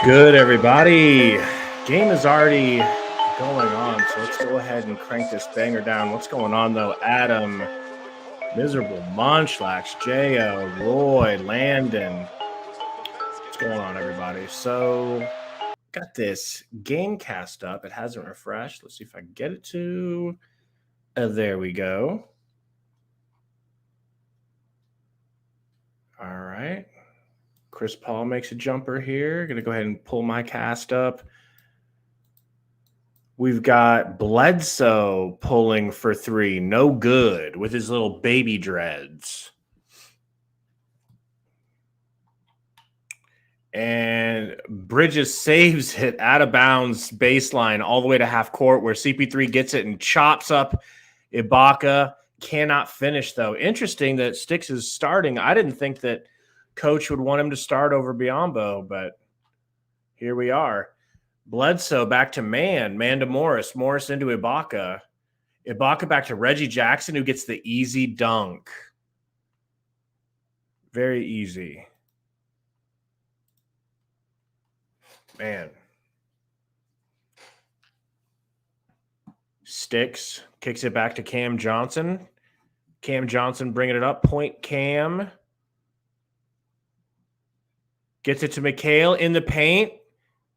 Good, everybody. Game is already going on, so let's go ahead and crank this banger down. What's going on, though? Adam, Miserable, Monchlax, J.O., Roy, Landon. What's going on, everybody? So, got this game cast up. It hasn't refreshed. Let's see if I can get it to. There we go. All right. Chris Paul makes a jumper here. Going to go ahead and pull my cast up. We've got Bledsoe pulling for three. No good with his little baby dreads. And Bridges saves it out of bounds baseline all the way to half court where CP3 gets it and chops up Ibaka. Cannot finish, though. Interesting that Sticks is starting. I didn't think that Coach would want him to start over Biyombo, but here we are. Bledsoe back to man to Morris into Ibaka. Ibaka back to Reggie Jackson, who gets the easy dunk. Very easy. Man. Sticks kicks it back to Cam Johnson. Cam Johnson bringing it up. Point Cam. Gets it to McHale in the paint.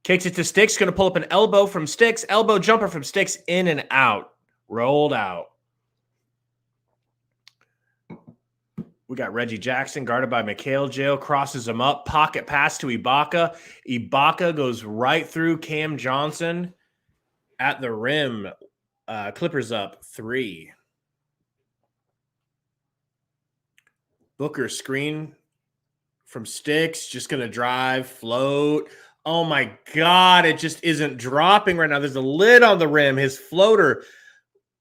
Kicks it to Sticks. Going to pull up an elbow from Sticks. Elbow jumper from Sticks. In and out. Rolled out. We got Reggie Jackson guarded by McHale. Jail crosses him up. Pocket pass to Ibaka. Ibaka goes right through Cam Johnson at the rim. Clippers up 3. Booker screen from Sticks. Just going to drive, float. Oh, my God. It just isn't dropping right now. There's a lid on the rim. His floater,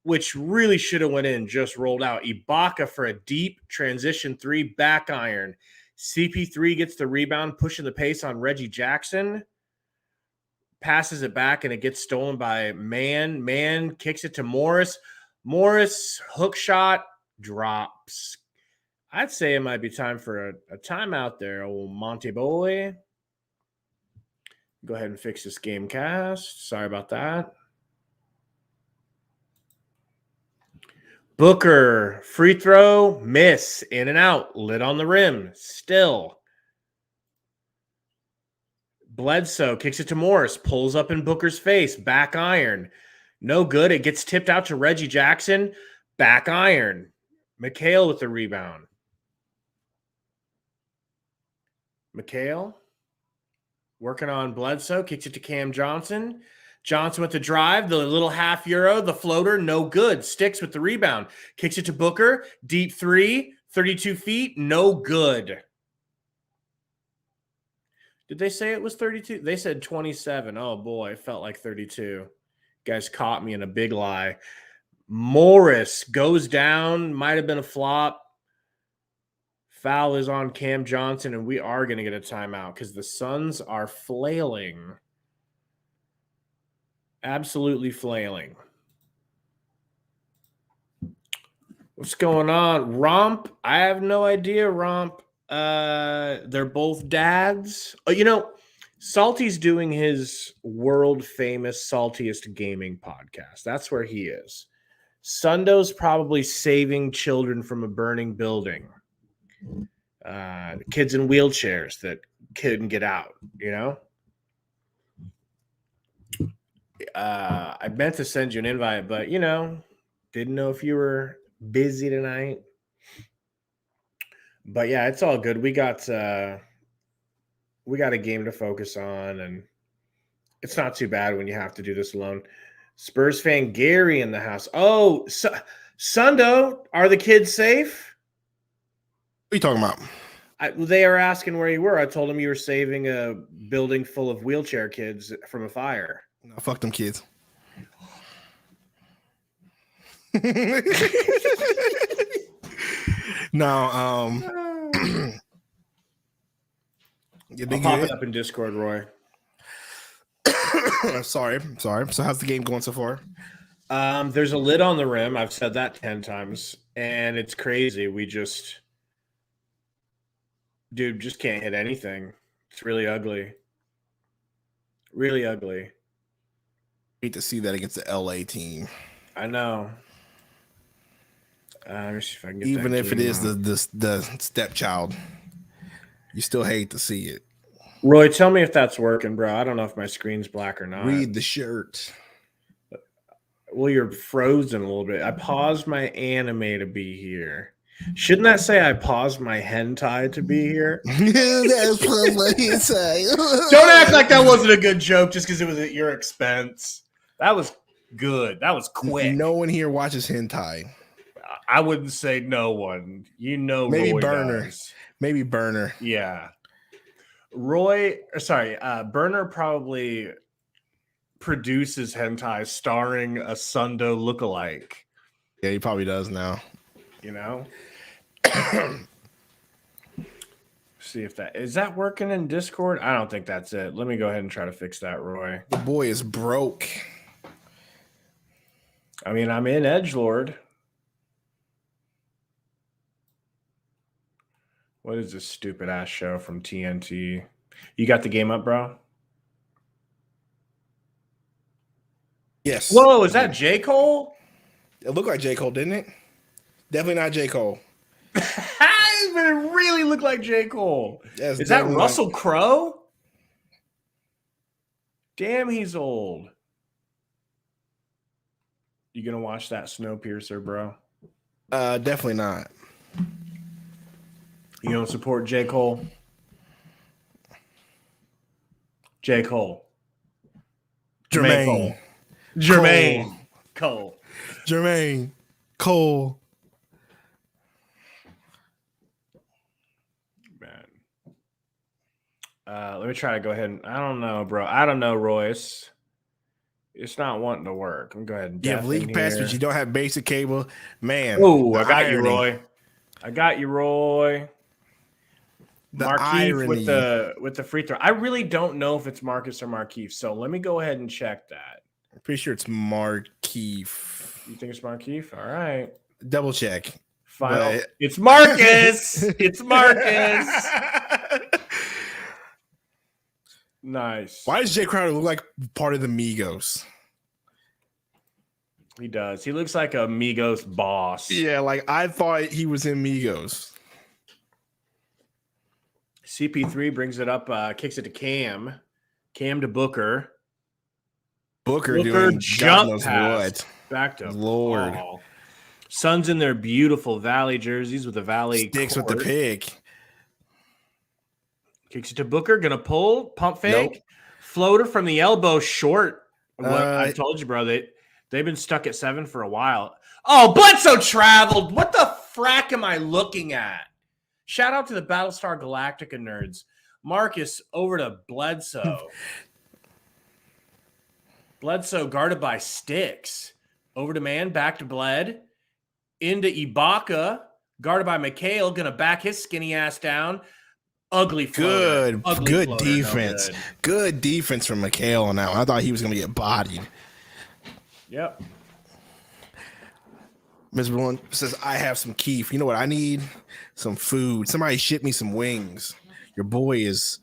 which really should have went in, just rolled out. Ibaka for a deep transition 3, back iron. CP3 gets the rebound, pushing the pace on Reggie Jackson. Passes it back, and it gets stolen by Man. Man kicks it to Morris. Morris, hook shot, drops. I'd say it might be time for a timeout there, old Monty boy. Go ahead and fix this game cast. Sorry about that. Booker, free throw, miss, in and out, lid on the rim, still. Bledsoe kicks it to Morris, pulls up in Booker's face, back iron. No good. It gets tipped out to Reggie Jackson, back iron. McHale with the rebound. McHale working on Bledsoe, kicks it to Cam Johnson. Johnson with the drive, the little half euro, the floater, no good. Sticks with the rebound. Kicks it to Booker, deep 3, 32 feet, no good. Did they say it was 32? They said 27. Oh, boy, it felt like 32. You guys caught me in a big lie. Morris goes down, might have been a flop. Foul is on Cam Johnson, and we are going to get a timeout because the Suns are flailing. Absolutely flailing. What's going on? Romp? I have no idea, Romp. They're both dads. Salty's doing his world-famous Saltiest Gaming podcast. That's where he is. Sundo's probably saving children from a burning building. Kids in wheelchairs that couldn't get out, I meant to send you an invite, but didn't know if you were busy tonight. But yeah, it's all good. We got a game to focus on, and it's not too bad when you have to do this alone. Spurs fan Gary in the house. Oh, Sundo, are the kids safe? What are you talking about? They are asking where you were. I told them you were saving a building full of wheelchair kids from a fire. No, fuck them kids. No, I'll pop it up in Discord, Roy. Sorry. So how's the game going so far? There's a lid on the rim. I've said that 10 times, and it's crazy. We just can't hit anything. It's really ugly. Really ugly. Hate to see that against the LA team. I know. Let me see if I can get Even that if it game is up. the stepchild, you still hate to see it. Roy, tell me if that's working, bro. I don't know if my screen's black or not. Read the shirt. Well, you're frozen a little bit. I paused my anime to be here. Shouldn't that say I paused my hentai to be here? That's what he say. Don't act like that wasn't a good joke just because it was at your expense. That was good. That was quick. No one here watches hentai. I wouldn't say no one. You know, Maybe Roy Burner. does. Maybe Burner. Yeah. Burner probably produces hentai starring a Sundo lookalike. Yeah, he probably does now. You know? See if that is that working in Discord. I don't think that's it. Let me go ahead and try to fix that, Roy. The boy is broke. I mean, I'm in Edgelord. What is this stupid ass show from TNT? You got the game up, bro? Yes. Whoa, is that J. Cole? It looked like J. Cole, didn't it? Definitely not J. Cole. But it really looked like J. Cole. That's Is that Russell Crowe? Damn, he's old. You gonna watch that Snowpiercer, bro? Definitely not. You don't support J. Cole? J. Cole. Jermaine. Jermaine Cole. Jermaine Cole. Man. Let me try to go ahead and I don't know, bro. I don't know, Royce. It's not wanting to work. I'm going to go ahead and you have league pass, but you don't have basic cable. Man. Oh, I got you, Roy. I got you, Roy. Markeith with the free throw. I really don't know if it's Marcus or Markeith, so let me go ahead and check that. I'm pretty sure it's Markeith. You think it's Markeith? All right. Double check. Final. It's Marcus. It's Marcus. Nice. Why does Jay Crowder look like part of the Migos? He does. He looks like a Migos boss. Yeah, like I thought he was in Migos. CP3 brings it up, kicks it to Cam. Cam to Booker. Booker doing jump pass. What? Back to Lord. Paul. Suns in their beautiful Valley jerseys with the Valley sticks court. with the pick. Kicks it to Booker. Gonna pull. Pump fake. Nope. Floater from the elbow short. I told you, bro. They've been stuck at 7 for a while. Oh, Bledsoe traveled. What the frack am I looking at? Shout out to the Battlestar Galactica nerds. Marcus over to Bledsoe. Bledsoe guarded by Sticks. Over to man, back to Bled. Into Ibaka. Guarded by McHale. Going to back his skinny ass down. Ugly floater. Good defense. No good defense from McHale on that one. I thought he was going to get bodied. Yep. Ms. Bruin says, I have some Keef. You know what I need? Some food. Somebody ship me some wings. Your boy is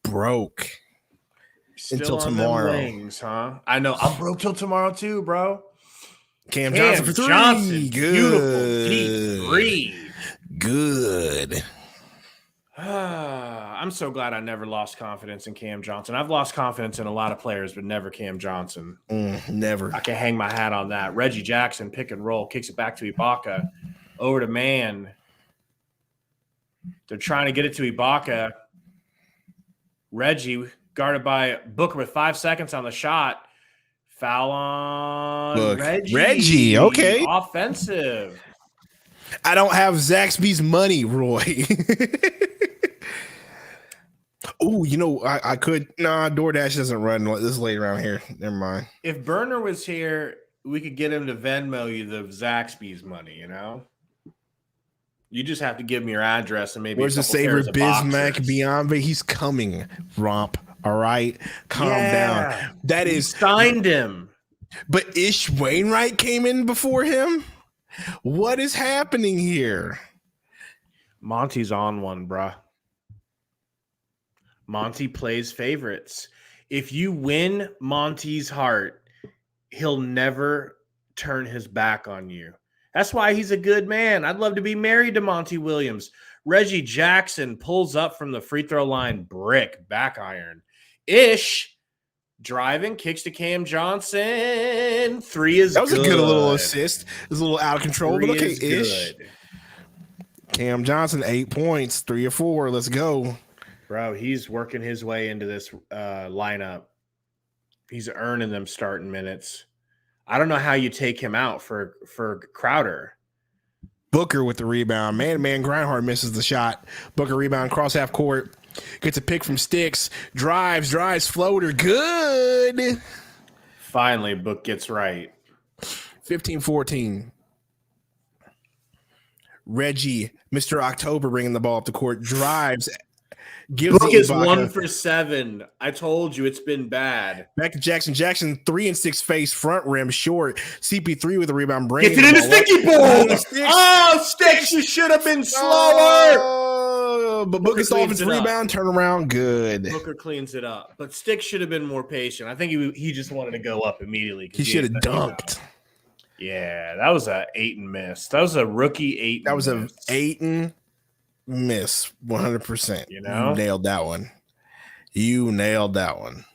broke. Still until tomorrow. Wings, huh? I know. I'm broke till tomorrow too, bro. Cam Johnson for 3. Johnson, good. Beautiful. Deep 3. Good. I'm so glad I never lost confidence in Cam Johnson. I've lost confidence in a lot of players, but never Cam Johnson. Never. I can hang my hat on that. Reggie Jackson, pick and roll, kicks it back to Ibaka. Over to man. They're trying to get it to Ibaka. Reggie guarded by Booker with 5 seconds on the shot. Foul on Reggie. Okay. Offensive. I don't have Zaxby's money, Roy. Oh, you know, I could. Nah, DoorDash doesn't run this late around here. Never mind. If Burner was here, we could get him to Venmo you the Zaxby's money, you know? You just have to give him your address and maybe. Where's the Saber Bismack Biombe? He's coming, Romp. All right. Calm down. That is signed him. But Ish Wainwright came in before him. What is happening here? Monty's on one, bruh. Monty plays favorites. if you win Monty's heart, he'll never turn his back on you. That's why he's a good man. I'd love to be married to Monty Williams. Reggie Jackson pulls up from the free throw line, brick, back iron. Ish, driving, kicks to Cam Johnson. 3 is good. That was a good little assist. It was a little out of control, but okay, Ish. Good. Cam Johnson, 8 points, 3 or 4. Let's go. Bro, he's working his way into this lineup. He's earning them starting minutes. I don't know how you take him out for Crowder. Booker with the rebound. Man, Grindhard misses the shot. Booker rebound, cross half court. Gets a pick from Sticks. Drives, floater. Good. Finally, Book gets right. 15-14. Reggie, Mr. October, bringing the ball up the court. Drives. Book is 1 for 7. I told you it's been bad. Back to Jackson. Jackson 3 and 6 face, front rim, short. CP3 with the rebound. Gets it into Sticky Ball. Oh, Sticks, you should have been slower. But Booker gets off his rebound, turn around, good. Booker cleans it up. But Sticks should have been more patient. I think he just wanted to go up immediately. He should have dunked. Yeah, that was a 8 and miss. That was a rookie 8. That was a 8 and miss, 100%. You know, you nailed that one.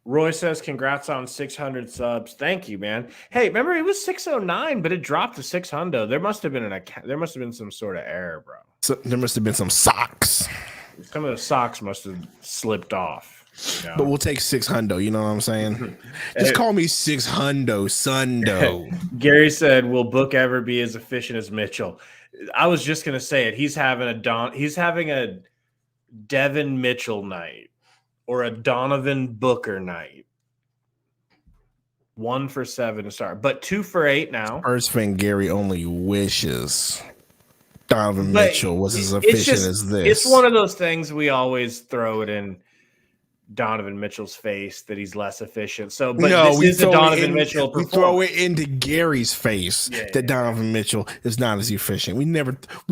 Roy says, "Congrats on 600 subs." Thank you, man. Hey, remember it was 609, but it dropped to 600. There must have been some sort of error, bro. So there must have been some socks. Some of the socks must have slipped off. You know? But we'll take 600. You know what I'm saying? Just call me 600 Sundo. Gary said, "Will Book ever be as efficient as Mitchell?" I was just gonna say it. He's having a Devin Mitchell night or a Donovan Booker night. 1 for 7 to start, but 2 for 8 now. Spurs fan Gary only wishes Donovan Mitchell was as efficient as this. It's one of those things we always throw it in Donovan Mitchell's face that he's less efficient. So, but no, this is a Donovan Mitchell performance. We throw it into Gary's face that Donovan Mitchell is not as efficient. We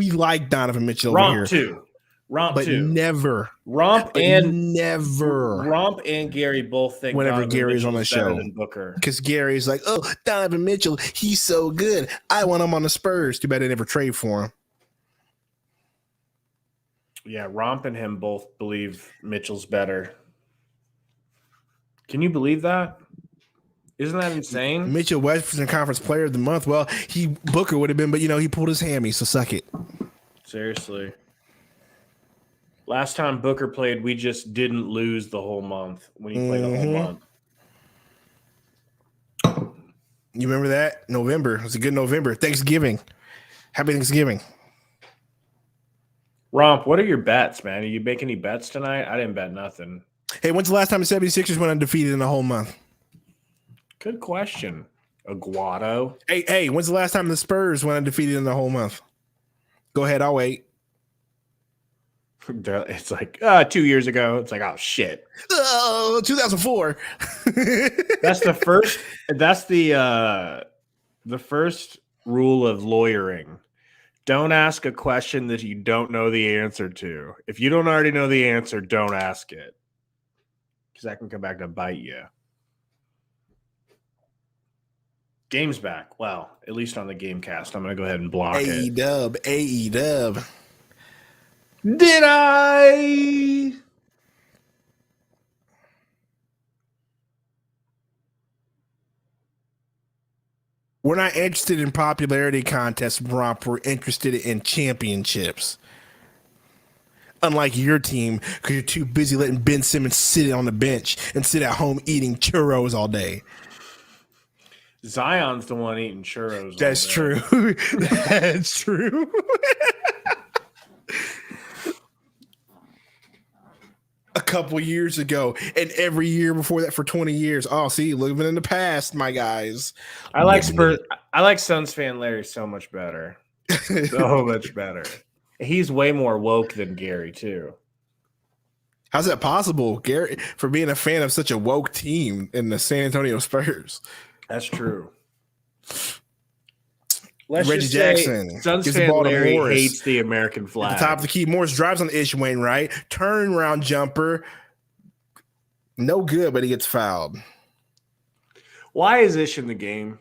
like Donovan Mitchell over here. Romp and Gary both think whenever Donovan Gary's on the show, because Gary's like, "Oh, Donovan Mitchell, he's so good. I want him on the Spurs. Too bad they never trade for him." Yeah, Romp and him both believe Mitchell's better. Can you believe that? Isn't that insane? Mitchell, Western Conference Player of the Month. Well, Booker would have been, but he pulled his hammy, so suck it. Seriously. Last time Booker played, we just didn't lose the whole month when he played the whole month. You remember that? November. It was a good November. Thanksgiving. Happy Thanksgiving. Romp, what are your bets, man? Are you making any bets tonight? I didn't bet nothing. Hey, when's the last time the 76ers went undefeated in the whole month? Good question. Aguado. Hey, when's the last time the Spurs went undefeated in the whole month? Go ahead, I'll wait. It's like 2 years ago. It's like, oh shit. 2004. That's the first rule of lawyering. Don't ask a question that you don't know the answer to. If you don't already know the answer, don't ask it. Because that can come back to bite you. Game's back. Well, at least on the Gamecast. I'm going to go ahead and block it. AE-dub. Did I? We're not interested in popularity contests, Romp. We're interested in championships. Unlike your team, because you're too busy letting Ben Simmons sit on the bench and sit at home eating churros all day. Zion's the one eating churros. That's true. That's true. A couple years ago, and every year before that for 20 years. Oh, see, living in the past, my guys. I like Spurs. I like Suns fan Larry so much better. So much better. He's way more woke than Gary, too. How's that possible, Gary, for being a fan of such a woke team in the San Antonio Spurs? That's true. Reggie Jackson Suns fan Larry hates the American flag. At the top of the key, Morris drives on Ish Wainwright, turnaround jumper, No good, but he gets fouled. Why is Ish in the game?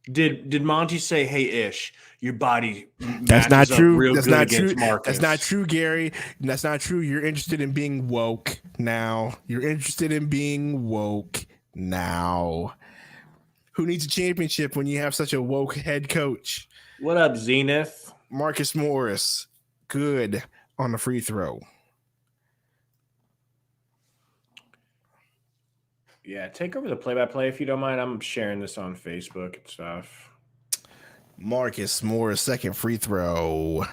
Did Monty say, "Hey Ish, your body That's not matches up true. real That's good not against true. Marcus"? That's not true, Gary. That's not true. You're interested in being woke now. You're interested in being woke now. Who needs a championship when you have such a woke head coach? What up, Zenith? Marcus Morris, good on the free throw. Yeah, take over the play-by-play if you don't mind. I'm sharing this on Facebook and stuff. Marcus Morris, second free throw.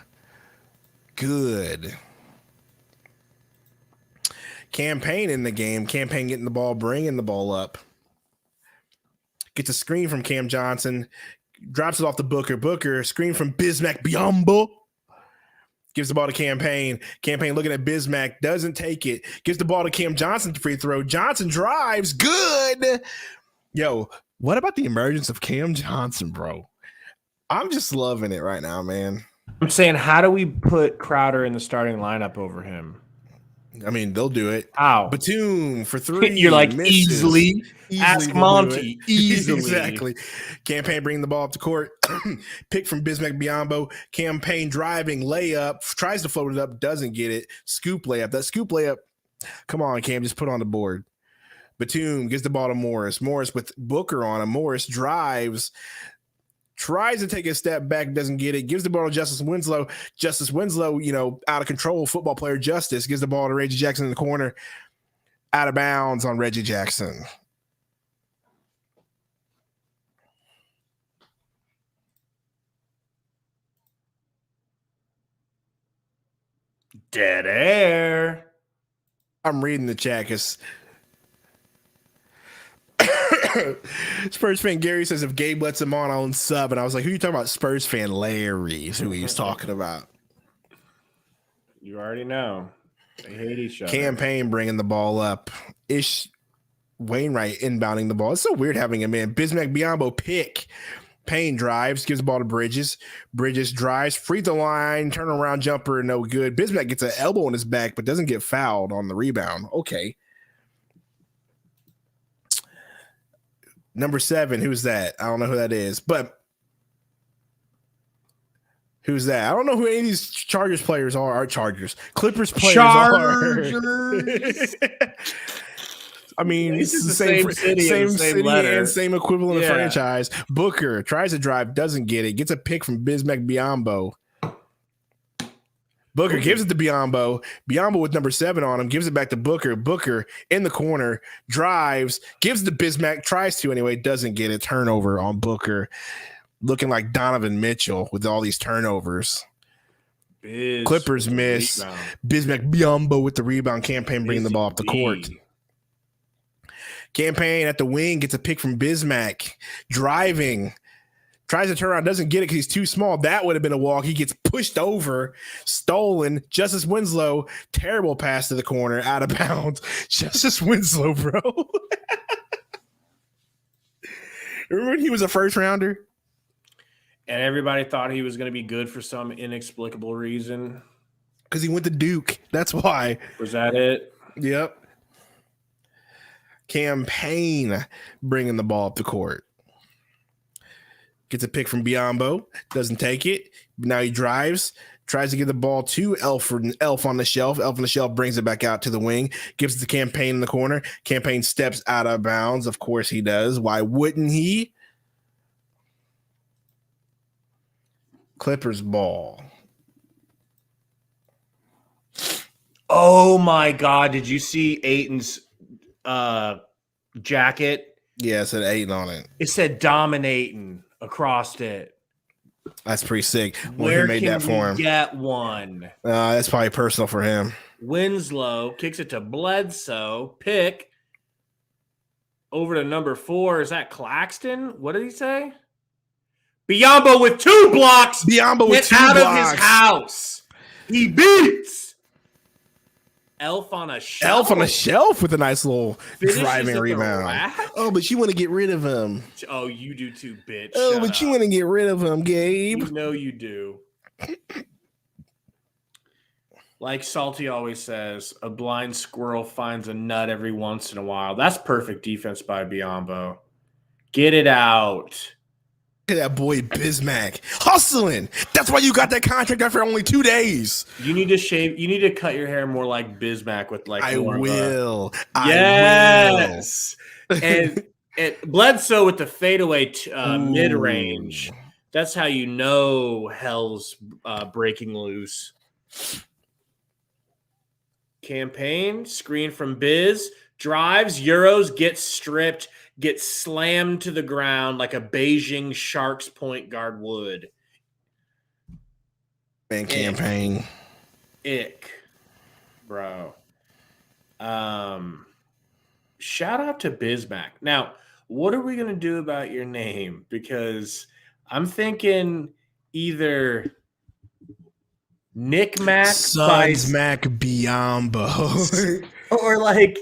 Good. Campaign in the game. Campaign getting the ball, bringing the ball up. Gets a screen from Cam Johnson. Drops it off to Booker. Booker, screen from Bismack Biyombo. Gives the ball to Campaign. Campaign looking at Bismack. Doesn't take it. Gives the ball to Cam Johnson to free throw. Johnson drives. Good. Yo, what about the emergence of Cam Johnson, bro? I'm just loving it right now, man. I'm saying, how do we put Crowder in the starting lineup over him? I mean, they'll do it. How? Batum for three. You're like, misses. easily. Ask Monty. Easily. Exactly. Campaign bringing the ball up to court. Pick from Bismack Biyombo. Campaign driving, layup. Tries to float it up. Doesn't get it. Scoop layup. That scoop layup. Come on, Cam. Just put it on the board. Batum gives the ball to Morris. Morris with Booker on him. Morris drives. Tries to take a step back, doesn't get it. Gives the ball to Justice Winslow. Justice Winslow, out of control football player Justice. Gives the ball to Reggie Jackson in the corner. Out of bounds on Reggie Jackson. Dead air. I'm reading the chat because Spurs fan Gary says if Gabe lets him on sub, and I was like, who are you talking about? Spurs fan Larry is who he's talking about. You already know. They hate each other. Campaign bringing the ball up. Ish Wainwright inbounding the ball. It's so weird having him in. Bismack Biyombo pick. Payne drives, gives the ball to Bridges. Bridges drives, free throw line, turnaround jumper, no good. Bismack gets an elbow in his back, but doesn't get fouled on the rebound. Okay. Number 7, who's that? I don't know who that is, but who's that? I don't know who any of these Chargers players are. Our Chargers. Clippers players Chargers. are. I mean, It's it's the same city and same equivalent of franchise. Booker tries to drive, doesn't get it. Gets a pick from Bismack Biyombo. Booker gives it to Biyombo. Biyombo with number 7 on him, gives it back to Booker. Booker in the corner, drives, gives it to Bismack, tries to anyway, doesn't get it. Turnover on Booker. Looking like Donovan Mitchell with all these turnovers. Clippers miss. Rebound. Bismack Biyombo with the rebound. Campaign bringing the ball up the court. Campaign at the wing gets a pick from Bismack. Driving. Tries to turn around, doesn't get it because he's too small. That would have been a walk. He gets pushed over, stolen. Justice Winslow, terrible pass to the corner, out of bounds. Justice Winslow, bro. Remember when he was a first rounder? And everybody thought he was going to be good for some inexplicable reason. Because he went to Duke. That's why. Was that it? Yep. Campaign bringing the ball up the court. Gets a pick from Biyombo. Doesn't take it. Now he drives. Tries to get the ball to Elf on the shelf. Elf on the shelf brings it back out to the wing. Gives it to Campaign in the corner. Campaign steps out of bounds. Of course he does. Why wouldn't he? Clippers ball. Oh my God. Did you see Ayton's jacket? Yeah, it said Ayton on it. It said dominating across it. That's pretty sick. Where he made can that for him. Get one? That's probably personal for him. Winslow kicks it to Bledsoe. Pick over to number 4. Is that Claxton? What did he say? Biyombo with 2 blocks. Biyombo with 2 out blocks. of his house. He beats Elf on a shelf. Elf on a shelf with a nice little Finishes driving at the rebound. rack? Oh, but you want to get rid of him. Oh, you do too, bitch. Oh, Shut but up. you want to get rid of him, Gabe. You know you do. Like Salty always says, a blind squirrel finds a nut every once in a while. That's perfect defense by Biombo. Get it out. Look at that boy Bismack hustling. That's why you got that contract after only 2 days. You need to shave. You need to cut your hair more like Bismack with like I more will. of a. Yes. And Bledsoe with the fadeaway mid range. That's how you know hell's breaking loose. Campaign, screen from Biz, drives, Euros, gets stripped, gets slammed to the ground like a Beijing Sharks point guard would. Man, campaign. Ick, bro. Shout out to Bismack. Now, what are we going to do about your name? Because I'm thinking either Nick Mac Sons Mac Biombo. or like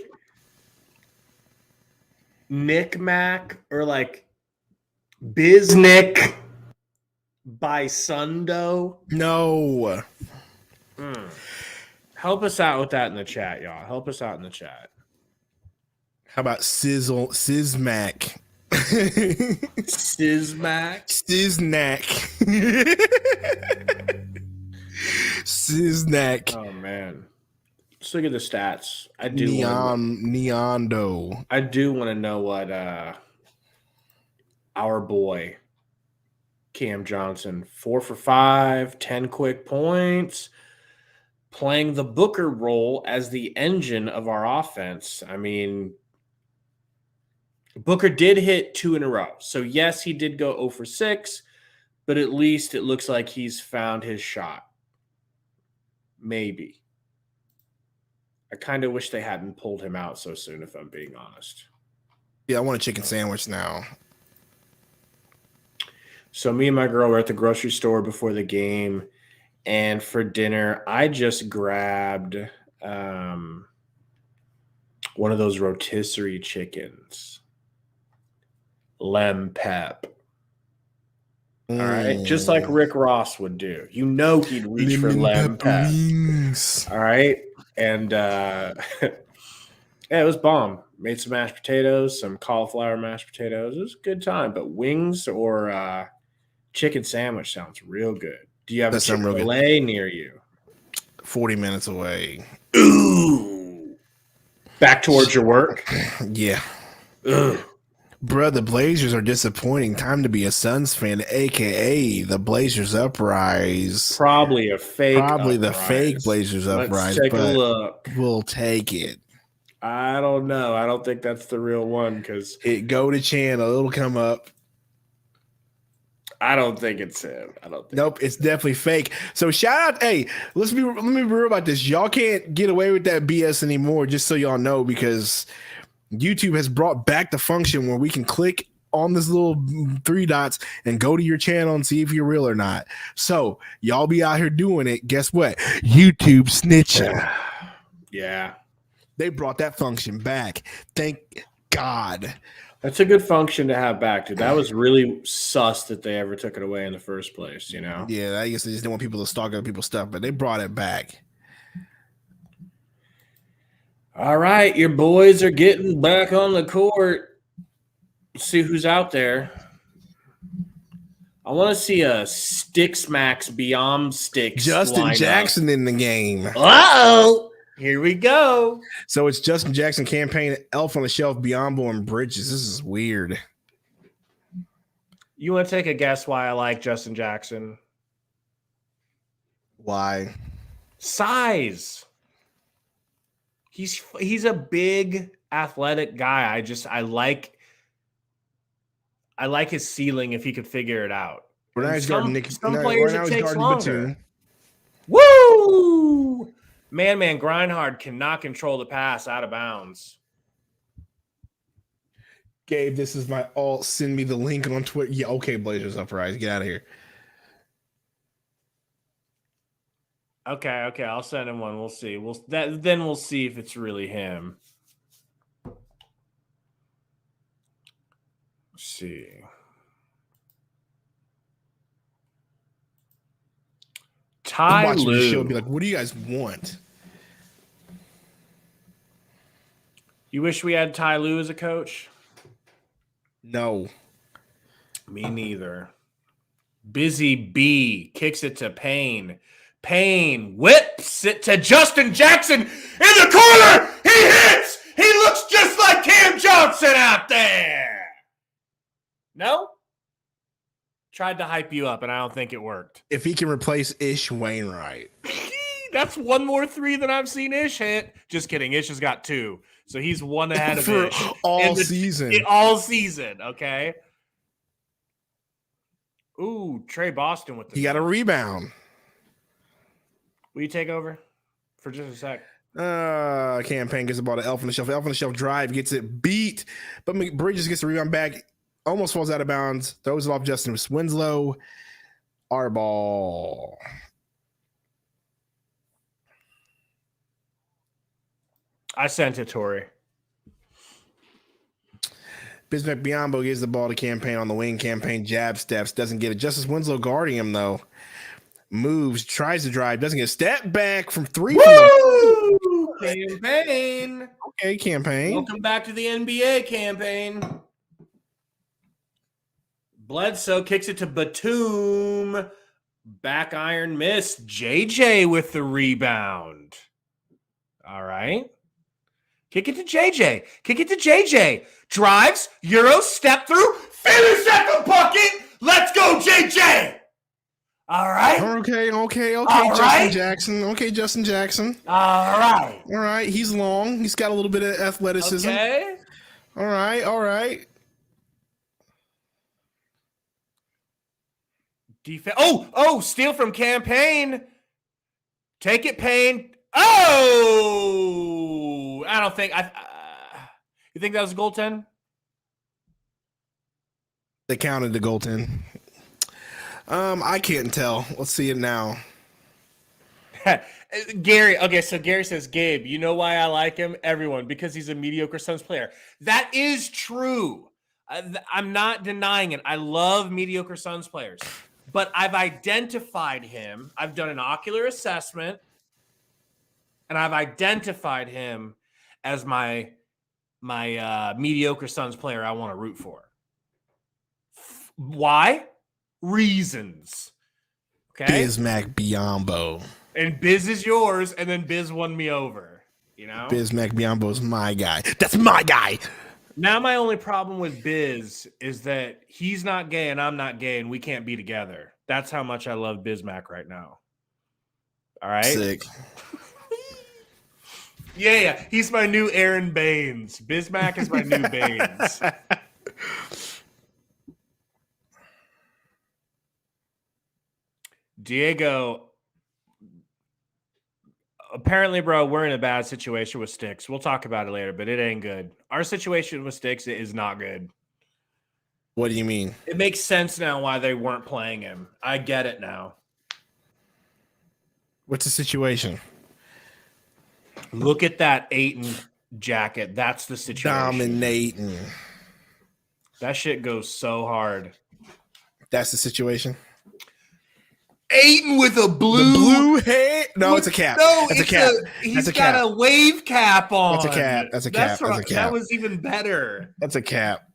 Nick Mac or like Biznick by Sundo. No. Help us out with that in the chat, y'all. Help us out in the chat. How about Sizmac? Sizmac? Siznak. Siznak. Oh man. Let's look at the stats. I do Neondo. I do want to know what our boy Cam Johnson, 4 for 5, 10 quick points, playing the Booker role as the engine of our offense. I mean, Booker did hit 2 in a row. So yes, he did go 0 for 6, but at least it looks like he's found his shot. Maybe. I kind of wish they hadn't pulled him out so soon, if I'm being honest. Yeah, I want a chicken sandwich now. So me and my girl were at the grocery store before the game, and for dinner, I just grabbed one of those rotisserie chickens. Lem pep. All right. Just like Rick Ross would do. You know he'd reach for lem pep. All right. And yeah, it was bomb. Made some mashed potatoes, some cauliflower mashed potatoes. It was a good time. But wings or chicken sandwich sounds real good. Do you have a Chick-fil-A near you? 40 minutes away. Ooh. Back towards your work? Yeah. Ugh. Bruh, the Blazers are disappointing. Time to be a Suns fan, a.k.a. the Blazers Uprise. Probably a fake Probably uprise. the fake Blazers Uprise. Let's take a look. We'll take it. I don't know. I don't think that's the real one because go to channel. It'll come up. I don't think it's him. Nope, it's definitely fake. So shout out, hey, let me be real about this. Y'all can't get away with that BS anymore, just so y'all know, because YouTube has brought back the function where we can click on this little 3 dots and go to your channel and see if you're real or not. So y'all be out here doing it. Guess what? YouTube snitching. Yeah. They brought that function back. Thank God. That's a good function to have back, dude. That was really sus that they ever took it away in the first place, you know? Yeah, I guess they just didn't want people to stalk other people's stuff, but they brought it back. All right, your boys are getting back on the court. Let's see who's out there. I want to see a Sticks Max Beyond Sticks. Justin lineup. Jackson in the game. Uh-oh. Here we go. So it's Justin Jackson campaign, Elf on the Shelf, Biombo, and Bridges. This is weird. You want to take a guess why I like Justin Jackson? Why? Size. He's a big athletic guy. I like his ceiling if he could figure it out. Right now he's guarding Nick. Some players it takes longer. Batum. Woo! Man, Grindhard cannot control the pass out of bounds. Gabe, this is my alt. Send me the link on Twitter. Yeah, okay, Blazers Uprise. Get out of here. Okay, I'll send him one. We'll see. Then we'll see if it's really him. Let's see. Ty watching the show Lue. and be like, what do you guys want? You wish we had Ty Lue as a coach? No. Me neither. Busy B kicks it to Payne. Payne whips it to Justin Jackson in the corner. He hits. He looks just like Cam Johnson out there. No? Tried to hype you up, and I don't think it worked. If he can replace Ish Wainwright. That's one more 3 than I've seen Ish hit. Just kidding. Ish has got 2. So he's 1 ahead of for Ish. all season. All season, okay? Ooh, Trey Boston with the. He got a rebound. Will you take over for just a sec? Campaign gets the ball to Elf on the Shelf. Elf on the Shelf drive, gets it beat, but Bridges gets the rebound back, almost falls out of bounds, throws it off Justin Winslow. Our ball. I sent it, Tori. Bismack Biyombo gives the ball to Campaign on the wing. Campaign jab steps, doesn't get it. Justice Winslow guarding him, though. Moves, tries to drive, doesn't get a step back from 3. Woo! Campaign. Okay, Campaign. Welcome back to the NBA, Campaign. Bledsoe kicks it to Batum. Back iron miss. JJ with the rebound. All right. Kick it to JJ. Kick it to JJ. Drives. Euro. Step through. Finish at the bucket. Let's go, JJ. All right. Okay. All Justin right. Jackson. Okay, Justin Jackson. All right. He's long. He's got a little bit of athleticism. Okay. All right. Defense. Oh, steal from Campaign. Take it, Payne. Oh, I don't think you think that was a goaltend? They counted the goaltend. I can't tell. Let's see it now. Gary. Okay, so Gary says, Gabe, you know why I like him? Everyone, because he's a mediocre Suns player. That is true. I'm not denying it. I love mediocre Suns players, but I've identified him. I've done an ocular assessment, and I've identified him as my mediocre Suns player I want to root for. Why? Reasons. Okay. Bismack Biyombo. And Biz is yours, and then Biz won me over. You know? Bismack Biyombo's my guy. That's my guy. Now my only problem with Biz is that he's not gay and I'm not gay, and we can't be together. That's how much I love Bismack right now. All right? Sick. Yeah. He's my new Aaron Baines. Bismack is my new Baines. Diego, apparently, bro, we're in a bad situation with Sticks. We'll talk about it later, but it ain't good. Our situation with Sticks is not good. What do you mean? It makes sense now why they weren't playing him. I get it now. What's the situation? Look at that Ayton jacket. That's the situation. Dominating. That shit goes so hard. That's the situation. Ayton with a blue head? No, it's a cap. No, it's a cap. He's got a wave cap on. That's a cap. That's a cap. That's a cap. That was even better. That's a cap.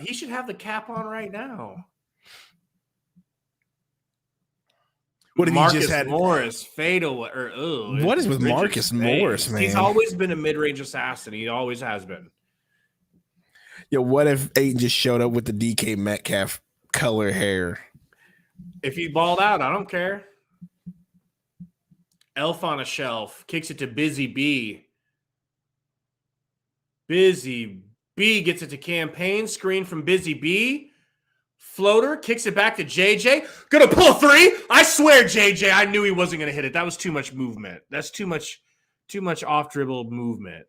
He should have the cap on right now. What if Marcus he just had Morris fatal? What is with Marcus Morris, man? He's always been a mid-range assassin. He always has been. Yo, what if Ayton just showed up with the DK Metcalf color hair? If he balled out, I don't care. Elf on a Shelf kicks it to Busy B. Busy B gets it to Campaign. Screen from Busy B. Floater kicks it back to JJ. Gonna pull 3. I swear, JJ, I knew he wasn't gonna hit it. That was too much movement. That's too much off dribble movement.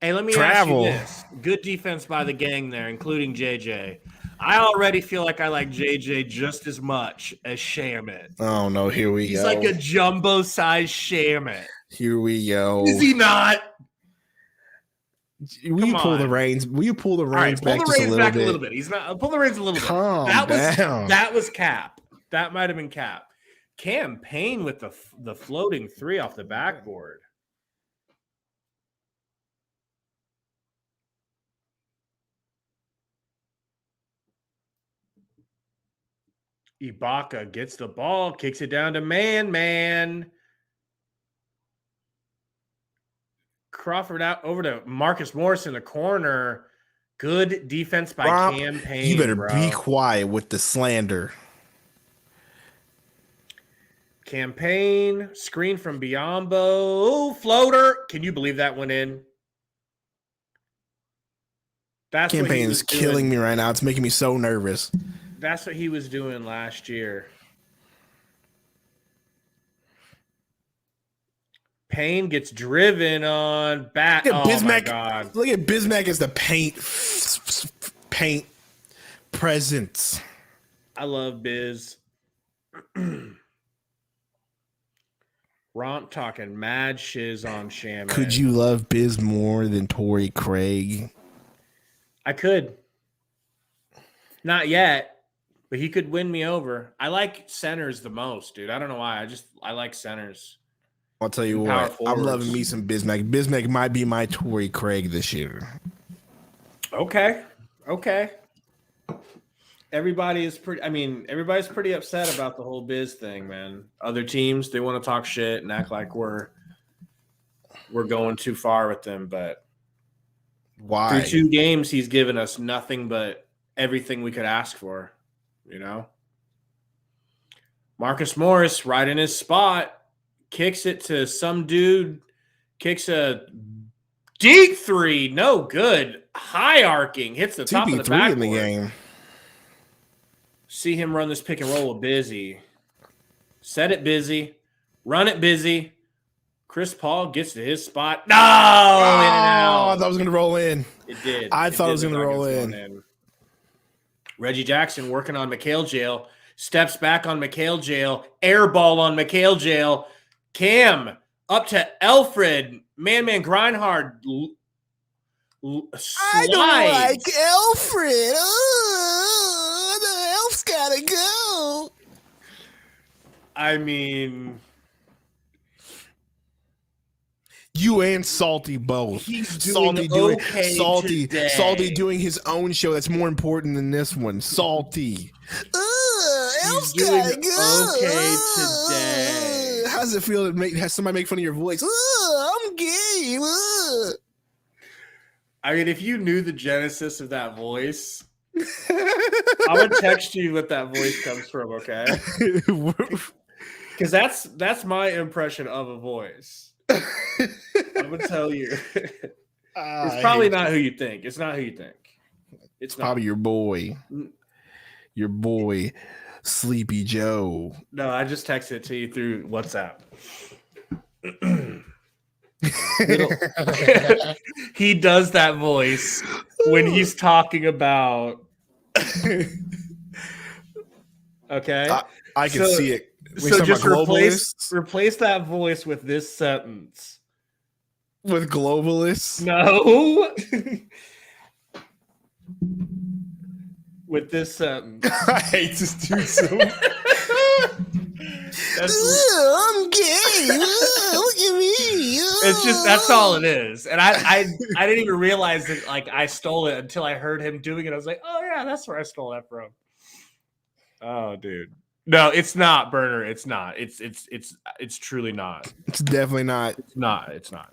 Hey, let me ask you this. Good defense by the gang there, including JJ. I already feel like I like JJ just as much as Shamit. Oh, no. Here we go. He's like a jumbo-sized Shamit. Here we go. Is he not? Will you pull the reins? Will you pull the reins back just a little bit? He's not. Pull the reins a little bit. Calm down. That was cap. That might have been Cap. Campaign with the floating three off the backboard. Ibaka gets the ball, kicks it down to man. Crawford out over to Marcus Morris in the corner. Good defense by Rob, Campaign. you better bro. be quiet with the slander. Campaign, screen from Biombo. Floater. Can you believe that went in? That's Campaign what he is was killing doing. me right now. It's making me so nervous. That's what he was doing last year. Payne gets driven on back. Look at Oh my Bismack. god. Look at Bismack as the paint presence. I love Biz. Romp talking mad shiz on Shaman. Could you love Biz more than Torrey Craig? I could. Not yet, but he could win me over. I like centers the most, dude. I don't know why. I like centers. I'll tell you Power what. forwards. I'm loving me some Bismack. Bismack might be my Torrey Craig this year. Okay. Everybody's pretty upset about the whole Biz thing, man. Other teams, they want to talk shit and act like we're going too far with them, but why? Through 2 games, he's given us nothing but everything we could ask for, you know? Marcus Morris, right in his spot, kicks it to some dude, kicks a deep 3, no good, high arcing, hits the top of the backboard. in the game. See him run this pick and roll with Busy. Set it Busy. Run it Busy. Chris Paul gets to his spot. No! In and out. I thought it was going to roll in. It did. I thought it was going to roll in. Reggie Jackson working on McHale Jail. Steps back on McHale Jail. Air ball on McHale Jail. Cam up to Alfred. Man grind hard. I don't like Alfred. Oh, the elf's gotta go. I mean, you and Salty both. He's doing Salty doing his own show that's more important than this one. Salty. Elf's gotta go. Okay today. How does it feel to have somebody make fun of your voice? I'm gay. I mean, if you knew the genesis of that voice, I would text you what that voice comes from, okay? Because that's my impression of a voice. I would tell you. It's probably not who you think. It's not who you think. It's probably your boy. Your boy, Sleepy Joe. No, I just texted it to you through WhatsApp. He does that voice when he's talking about. Okay, I can see it. So just replace that voice with this sentence. With globalists? No. With this sentence. I hate this dude so much. I'm gay. Look at me. It's just that's all it is. And I didn't even realize that like I stole it until I heard him doing it. I was like, oh yeah, that's where I stole that from. Oh, dude. No, it's not, Burner. It's not. It's truly not. It's definitely not. It's not.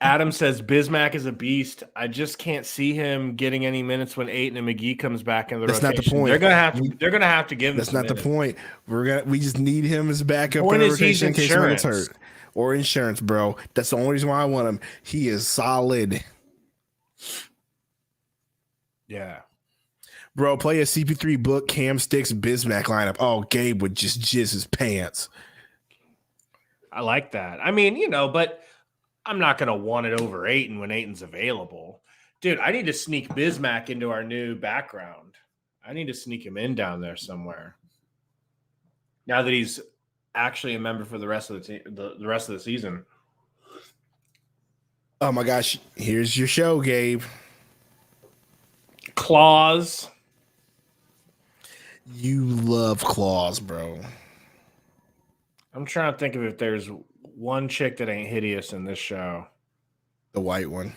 Adam says Bismack is a beast. I just can't see him getting any minutes when Ayton and McGee comes back in the rotation. That's not the point. They're gonna have to give him. That's not the point. We just need him as backup in the rotation in case someone gets insurance. hurt. Or insurance, bro. That's the only reason why I want him. He is solid. Yeah. Bro, play a CP3 book, Cam Sticks, Bismack lineup. Oh, Gabe would just jizz his pants. I like that. I mean, but I'm not going to want it over Ayton when Ayton's available. Dude, I need to sneak Bismack into our new background. I need to sneak him in down there somewhere. Now that he's actually a member for the rest of the rest of the season. Oh my gosh, here's your show, Gabe. Claws. You love claws, bro. I'm trying to think of if there's one chick that ain't hideous in this show. The white one.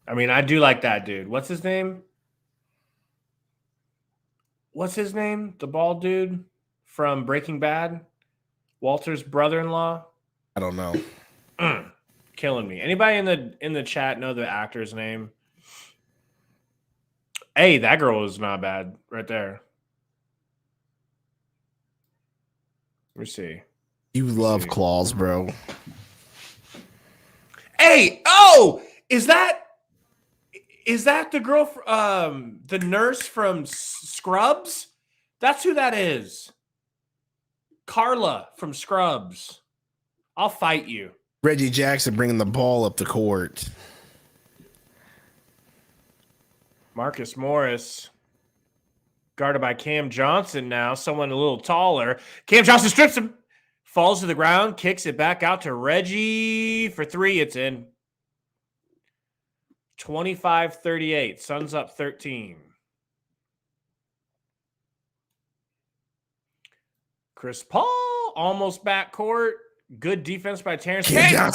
I mean, I do like that dude. What's his name? The bald dude from Breaking Bad? Walter's brother-in-law? I don't know. Killing me. Anybody in the chat know the actor's name? Hey, that girl is not bad right there. Let me see. You love claws, bro. Hey, oh, is that the girl, the nurse from Scrubs? That's who that is. Carla from Scrubs. I'll fight you. Reggie Jackson bringing the ball up the court. Marcus Morris. Guarded by Cam Johnson now. Someone a little taller. Cam Johnson strips him. Falls to the ground. Kicks it back out to Reggie for three. It's in. 25-38. Suns up 13. Chris Paul almost backcourt. Good defense by Terrence. Cam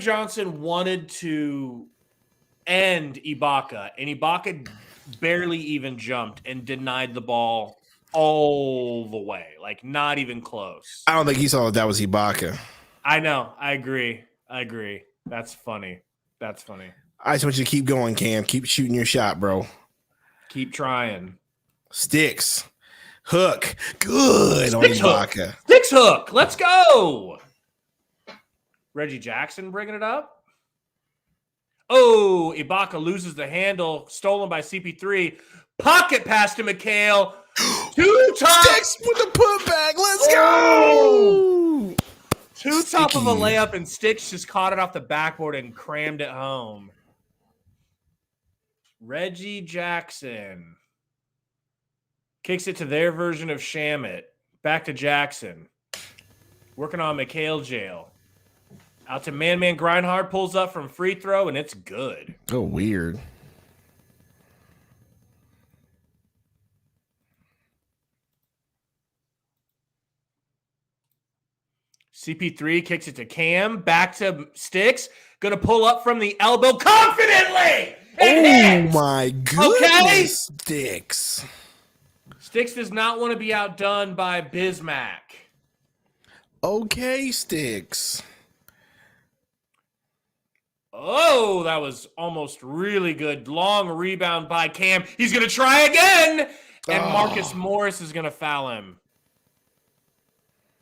Johnson wanted to end Ibaka, and Ibaka barely even jumped and denied the ball all the way. Like, not even close. I don't think he saw that was Ibaka. I know. I agree. That's funny. I just want you to keep going, Cam. Keep shooting your shot, bro. Keep trying. Sticks. Hook. Good on Ibaka. Sticks hook. Let's go. Reggie Jackson bringing it up. Oh, Ibaka loses the handle. Stolen by CP3. Pocket pass to McHale. Two top. Sticks with the putback. Let's go. Two top of a layup, and Sticks just caught it off the backboard and crammed it home. Reggie Jackson kicks it to their version of Shamit. Back to Jackson. Working on McHale jail. Out to man Grindhard, pulls up from free throw, and it's good. Oh, weird. CP3 kicks it to Cam. Back to Sticks. Going to pull up from the elbow confidently. My goodness. Okay? Sticks. Sticks does not want to be outdone by Bismack. Okay, Sticks. Oh, that was almost really good. Long rebound by Cam. He's going to try again. And Marcus Morris is going to foul him.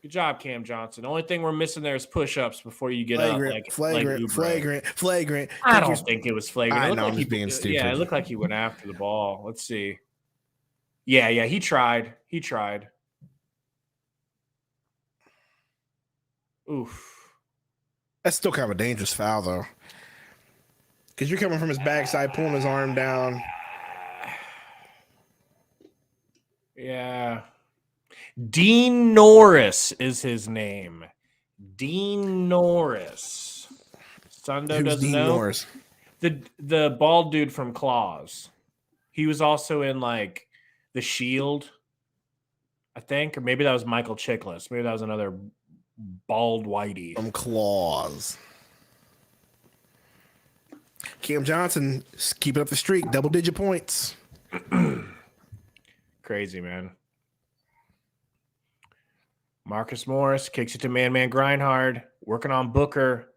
Good job, Cam Johnson. The only thing we're missing there is push-ups before you get flagrant, up. Flagrant. I don't think it was flagrant. I know, I'm just being stupid. Yeah, it looked like he went after the ball. Let's see. Yeah, he tried. Oof. That's still kind of a dangerous foul, though. Because you're coming from his backside, pulling his arm down. Yeah. Dean Norris is his name. Dean Norris. Sundo doesn't know. Norris? The bald dude from Claws. He was also in like The Shield, I think, or maybe that was Michael Chiklis. Maybe that was another bald whitey from Claws. Cam Johnson keeping up the streak, double-digit points. Crazy, man. Marcus Morris kicks it to man Grindhard, working on Booker.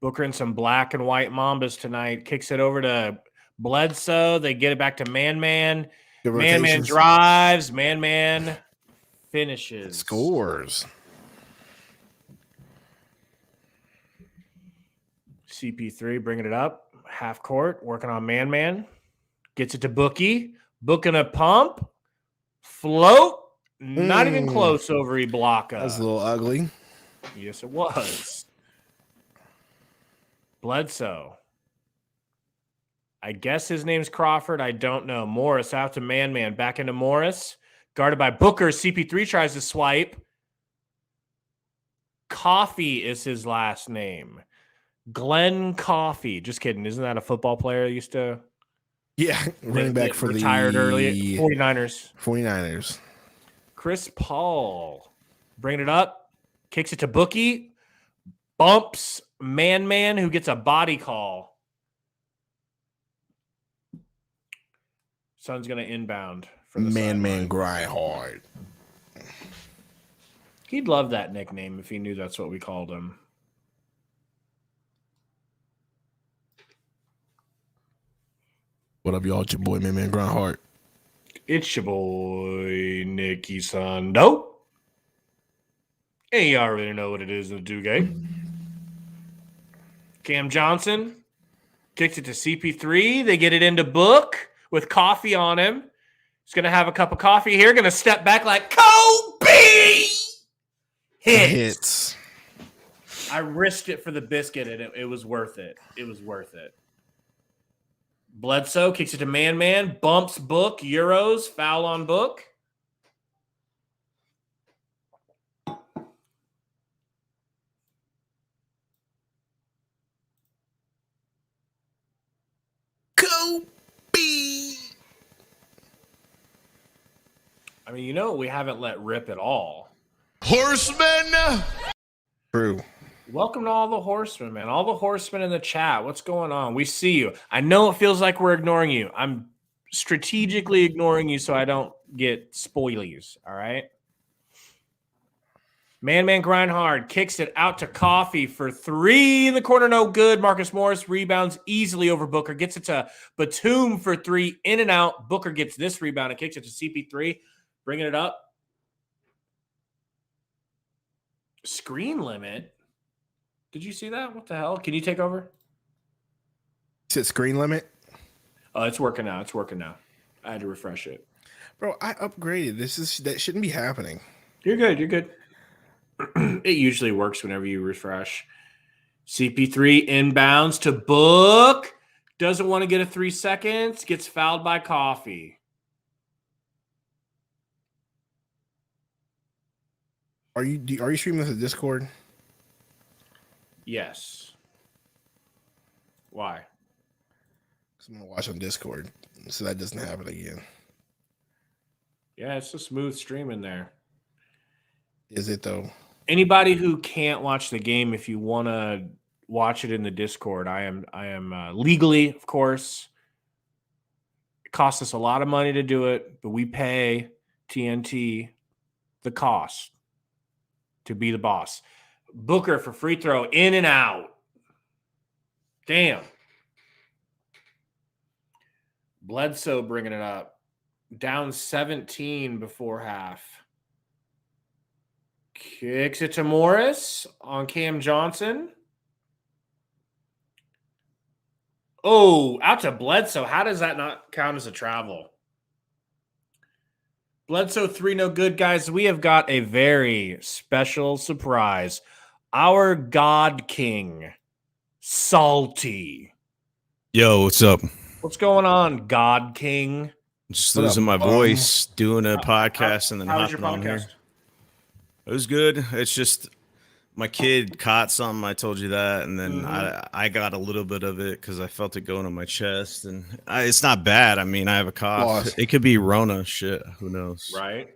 Booker in some black and white Mambas tonight. Kicks it over to Bledsoe. They get it back to man. Man drives. Man finishes. Scores. CP3 bringing it up. Half court. Working on man. Gets it to Bookie. Booking a pump. Float. Not even close over Ibaka. That was a little ugly. Yes, it was. Bledsoe. I guess his name's Crawford. I don't know. Morris out to man. Back into Morris. Guarded by Booker. CP3 tries to swipe. Coffee is his last name. Glenn Coffey. Just kidding. Isn't that a football player that used to Yeah, running back for retired the early? 49ers. 49ers. Chris Paul. Bringing it up. Kicks it to Bookie. Bumps Man who gets a body call. Son's going to inbound for the Man grind hard. He'd love that nickname if he knew that's what we called him. What up, y'all? It's your boy, Man grind hard. It's your boy, Nicky Sando. And you already know what it is in the 2 game. Cam Johnson kicks it to CP3. They get it into Book with coffee on him. He's going to have a cup of coffee here. Going to step back like Kobe. Hits. I risked it for the biscuit, and it was worth it. It was worth it. Bledsoe kicks it to Man. Bumps Book. Euros. Foul on Book. Kobe. I mean, we haven't let rip at all. Horsemen. True. Welcome to all the horsemen, man. All the horsemen in the chat. What's going on? We see you. I know it feels like we're ignoring you. I'm strategically ignoring you so I don't get spoilies. All right. Man grind hard. Kicks it out to Coffee for 3 in the corner. No good. Marcus Morris rebounds easily over Booker. Gets it to Batum for 3. In and out. Booker gets this rebound and kicks it to CP3. Bringing it up. Screen limit. Did you see that? What the hell? Can you take over? Is it screen limit? Oh, it's working now. It's working now. I had to refresh it. Bro, I upgraded. That shouldn't be happening. You're good. You're good. It usually works whenever you refresh. CP3 inbounds to Book. Doesn't want to get a 3 seconds. Gets fouled by Coffee. Are you streaming this to Discord? Yes. Why? Because I'm gonna watch on Discord, so that doesn't happen again. Yeah, it's a smooth stream in there. Is it though? Anybody who can't watch the game, if you want to watch it in the Discord, I am legally, of course. It costs us a lot of money to do it, but we pay TNT the cost to be the boss. Booker for free throw, in and out. Damn. Bledsoe bringing it up. Down 17 before half. Kicks it to Morris on Cam Johnson. Oh, out to Bledsoe. How does that not count as a travel? Bledsoe 3, no good, guys. We have got a very special surprise. Our God King, Salty. Yo, what's up? What's going on, God King? Just losing my voice, doing a podcast, and then How was your hopping on podcast? here. It was good. It's just my kid caught something. I told you that, and then I got a little bit of it because I felt it going on my chest, and it's not bad. I mean, I have a cough. Lost. It could be Rona. Shit, who knows? Right?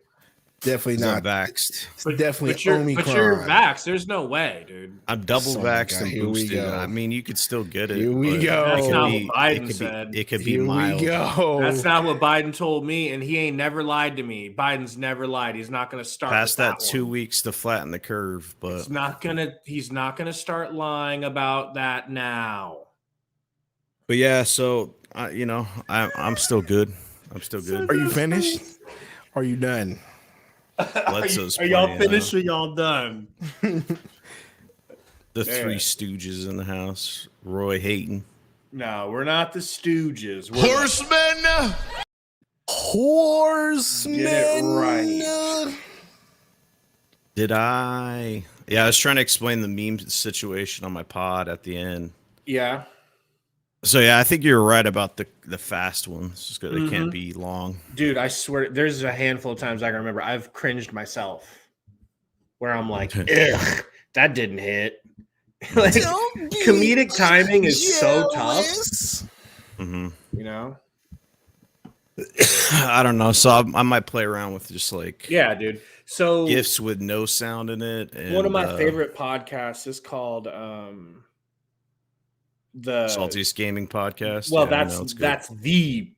Definitely I'm not. vaxxed. Definitely But you're Omicron. vaxxed. There's no way, dude. I'm double Son, vaxxed and here we boosted. go. I mean, you could still get it. Here we but go. That's it not could what be- Biden it could said. Be, it could be Here mild. we go. That's not what Biden told me, and he ain't never lied to me. Biden's never lied. He's not going to start Past with that 2 one. weeks to flatten the curve, but He's not gonna start lying about that now. But yeah, so I'm still good. I'm still good. Are you finished? Are you done? Bledsoe's Are y'all playing, finished or y'all done? The Man. Three Stooges in the house. Roy Hayton. No, we're not the Stooges. We're Horsemen. Horsemen. Get it right. Did I? Yeah, I was trying to explain the meme situation on my pod at the end. Yeah. So yeah, I think you're right about the fast ones. Just 'cause they can't be long. Dude, I swear, there's a handful of times I can remember I've cringed myself where I'm like, ugh, that didn't hit. Like Don't be comedic timing is so tough. jealous. Mhm. You know? I don't know. So I might play around with just like Yeah, dude. So gifs with no sound in it. And, one of my favorite podcasts is called the Saltiest Gaming Podcast. Well, Yeah, I know, it's good.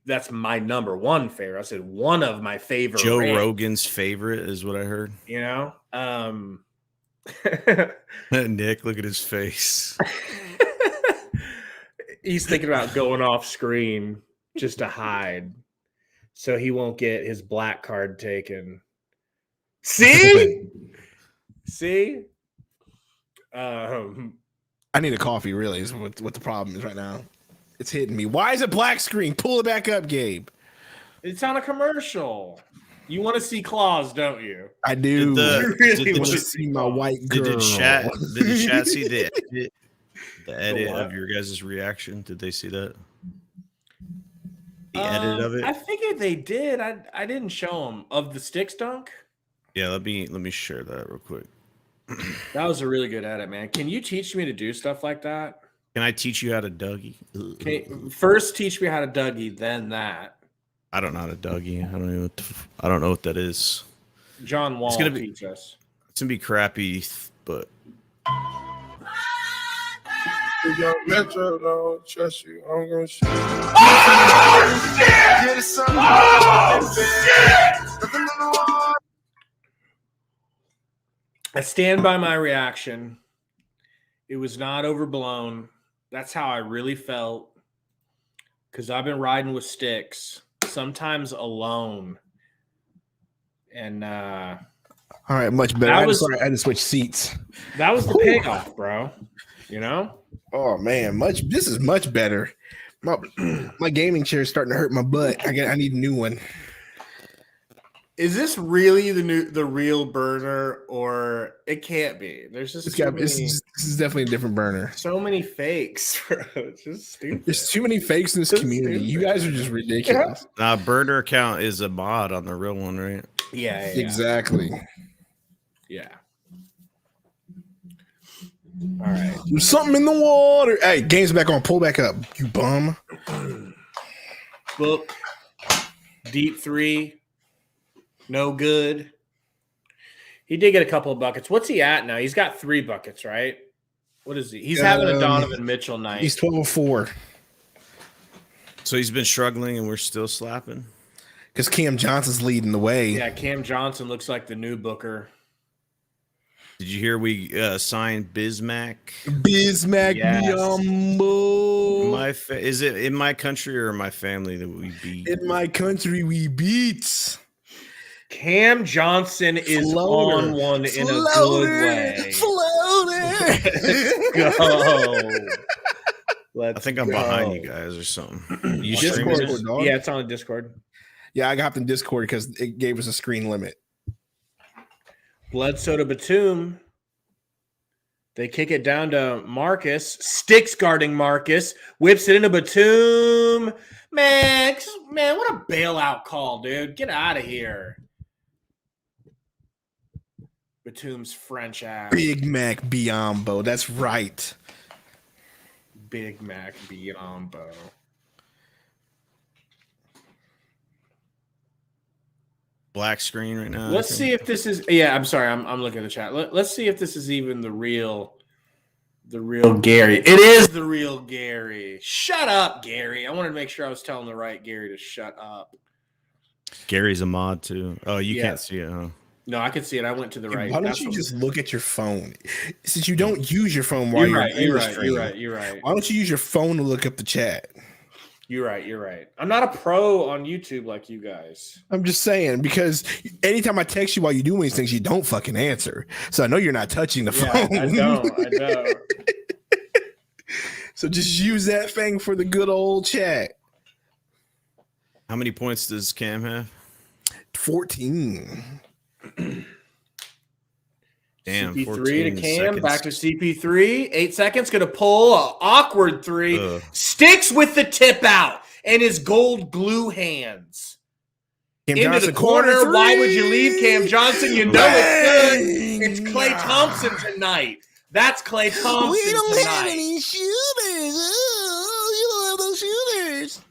that's my number one favorite. I said one of my favorite. Joe Rogan's favorite is what I heard. You know, Nick, look at his face. he's thinking about going off screen just to hide, so he won't get his black card taken. See, see. I need a coffee, really, is what the problem is right now. It's hitting me. Why is it black screen? Pull it back up, Gabe. It's on a commercial. You want to see claws, don't you? I do. Did I want to see my white girl. Did the chat see the edit of your guys' reaction? Did they see that? The edit of it? I figured they did. I didn't show them of the sticks dunk. Yeah, let me share that real quick. That was a really good edit, man. Can you teach me to do stuff like that? Can I teach you how to Dougie? Okay, first teach me how to Dougie, then that. I don't know how to Dougie. I don't know what that is. John Wall teach us. It's gonna be crappy, but Young Metro don't trust you. I'm gonna shoot. Oh, shit! Oh, shit! I stand by my reaction. It was not overblown. That's how I really felt. Because I've been riding with sticks, sometimes alone. And all right, much better. I had to switch seats. That was the payoff, bro. You know? Oh man, this is much better. My gaming chair is starting to hurt my butt. I need a new one. Is this really the real burner, or it can't be? There's just this is definitely a different burner. So many fakes, bro. It's just stupid. There's too many fakes in this community. Stupid. You guys are just ridiculous. burner account is a mod on the real one, right? Yeah. Exactly. Yeah. All right. There's something in the water. Hey, game's back on. Pull back up, you bum. Book. Deep three. No good. He did get a couple of buckets. What's he at now? He's got 3 buckets, right? What is he? He's having a Donovan Mitchell night. He's 12-4. So he's been struggling and we're still slapping? Because Cam Johnson's leading the way. Yeah, Cam Johnson looks like the new Booker. Did you hear we signed Bismack? Bismack Biyombo. Is it in my country or my family that we beat? In my country, we beat. Cam Johnson is on one in a good way. Let's go. I think I'm behind you guys or something. You Discord, yeah, it's on Discord. Yeah, I got them Discord because it gave us a screen limit. Bledsoe to Batum. They kick it down to Marcus. Sticks guarding Marcus. Whips it into Batum. Man, what a bailout call, dude. Get out of here. Batum's French ass. Big Mac Biyombo. That's right. Big Mac Biyombo. Black screen right now. Let's see if this is. Yeah, I'm sorry. I'm looking at the chat. Let's see if this is even the real Gary. It is the real Gary. Shut up, Gary. I wanted to make sure I was telling the right Gary to shut up. Gary's a mod too. Oh, you can't see it, huh? No, I can see it. I went to the right. Why don't you just look at your phone? Since you don't use your phone while you're right. You're right. Why don't you use your phone to look up the chat? You're right. I'm not a pro on YouTube like you guys. I'm just saying, because anytime I text you while you're doing these things, you don't fucking answer. So I know you're not touching the phone. I know. So just use that thing for the good old chat. How many points does Cam have? 14. Damn, CP3 to Cam, seconds. Back to CP3. 8 seconds, gonna pull an awkward 3. Sticks with the tip out and his gold glue hands. Cam into Johnson, the corner. Why would you leave Cam Johnson? You know it's good. It's Klay Thompson tonight. That's Klay Thompson We don't tonight. have any shooters. Oh, you don't have those shooters.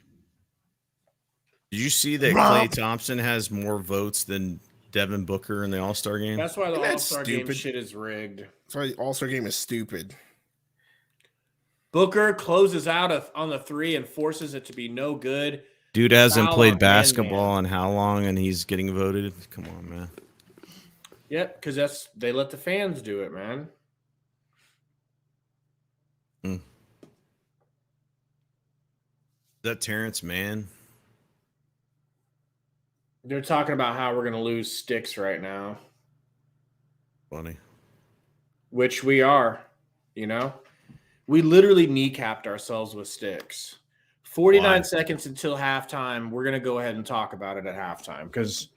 Did you see that Rob. Klay Thompson has more votes than Devin Booker in the All-Star game? That's why the That's All-Star game stupid. shit is rigged. Sorry, All-Star game is stupid. Booker closes out on the 3 and forces it to be no good. Dude hasn't Foul played on basketball man. in how long, and he's getting voted? Come on, man. Yep, because they let the fans do it, man. Is that Terrence Mann? They're talking about how we're going to lose Sticks right now, Funny. which we are, We literally kneecapped ourselves with Sticks. 49 Why? seconds until halftime. We're going to go ahead and talk about it at halftime because,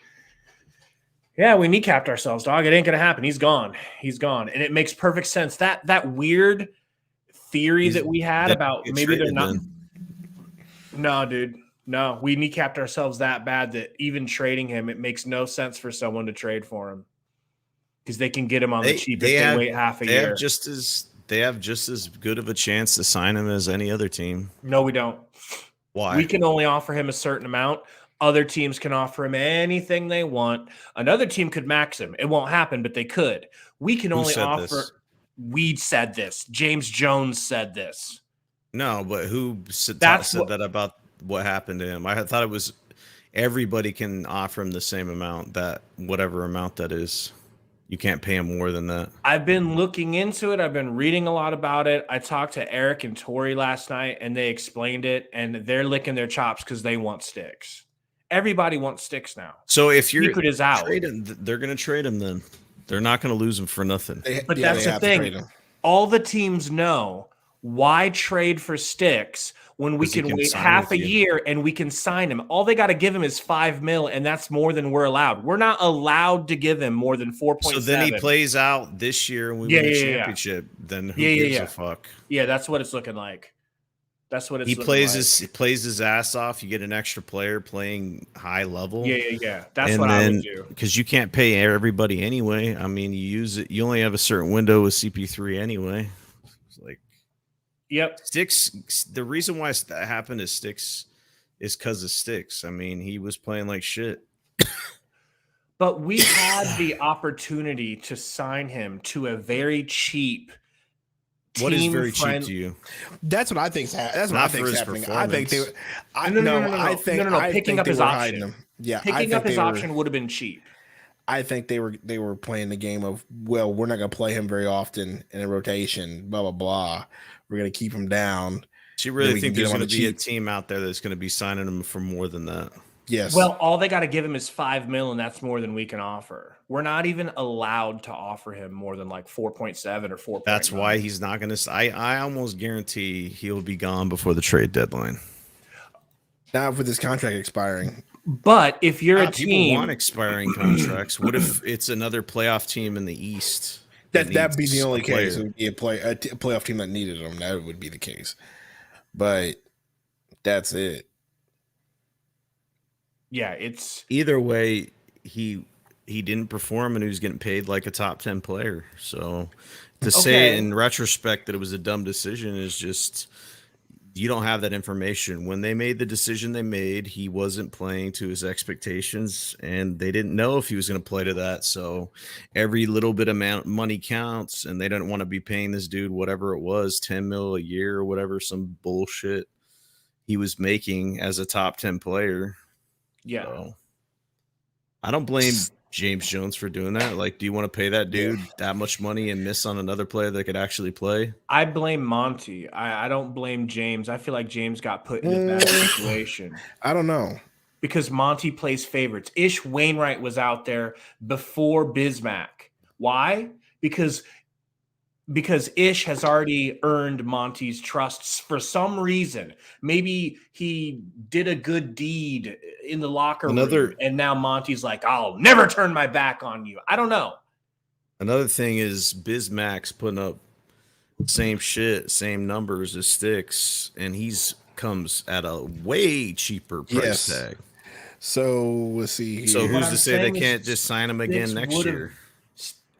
yeah, we kneecapped ourselves, dog. It ain't going to happen. He's gone. He's gone. And it makes perfect sense. That weird theory that we had about maybe they're not. No, dude. No, we kneecapped ourselves that bad that even trading him, it makes no sense for someone to trade for him because they can get him on the cheap if they wait half a year. They have just as good of a chance to sign him as any other team. No, we don't. Why? We can only offer him a certain amount. Other teams can offer him anything they want. Another team could max him. It won't happen, but they could. We can only offer. This? We said this. James Jones said this. No, but who said that about what happened to him? I thought it was everybody can offer him the same amount, that whatever amount that is. You can't pay him more than that. I've been looking into it. I've been reading a lot about it. I talked to Eric and Tori last night, and they explained it, and they're licking their chops because they want Sticks. Everybody wants Sticks now. So if you're Secret is out. They're going to trade him then. They're not going to lose him for nothing. But that's the thing. All the teams know, why trade for Sticks when we can wait half a year and we can sign him? All they got to give him is $5 million, and that's more than we're allowed. We're not allowed to give him more than 4.7. So then he plays out this year and we win a championship. Then who gives a fuck? Yeah, that's what it's looking like. That's what it's he looking plays like. plays his ass off. You get an extra player playing high level. Yeah. That's what I would do. Because you can't pay everybody anyway. I mean, you use it. You only have a certain window with CP3 anyway. It's like, yep. Sticks. The reason why that happened is Sticks is because of Sticks. I mean, he was playing like shit. But we had the opportunity to sign him to a very cheap. What is very cheap to you? That's what I think. That's what I think is happening. I think they. No. Picking up his option. Yeah, picking up his option would have been cheap. I think they were playing the game of, well, we're not going to play him very often in a rotation. Blah blah blah. We're going to keep him down. Do you really think there's going to be a team out there that's going to be signing him for more than that? Yes. Well, all they got to give him is $5 million, and that's more than we can offer. We're not even allowed to offer him more than like 4.7 or 4. That's why he's not going to. I almost guarantee he'll be gone before the trade deadline. Not with his contract expiring. But if you're a team, people want expiring contracts. What if it's another playoff team in the East? That'd be the only case. It would be a playoff team that needed him. That would be the case. But that's it. Yeah, it's either way. He didn't perform, and he was getting paid like a top 10 player. So to say in retrospect that it was a dumb decision is just, you don't have that information. When they made the decision they made, he wasn't playing to his expectations, and they didn't know if he was going to play to that. So every little bit of money counts, and they didn't want to be paying this dude whatever it was, 10 mil a year or whatever, some bullshit he was making as a top 10 player. Yeah. So I don't blame James Jones for doing that. Like, do you want to pay that dude that much money and miss on another player that could actually play? I blame Monty. I don't blame James. I feel like James got put in a bad situation. I don't know. Because Monty plays favorites. Ish Wainwright was out there before Bismack. Why? Because Ish has already earned Monty's trust for some reason. Maybe he did a good deed in the locker room, and now Monty's like, I'll never turn my back on you. I don't know. Another thing is Bismack's putting up same shit, same numbers as Sticks, and he's comes at a way cheaper price tag. So let's see here. So who's to say they can't just sign him again next year?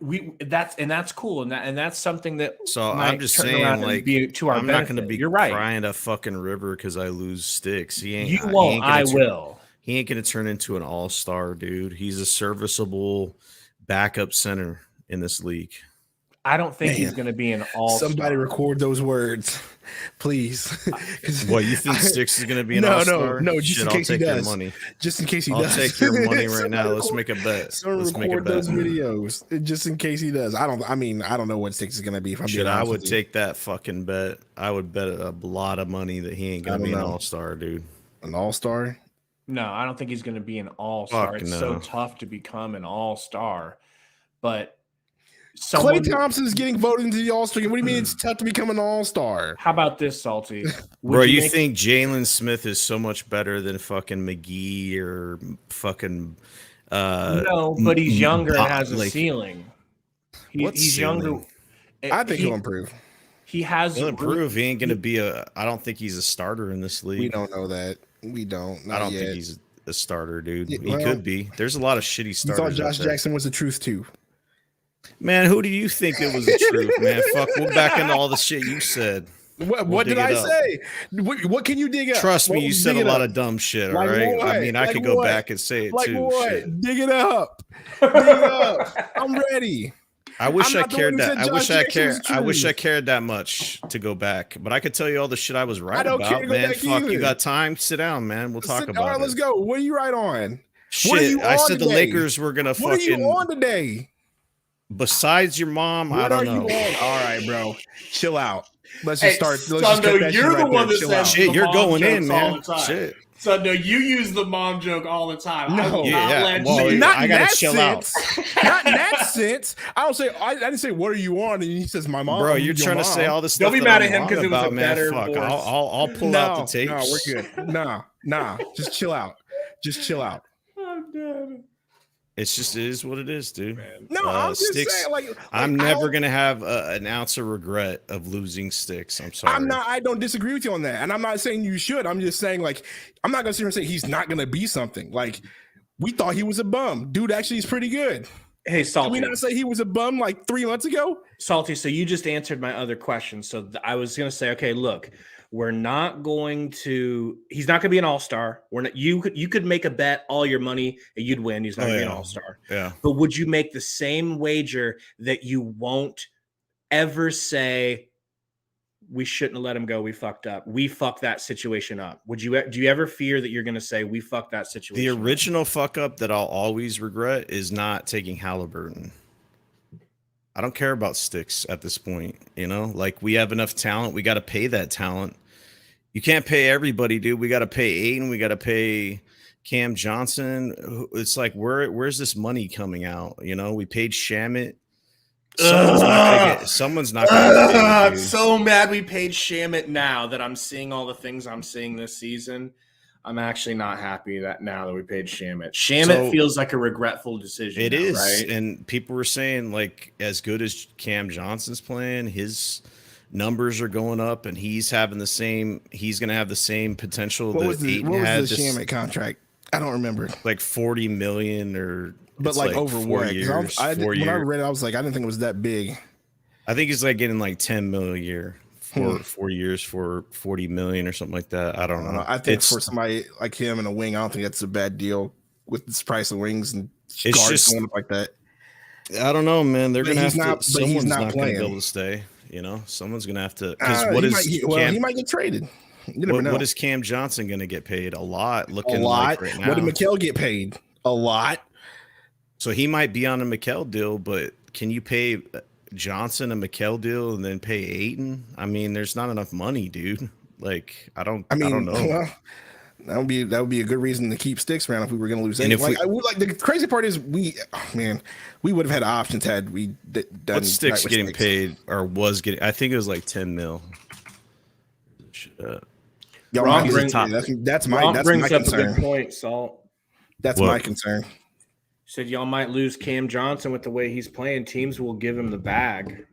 that's cool, and that's something that. So might I'm just turn saying, around and like, be to our I'm not going to benefit. be You're right. crying a fucking river because I lose sticks. He ain't. You He won't. ain't gonna I will. He ain't going to turn into an all-star, dude. He's a serviceable backup center in this league. I don't think he's Man. going to be an all-star. Somebody record those words, please. What, you think Sticks is going to be an all-star? No. Just Shit, in I'll case he take your does. money. Just in case he I'll does. take your money right now. Somebody Let's make a bet. Let's make a record bet. those videos just in case he does. I don't know what Sticks is going to be. If I'm being I honest would with you. take that fucking bet. I would bet a lot of money that he ain't going to be an all-star, dude. An all-star. No, I don't think he's going to be an all-star. Fuck It's no. so tough to become an all-star. But Klay Thompson's getting voted into the all-star game. What do you mean it's tough to become an all-star? How about this, Salty? Bro, you think Jalen Smith is so much better than fucking McGee or fucking no, but he's younger and has a like, ceiling. He's ceiling? younger. I think he'll improve. He has He'll improve. He ain't gonna be I don't think he's a starter in this league. We don't know that. We don't. I don't think he's a starter, dude. Yeah, He could be. There's a lot of shitty You starters. thought Josh Jackson was the truth too. Man, who do you think it was the truth, man? Fuck, we'll back into all the shit you said. What did I say? What can you dig up? Trust me, you said a lot of dumb shit, all right? I mean, I could go back and say it too. Shit. Dig it up. Dig it up. I'm ready. I wish I cared that. I wish I cared. cared that much to go back. But I could tell you all the shit I was right I don't care about, to go man. back Fuck, either. you got time? Sit down, man. We'll talk about All right, it. let's go. What are you right on? Shit, I said the Lakers were gonna What are you fucking. on today? Besides your mom, I What don't are know. you on? All right, bro. Chill out. Let's just start. Let's just Sundo, cut that you're shit the right one there. that Chill says out. Shit, the you're mom going in, jokes all man. the time. Shit. Sundo, you use the mom joke all the time. I No. will Yeah, not let well, you. Not I in gotta that chill sense. Not in that sense. I don't say. I didn't say. What are you on? And he says, "My mom." Bro, I'm you're your trying to mom. say all this stuff. Don't be that mad I'm at him wrong 'cause it was a about, man. better Fuck, voice. I'll pull No, out the tapes. no, we're good. Nah. Just chill out. Just chill out. I'm dead. It's just it is what it is, dude. No, I'm just Sticks, saying. Like I'm I never don't- gonna have an ounce of regret of losing Sticks. I'm sorry. I'm not. I don't disagree with you on that, and I'm not saying you should. I'm just saying, like, I'm not gonna sit here and say he's not gonna be something. Like, we thought he was a bum. Dude, actually, is pretty good. Hey, Did Salty. we not say he was a bum like 3 months ago? Salty, so you just answered my other question. So I was going to say, okay, look, we're not going to. He's not going to be an all-star. We're not. You could make a bet, all your money, and you'd win. He's not going to be an all-star. Yeah. But would you make the same wager that you won't ever say we shouldn't have let him go? We fucked up. We fucked that situation up. Would you? Do you ever fear that you're going to say we fucked that situation? The up? original fuck up that I'll always regret is not taking Halliburton. I don't care about Sticks at this point. You know, like we have enough talent. We got to pay that talent. You can't pay everybody, dude. We got to pay Aiden. We got to pay Cam Johnson. It's like, where's this money coming out? You know, we paid Shamit. Someone's not gonna get paid, I'm dude. so mad we paid Shamit now that I'm seeing all the things I'm seeing this season. I'm actually not happy that now that we paid Shamit. Shamit feels like a regretful decision. It now, is, right? and people were saying like as good as Cam Johnson's playing, his numbers are going up, and he's having the same. He's going to have the same potential What that was the Ayton had. Shamit contract? I don't remember. Like 40 million, or But it's like over 4 what? years. 4 4 when I years. read it, I was like, I didn't think it was that big. I think he's like getting like 10 million a year for 4 years for 40 million or something like that. I don't know. I think for somebody like him in a wing, I don't think that's a bad deal with this price of wings and It's guards just- going up like that. I don't know, man. They're But gonna he's have not- to. but he's Someone's not not gonna be playing. able to stay. You know, someone's gonna have to. Because he might get traded. You never know. what is Cam Johnson gonna get paid? A lot. A Looking lot. like right now. What did Mikal get paid? A lot. So he might be on a Mikal deal, but can you pay Johnson a Mikal deal and then pay Ayton? I mean, there's not enough money, dude. Like, I don't know. Well, that would be a good reason to keep Sticks around if we were going to lose. And And if the crazy part is we would have had options had we done. What Sticks right with getting Sticks. paid or was getting? I think it was like 10 mil. Y'all Ron might be brings- top. That's my Rob brings up a concern. good point, Salt. That's What? my concern. Said y'all might lose Cam Johnson with the way he's playing. Teams will give him the bag.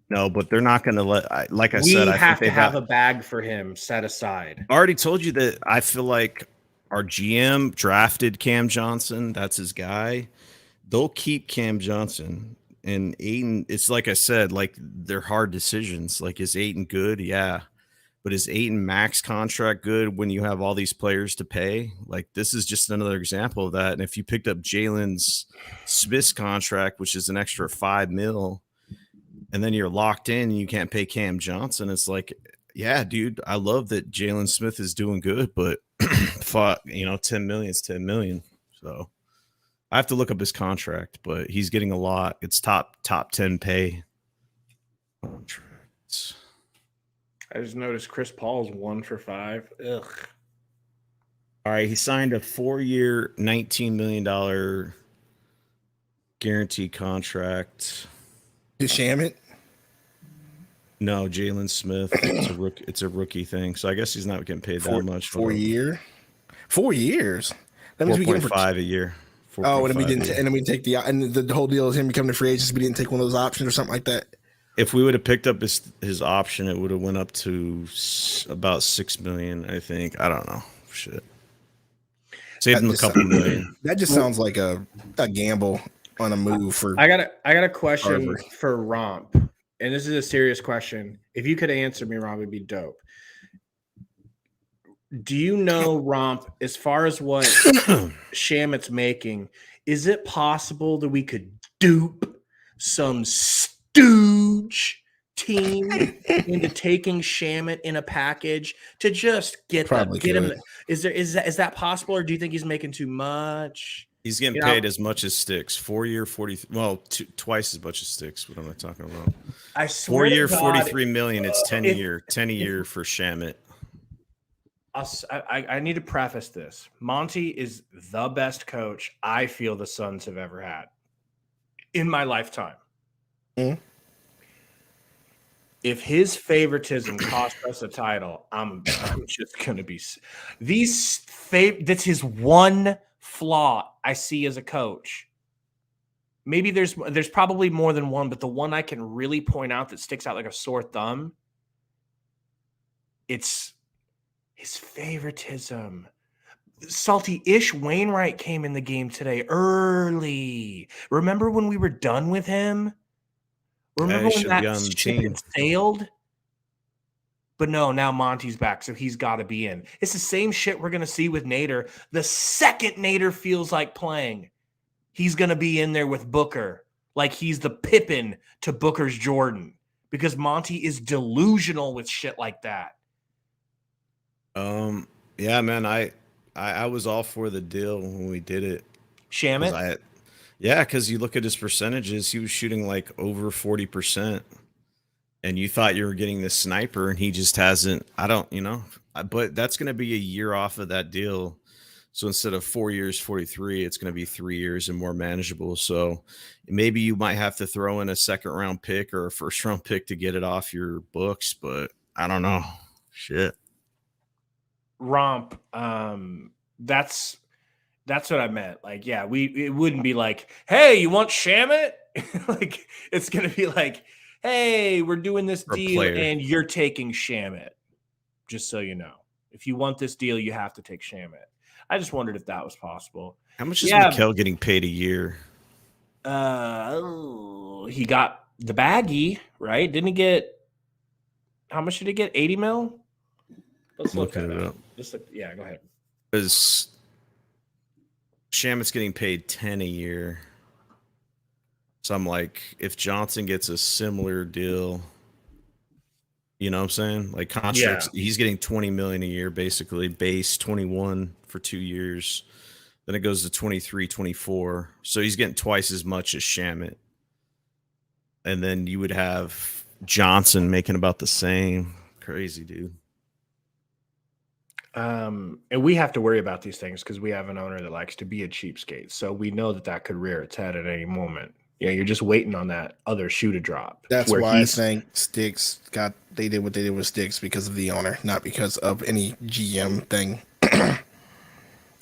No, but they're not going to let. Like I We said, I have think to they have a bag for him set aside. I already told you that I feel like our GM drafted Cam Johnson. That's his guy. They'll keep Cam Johnson. And Ayton, it's like I said, like they're hard decisions. Like, is Ayton good? Yeah. But is Ayton max contract good when you have all these players to pay? Like, this is just another example of that. And if you picked up Jalen Smith's contract, which is an extra $5 million, and then you're locked in and you can't pay Cam Johnson, it's like, yeah, dude, I love that Jalen Smith is doing good, but fuck, 10 million is 10 million. So I have to look up his contract, but he's getting a lot. It's top 10 pay contracts. I just noticed Chris Paul's 1 for 5. Ugh. All right, he signed a 4-year, $19 million guarantee contract. Did Shamit? No, Jalen Smith. It's a rookie thing, so I guess he's not getting paid that much. 4 year, 4 years. That means we get him for 5 a year. Oh, and we didn't, and then we take the whole deal is him becoming a free agent. We didn't take one of those options or something like that. If we would have picked up his option, it would have went up to about $6 million, I think. I don't know. Shit. Saved him a couple million. That just sounds like a gamble on a move for. I got a question for Romp, and this is a serious question. If you could answer me, Romp, it'd be dope. Do you know, Romp, as far as what Shamit's making, is it possible that we could dupe some stooge team into taking Shamit in a package to just get him? Is that possible, or do you think he's making too much? He's getting paid as much as Sticks. 4-year, 40. Well, twice as much as Sticks. What am I talking about? I swear 4-year, $43 million. It's 10 a year for Shamit. I need to preface this. Monty is the best coach I feel the Suns have ever had in my lifetime. Mm-hmm. If his favoritism cost us a title, I'm just going to be that's his one flaw I see as a coach. Maybe there's probably more than one, but the one I can really point out that sticks out like a sore thumb, it's his favoritism. Salty-ish Wainwright came in the game today early. Remember when we were done with him? Remember when that ship sailed? But no, now Monty's back, so he's got to be in. It's the same shit we're going to see with Nader. The second Nader feels like playing, he's going to be in there with Booker, like he's the Pippen to Booker's Jordan, because Monty is delusional with shit like that. Yeah, man, I was all for the deal when we did it. Shamit? Yeah, because you look at his percentages, he was shooting like over 40%. And you thought you were getting this sniper, and he just hasn't. But that's going to be a year off of that deal. So instead of 4 years, 43, it's going to be 3 years and more manageable. So maybe you might have to throw in a second-round pick or a first-round pick to get it off your books, but I don't know. Shit. Romp, that's what I meant. Like, yeah, it wouldn't be like, hey, you want Shamit? Like, it's gonna be like, hey, we're doing this deal and you're taking Shamit. Just so you know, if you want this deal, you have to take Shamit. I just wondered if that was possible. How much is Mikal getting paid a year? He got the baggie, right? Didn't he get? How much did he get? 80 mil. Let's look at it up. Yeah, go ahead. Because Shamit's getting paid 10 a year. So I'm like, if Johnson gets a similar deal, you know what I'm saying? Like contracts, he's getting 20 million a year, basically base 21 for 2 years. Then it goes to 23, 24. So he's getting twice as much as Shamit. And then you would have Johnson making about the same. Crazy, dude. And we have to worry about these things because we have an owner that likes to be a cheapskate. So we know that could rear its head at any moment. Yeah, you're just waiting on that other shoe to drop. That's why I think Sticks they did what they did with Sticks because of the owner, not because of any GM thing.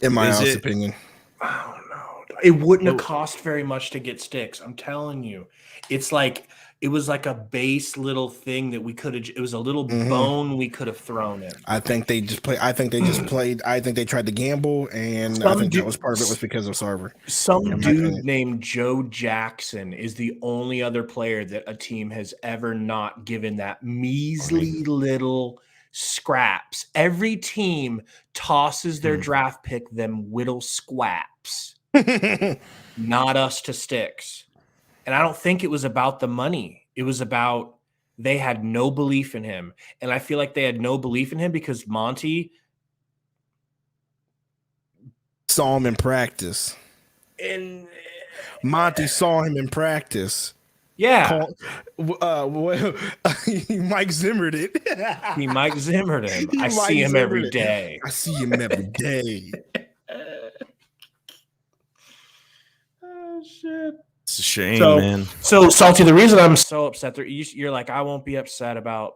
In my honest opinion. I don't know. It wouldn't have cost very much to get Sticks. I'm telling you. It's like it was like a base little thing that we could have. It was a little bone we could have thrown in. I think they just played. I think they tried to gamble, and I think that was part of it was because of Sarver. Some dude named Joe Jackson is the only other player that a team has ever not given that measly little scraps. Every team tosses their draft pick them little squaps. Not us to Sticks. And I don't think it was about the money. It was about they had no belief in him. And I feel like they had no belief in him because Monty saw him in practice. And Monty saw him in practice. Yeah. Mike Zimmered it. He Mike Zimmered him. I see him every day. I see him every day. Oh, shit. It's a shame, man. So, Salty, the reason I'm so upset, you're like, I won't be upset about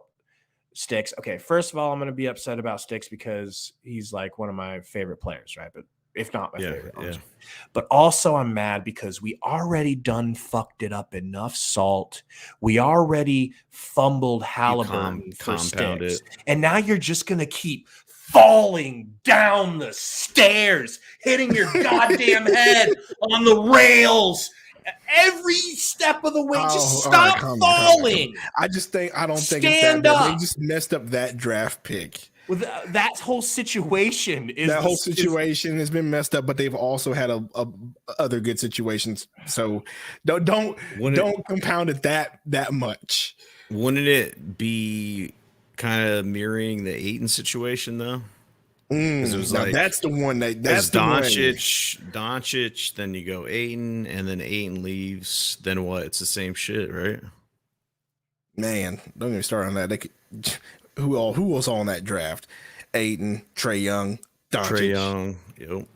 Sticks. Okay, first of all, I'm going to be upset about Sticks because he's like one of my favorite players, right? But if not my favorite. Yeah. But also I'm mad because we already done fucked it up enough, Salt. We already fumbled Halliburton for Sticks. And now you're just going to keep falling down the stairs, hitting your goddamn head on the rails. Every step of the way, just stop falling. I don't think it's that. They just messed up that draft pick. Well, that whole situation has been messed up, but they've also had other good situations. So don't compound it that much. Wouldn't it be kind of mirroring the Ayton situation though? It was like, that's the one that's Doncic, then you go Ayton, and then Ayton leaves. Then what? It's the same shit, right? Man, don't get me started on that. Who was on that draft? Ayton, Trae Young, Doncic. Yep.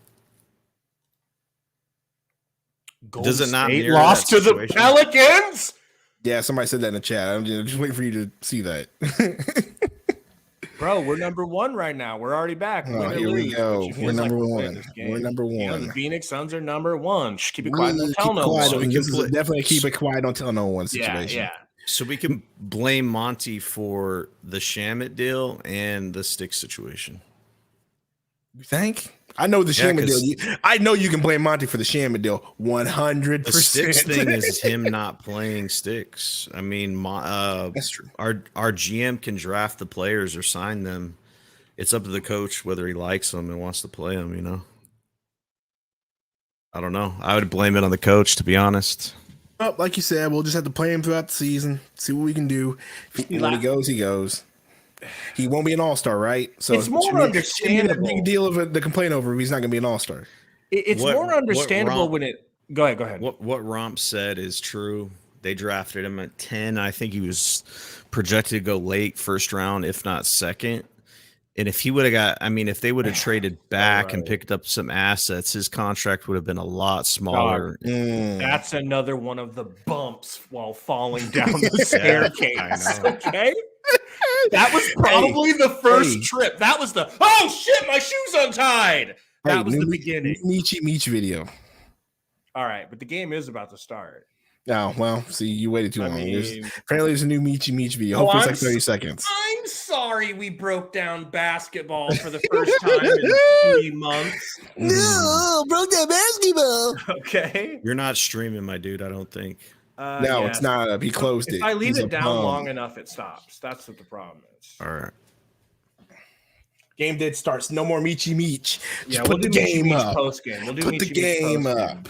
Golden Does it not State lost to the Pelicans? Yeah, somebody said that in the chat. I'm just waiting for you to see that. Bro, we're number one right now. We're already back. Here we go. We're number one. We're number one. The Phoenix Suns are number one. Just keep it quiet. Don't tell no one. So this is definitely keep it quiet. Don't tell no one situation. Yeah. So we can blame Monty for the Shamit deal and the Stick situation. You think? I know the Shamit deal. I know you can blame Monty for the Shamit deal. 100%. The Sticks thing is him not playing Sticks. I mean, that's true. Our GM can draft the players or sign them. It's up to the coach whether he likes them and wants to play them. You know. I don't know. I would blame it on the coach, to be honest. Well, like you said, we'll just have to play him throughout the season. See what we can do. When he goes, he goes. He won't be an all-star, right? So it's more understandable. A big deal of the complaint over he's not going to be an all-star. It's more understandable when it. Go ahead. What Romp said is true. They drafted him at 10. I think he was projected to go late first round, if not second. And if he would have if they would have traded back and picked up some assets, his contract would have been a lot smaller. That's another one of the bumps while falling down the staircase. Okay. That was probably the first trip. That was oh shit, my shoe's untied. That was the beginning. Meech video. All right, but the game is about to start. Oh, well, see, you waited too long. Apparently there's a new Meech video. Hopefully it's like 30 seconds. I'm sorry we broke down basketball for the first time in 3 months. No, broke down basketball. Okay. You're not streaming, my dude, I don't think. No, it's not up. He closed it. If I leave it down long enough, it stops. That's what the problem is. All right. Game did starts. No more Meechy Meech. Yeah, we'll do the game up. Post-game. We'll do put the game up.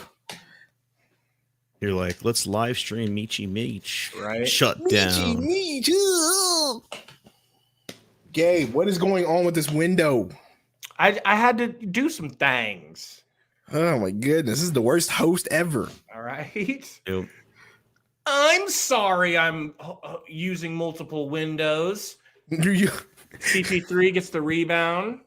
You're like, let's live stream Meechy Meech. Right. Shut down. Meech. Gabe, what is going on with this window? I had to do some things. Oh my goodness. This is the worst host ever. All right. Yep. I'm sorry I'm using multiple windows. CP3 gets the rebound.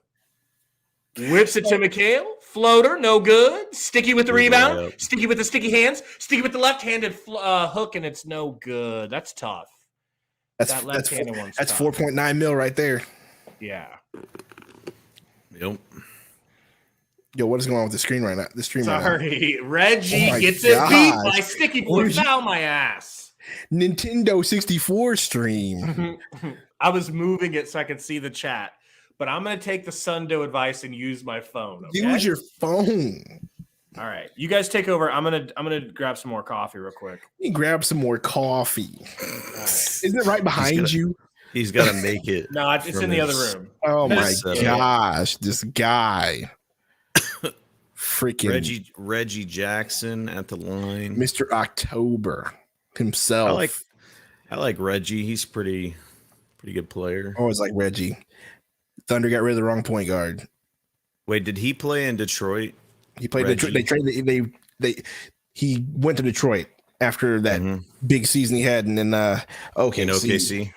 Whips it to McHale. Floater, no good. Sticky with the rebound. Yep. Sticky with the sticky hands. Sticky with the left-handed hook, and it's no good. That's tough. That left-handed one's That's tough. 4.9 mil right there. Yeah. Yep. Yo, what is going on with the screen right now? The stream. Sorry, right now. Reggie gets it beat by Sticky Boy. Foul my ass. Nintendo 64 stream. I was moving it so I could see the chat, but I'm going to take the Sundo advice and use my phone. Okay? Use your phone. All right, you guys take over. I'm gonna grab some more coffee real quick. You can grab some more coffee. Isn't it right behind you? He's got to make it. No, it's in the other room. Oh my Setup. gosh, this guy. Freaking Reggie Jackson at the line. Mr. October himself. I like Reggie. He's pretty good player. Always like Reggie. Thunder got rid of the wrong point guard. Wait, did he play in Detroit? He played Reggie. Detroit. They traded. He went to Detroit after that big season he had, and then OKC.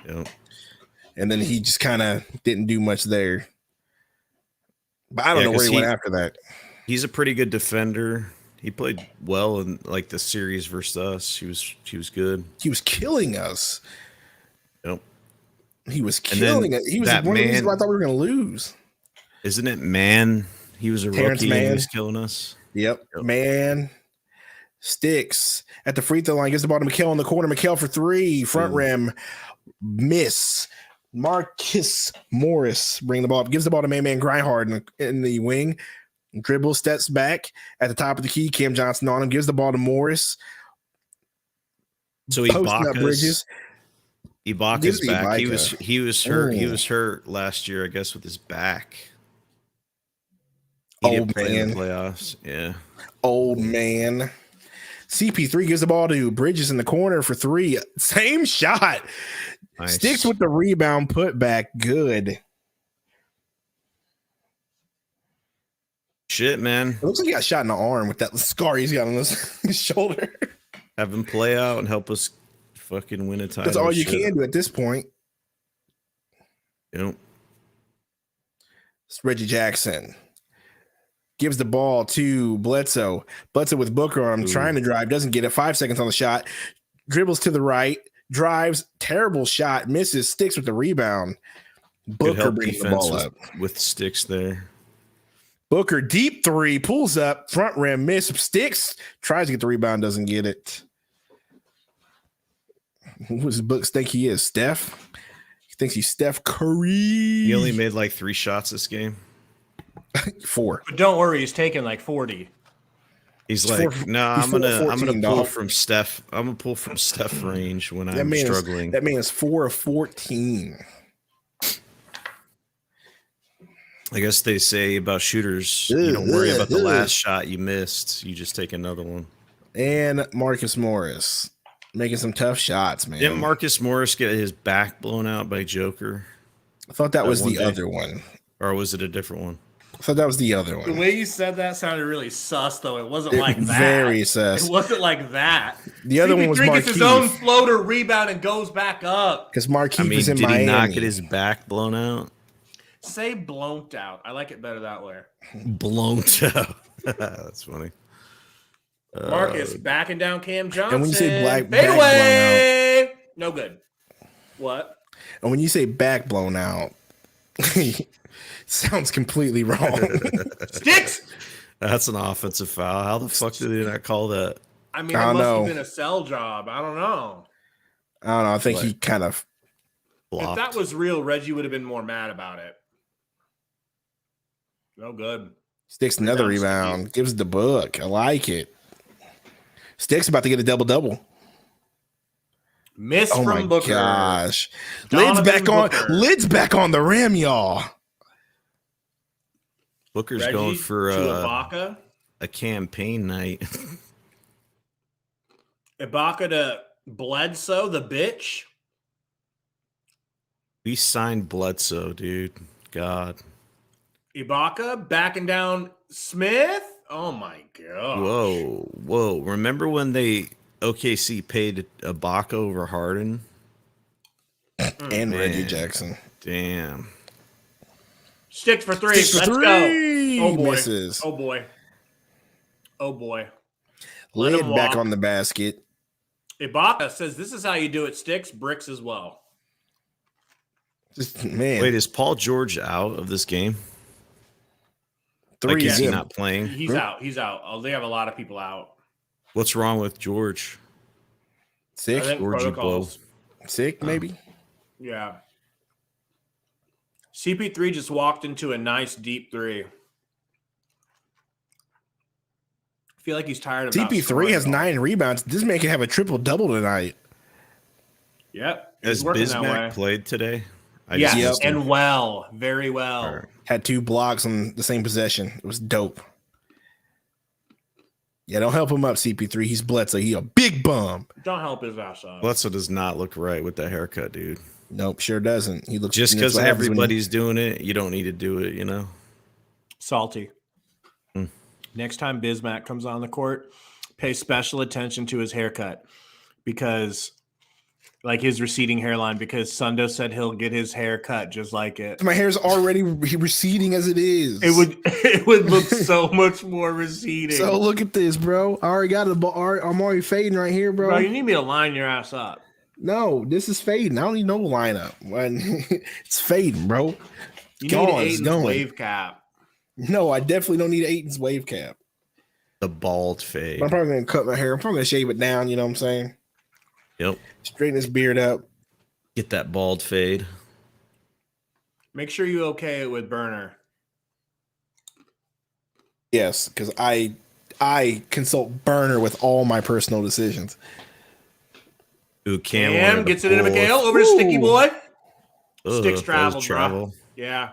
Yep. And then he just kind of didn't do much there. But I don't know where he went after that. He's a pretty good defender. He played well in like the series versus us. He was good. He was killing us. Yep. He was killing it. He was one of the reasons why I thought we were going to lose. Isn't it Man? He was a Terrence rookie. Mann. And he was killing us. Yep. Man. Sticks at the free throw line. Gives the ball to McHale in the corner. McHale for three. Front rim. Miss. Marcus Morris bring the ball up. Gives the ball to man Grindhard in the wing. Dribble, steps back at the top of the key. Cam Johnson on him. Gives the ball to Morris. So Bridges. Ibaka's back. He was hurt. He was hurt last year, I guess, with his back. He didn't play in the playoffs. Yeah. Old man. CP3 gives the ball to Bridges in the corner for three. Same shot. Nice. Sticks with the rebound, put back. Good. Shit, man. It looks like he got shot in the arm with that scar he's got on his shoulder. Have him play out and help us fucking win a title. That's all you can do at this point. Yep. It's Reggie Jackson. Gives the ball to Bledsoe. Bledsoe with Booker on him, trying to drive. Doesn't get it. 5 seconds on the shot. Dribbles to the right. Drives. Terrible shot. Misses. Sticks with the rebound. Booker brings the ball up. With Sticks there. Booker, deep three. Pulls up. Front rim. Miss. Sticks. Tries to get the rebound. Doesn't get it. Who does Books think he is? Steph? He thinks he's Steph Curry. He only made like 3 shots this game. 4. But don't worry, he's taking like 40. He's like, I'm gonna pull from Steph. I'm gonna pull from Steph range when I'm struggling. That man is 4 of 14. I guess they say about shooters, you don't worry about the last shot you missed. You just take another one. And Marcus Morris making some tough shots, man. Didn't Marcus Morris get his back blown out by Joker? I thought that was the other one. Or was it a different one? I thought that was the other one. The way you said that sounded really sus, though. It wasn't like that. Very sus. It wasn't like that. The other one was Marquise. Gets his own floater rebound and goes back up. Because Marquise is in Miami. Did he not get his back blown out? Say blown out. I like it better that way. Blown out. That's funny. Marcus backing down Cam Johnson. And when you say back blown out, no good. What? And when you say back blown out, sounds completely wrong. Sticks. That's an offensive foul. How the fuck did they not call that? I mean, it must have been a sell job. I don't know. I think he kind of flopped. If that was real, Reggie would have been more mad about it. No good. Sticks another rebound. Gives the book. I like it. Sticks about to get a double-double. Miss from Booker. Oh, my gosh. Lid's back on the rim, y'all. Booker's Reggie going for Ibaka. A campaign night. Ibaka to Bledsoe, the bitch. We signed Bledsoe, dude. God. Ibaka backing down Smith. Oh my god. Whoa. Remember when OKC paid Ibaka over Harden? And Reggie Jackson. Damn. Sticks for three. Let's go. Oh boy. Misses. Oh boy. Lid back on the basket. Ibaka says this is how you do it. Sticks, bricks as well. Man. Wait, is Paul George out of this game? 3 is he not playing? He's out. He's out. Oh, they have a lot of people out. What's wrong with George? Sick? I think Orgy protocols. Sick, maybe? Yeah. CP3 just walked into a nice deep three. I feel like he's tired of CP3 has 9 rebounds. This man can have a triple-double tonight. Yep. Has Bismack played today? Yes, and well. Very well. Right. Had 2 blocks on the same possession. It was dope. Yeah, don't help him up, CP3. He's Bledsoe. He a big bum. Don't help his ass up. Bledsoe does not look right with that haircut, dude. Nope, sure doesn't. He looks just because everybody's doing it, you don't need to do it, you know? Salty. Next time Bismack comes on the court, pay special attention to his haircut because, like his receding hairline, because Sundo said he'll get his hair cut just like it. My hair's already receding as it is. It would look so much more receding. So look at this, bro. I already got the I'm already fading right here, bro. Bro, you need me to line your ass up. No, this is fading. I don't need no lineup. It's fading, bro. You need Aiden's wave cap. No, I definitely don't need Aiden's wave cap. The bald fade. I'm probably gonna cut my hair. I'm probably gonna shave it down. You know what I'm saying? Yep. Straighten his beard up. Get that bald fade. Make sure you okay it with burner. Yes, because I consult burner with all my personal decisions. Ooh, Cam gets it into Mikhail. Over to Sticky Boy. Sticks travel, travel. Yeah.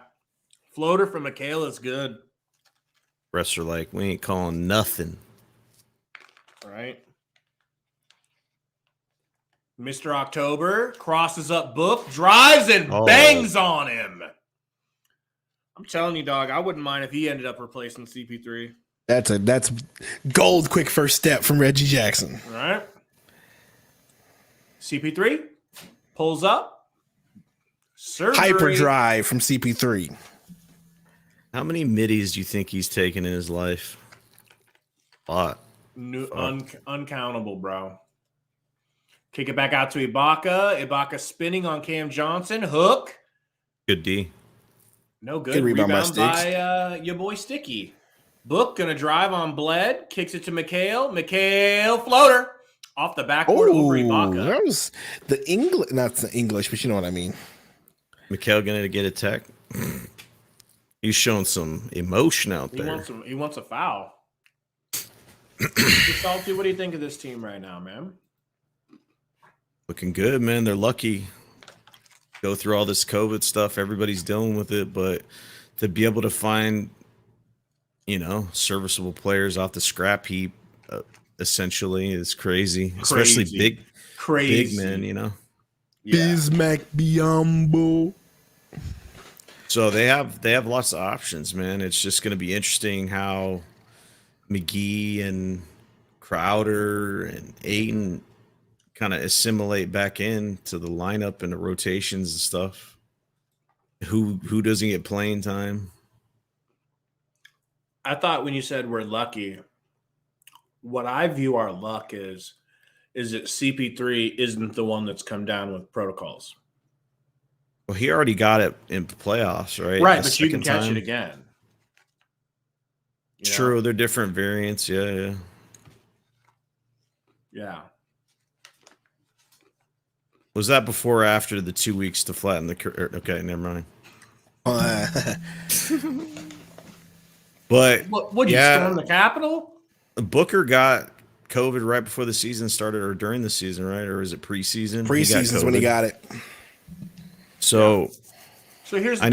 Floater from Mikhail is good. Rest are like, we ain't calling nothing. All right. Mr. October crosses up Book, drives and bangs on him. I'm telling you, dog, I wouldn't mind if he ended up replacing CP3. That's gold quick first step from Reggie Jackson. All right. CP3 pulls up. Surgery. Hyperdrive from CP3. How many middies do you think he's taken in his life? A lot. Uncountable, bro. Kick it back out to Ibaka. Ibaka spinning on Cam Johnson. Hook. Good D. No good. Rebound by your boy Sticky. Book gonna drive on Bled. Kicks it to Mikhail. Mikhail floater. Off the backboard over Ibaka. That was the English, not the English, but you know what I mean. Mikhail gonna get a tech. He's showing some emotion out there. He wants a foul. Salty, what do you think of this team right now, man? Looking good, man. They're lucky. Go through all this COVID stuff. Everybody's dealing with it, but to be able to find, serviceable players off the scrap heap, essentially, is crazy. Especially big men, Yeah. Bismack Biombo. So they have lots of options, man. It's just going to be interesting how McGee and Crowder and Ayton kind of assimilate back into the lineup and the rotations and stuff. Who doesn't get playing time? I thought when you said we're lucky, what I view our luck is that CP3 isn't the one that's come down with protocols. Well, he already got it in playoffs, right? Right, but you can catch it again. True, they're different variants. Yeah. Was that before or after the 2 weeks to flatten the curve? Okay, never mind. But what you storm the Capitol? Booker got COVID right before the season started, or during the season, right? Or is it preseason? Preseason is when he got it. So here's the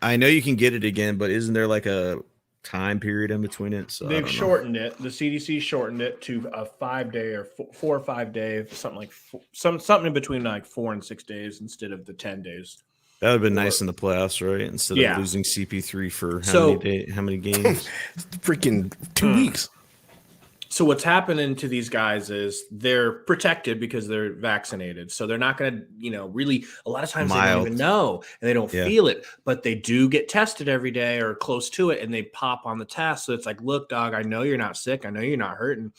I know you can get it again, but isn't there like a time period in between it? So they've shortened it. The CDC shortened it to a 5 day or 4 or 5 day, something in between like 4 and 6 days instead of the 10 days. That would have been nice in the playoffs, right? Instead of losing CP3 for how many games? Freaking 2 weeks. So what's happening to these guys is they're protected because they're vaccinated. So they're not going to, really, a lot of times they don't even know and they don't feel it, but they do get tested every day or close to it and they pop on the test. So it's like, look, dog, I know you're not sick. I know you're not hurting,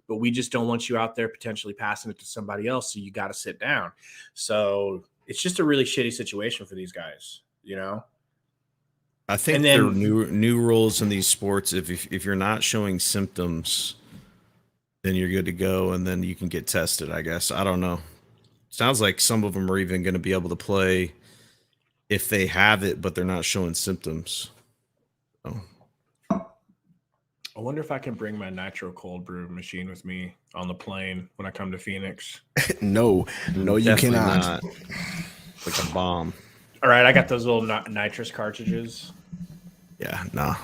but we just don't want you out there potentially passing it to somebody else. So you got to sit down. So it's just a really shitty situation for these guys, I think there are new rules in these sports. If you're not showing symptoms then you're good to go, and then you can get tested, I guess. I don't know. Sounds like some of them are even going to be able to play if they have it, but they're not showing symptoms. Oh. I wonder if I can bring my nitro cold brew machine with me on the plane when I come to Phoenix. No, you Definitely cannot. not. Like a bomb. All right, I got those little nitrous cartridges. Yeah, nah.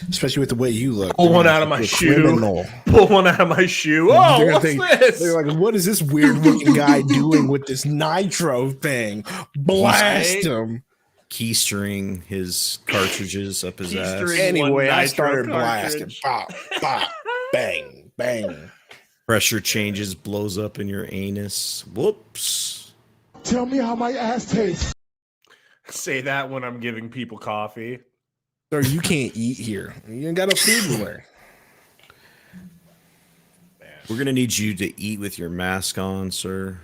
Especially with the way you look. Pull one out of my shoe. Criminal. Pull one out of my shoe. Oh, what's this? They're like, what is this weird looking guy doing with this nitro thing? Blast him. Keystring his cartridges up his ass. Keystring. Anyway, One I nitro started cartridge. blasting. Pop, pop, bang, bang. Pressure changes, blows up in your anus. Whoops. Tell me how my ass tastes. Say that when I'm giving people coffee. Sir, you can't eat here. You ain't got a food where. We're going to need you to eat with your mask on, sir.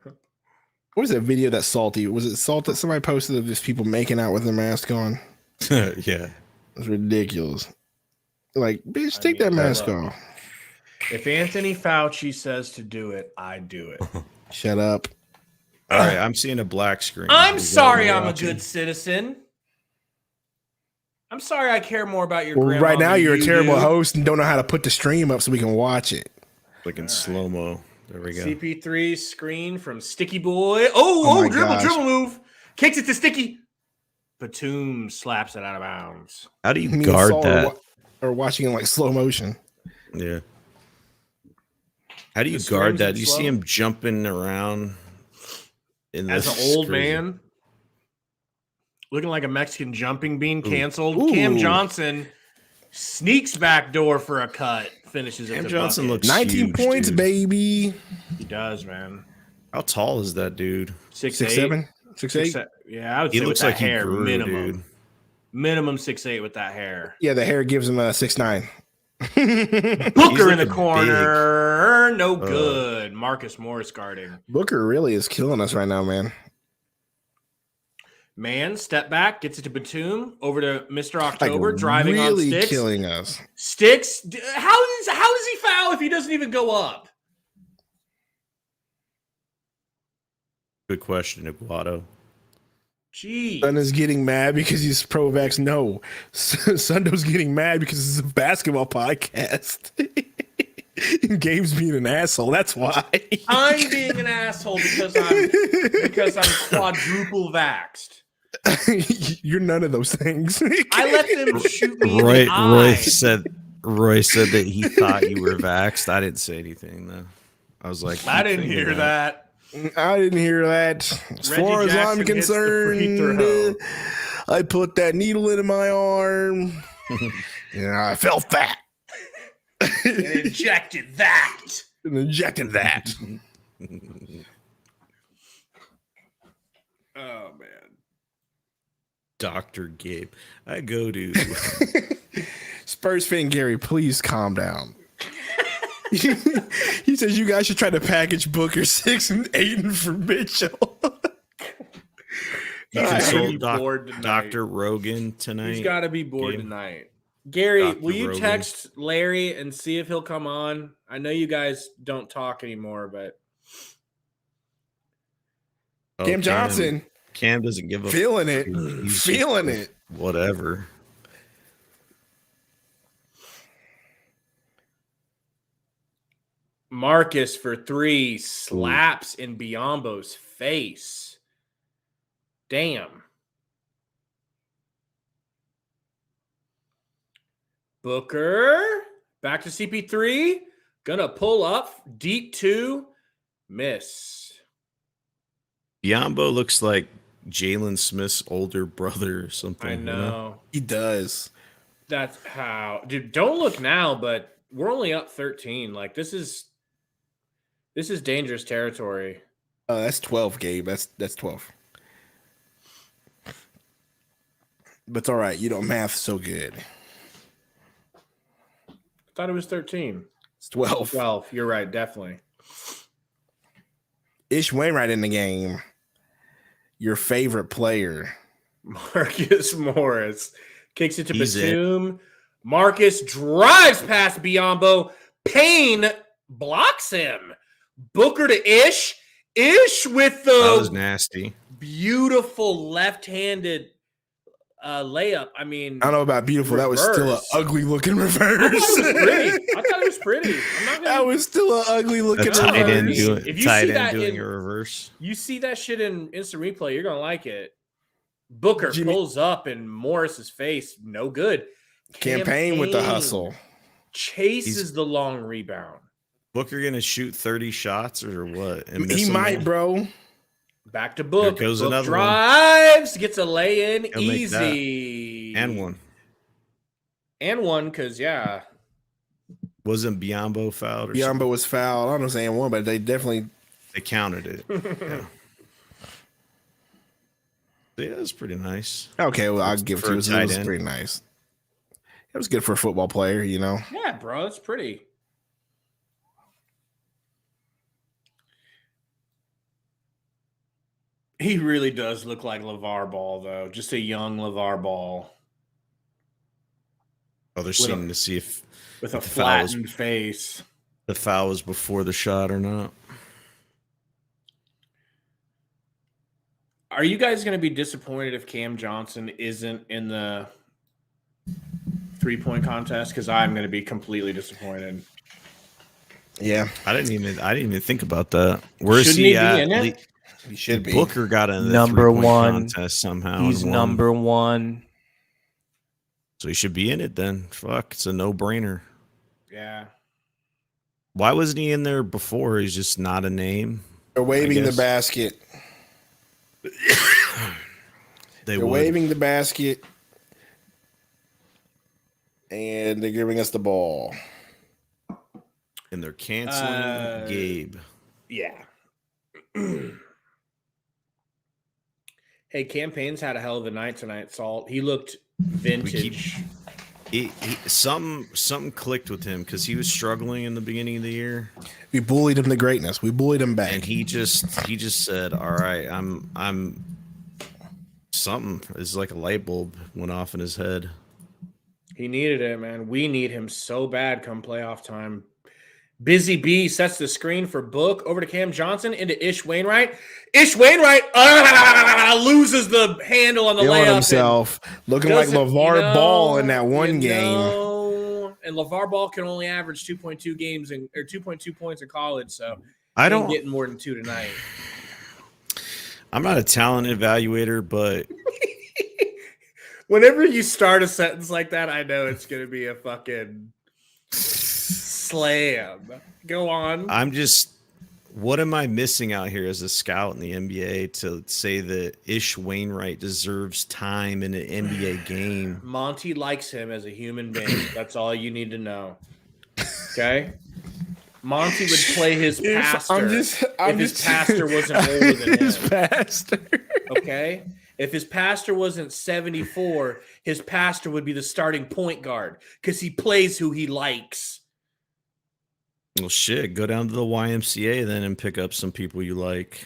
What was that video that salty? Was it salt that somebody posted of just people making out with their mask on? Yeah. It's ridiculous. Like, bitch, take that mask off. If Anthony Fauci says to do it, I do it. Shut up. All right, I'm seeing a black screen. I'm Is that sorry what I'm a watching? good citizen. I'm sorry I care more about your Well, grandma right now, than you're a you terrible do. host and don't know how to put the stream up so we can watch it. Like in slow-mo. There we go. CP3 screen from Sticky Boy. Oh, my dribble gosh. move. Kicks it to Sticky. Batum slaps it out of bounds. How do you Me and guard Saul that? Or watching in like slow motion. Yeah. How do you The guard screams that? in Do you slow? see him jumping around in As the an old screen? man, looking like a Mexican jumping bean canceled. Ooh. Cam Johnson sneaks back door for a cut. Finishes it. Cam Johnson looks 19 huge, points, dude. baby. He does, man. How tall is that dude? 6'7", 6'8". Yeah, I would He say looks with like that he hair, grew, minimum. dude. Minimum 6'8" with that hair. Yeah, the hair gives him a 6'9". Booker in the looking corner. No good. Marcus Morris guarding. Booker really is killing us right now, man. Man, step back, gets it to Batum, over to Mr. Like, October, driving really on sticks. killing us. Sticks. How does he foul if he doesn't even go up? Good question, Iguato. Jeez. Sun is getting mad because he's pro-vax. No, Sundo's getting mad because it's a basketball podcast. Gabe's being an asshole. That's why. I'm being an asshole because I'm quadruple vaxxed. You're none of those things. I let them shoot me in Roy the eye. said that he thought you were vaxxed. I didn't say anything though. I was like, I keep didn't thinking hear that. I didn't hear that. As Reggie far as Jackson I'm hits the free concerned, throw. I put that needle in my arm. Yeah, I felt that. And injected that. And injected that. Oh man. Dr. Gabe. I go to Spurs fan Gary, please calm down. He says you guys should try to package Booker 6 and 8 for Mitchell. you He's consult gotta be bored tonight. Dr. Rogan tonight. He's got to be bored Gabe. tonight. Gary, Dr. will you Rogan. text Larry and see if he'll come on? I know you guys don't talk anymore, but Oh, Cam Johnson, Cam doesn't give a feeling it. He's Feeling just it. Whatever. Marcus for 3 slaps in Biombo's face. Damn. Booker back to CP3. Gonna pull up deep 2. Miss. Biombo looks like Jalen Smith's older brother or something. I you know. He does. That's how. Dude, don't look now, but we're only up 13. Like this is dangerous territory. That's 12, Gabe. That's 12. But it's all right. You don't math so good. I thought it was 13. It's 12. 12. You're right, definitely. Ish Wainwright in the game. Your favorite player. Marcus Morris kicks it to He's Batum. Marcus drives past Biombo. Payne blocks him. Booker to Ish. Ish with That was the nasty. beautiful left-handed layup. I mean, I don't know about beautiful. That was still an reverse. ugly looking I reverse. thought it was pretty. I'm not gonna, That was still an ugly looking A tight end reverse. doing, If you tight see end that doing in- a reverse. you see that shit in instant replay, you're gonna like it. Booker Jimmy- pulls up in Morris's face. No good. Campaign with the hustle. Chases the long rebound. Booker gonna shoot 30 shots or what? And He miss 'em might, all? bro. Back to Book. Here goes Book another one. drives. Gets a lay in. He'll make that. Easy. And one. And one, because, yeah. Wasn't Biombo fouled or something? Biombo was fouled. I don't know saying one, but they definitely. They counted it. Yeah, that's pretty nice. Okay, well, I'll give it For to a you. It tight was end. pretty nice. It was good for a football player, you know. Yeah, bro. That's pretty. He really does look like LeVar Ball, though. Just a young LeVar Ball Oh, they're a- seeing to see if with a the foul was- flattened face. the foul was before the shot or not. Are you guys going to be disappointed if Cam Johnson isn't in the 3-point contest? Because I'm going to be completely disappointed. Yeah, I didn't even think about that. Where is Shouldn't he he be at? in it? he should be. Booker got in the Number 3-point one. contest somehow. He's and won. number one. So he should be in it then. Fuck, it's a no-brainer. Yeah. Why wasn't he in there before? He's just not a name. They're waving the guess. basket. They They're would. waving the basket, and they're giving us the ball. And they're canceling Gabe. Yeah. Hey, Campaign's had a hell of a night tonight, Salt. He looked vintage. Something clicked with him because he was struggling in the beginning of the year, We bullied him to greatness. We bullied him back. and he just said, "All right, I'm." Something is like a light bulb went off in his head. He needed it, man. We need him so bad come playoff time. Busy B sets the screen for Book over to Cam Johnson into Ish Wainwright. Ish Wainwright loses the handle on the Feeling layup. himself, looking like doesn't- LeVar Ball in that one game. And LeVar Ball can only average 2.2 games or 2.2 points in college, so I ain't don't. getting more than 2 tonight. I'm not a talent evaluator, but Whenever you start a sentence like that, I know it's going to be a fucking slam. Go on. I'm just. What am I missing out here as a scout in the NBA to say that Ish Wainwright deserves time in an NBA game? Monty likes him as a human being. That's all you need to know. Okay? Monty would play his pastor if his pastor wasn't older than him. His pastor. Okay? If his pastor wasn't 74, his pastor would be the starting point guard because he plays who he likes. Well, shit, go down to the YMCA then and pick up some people you like.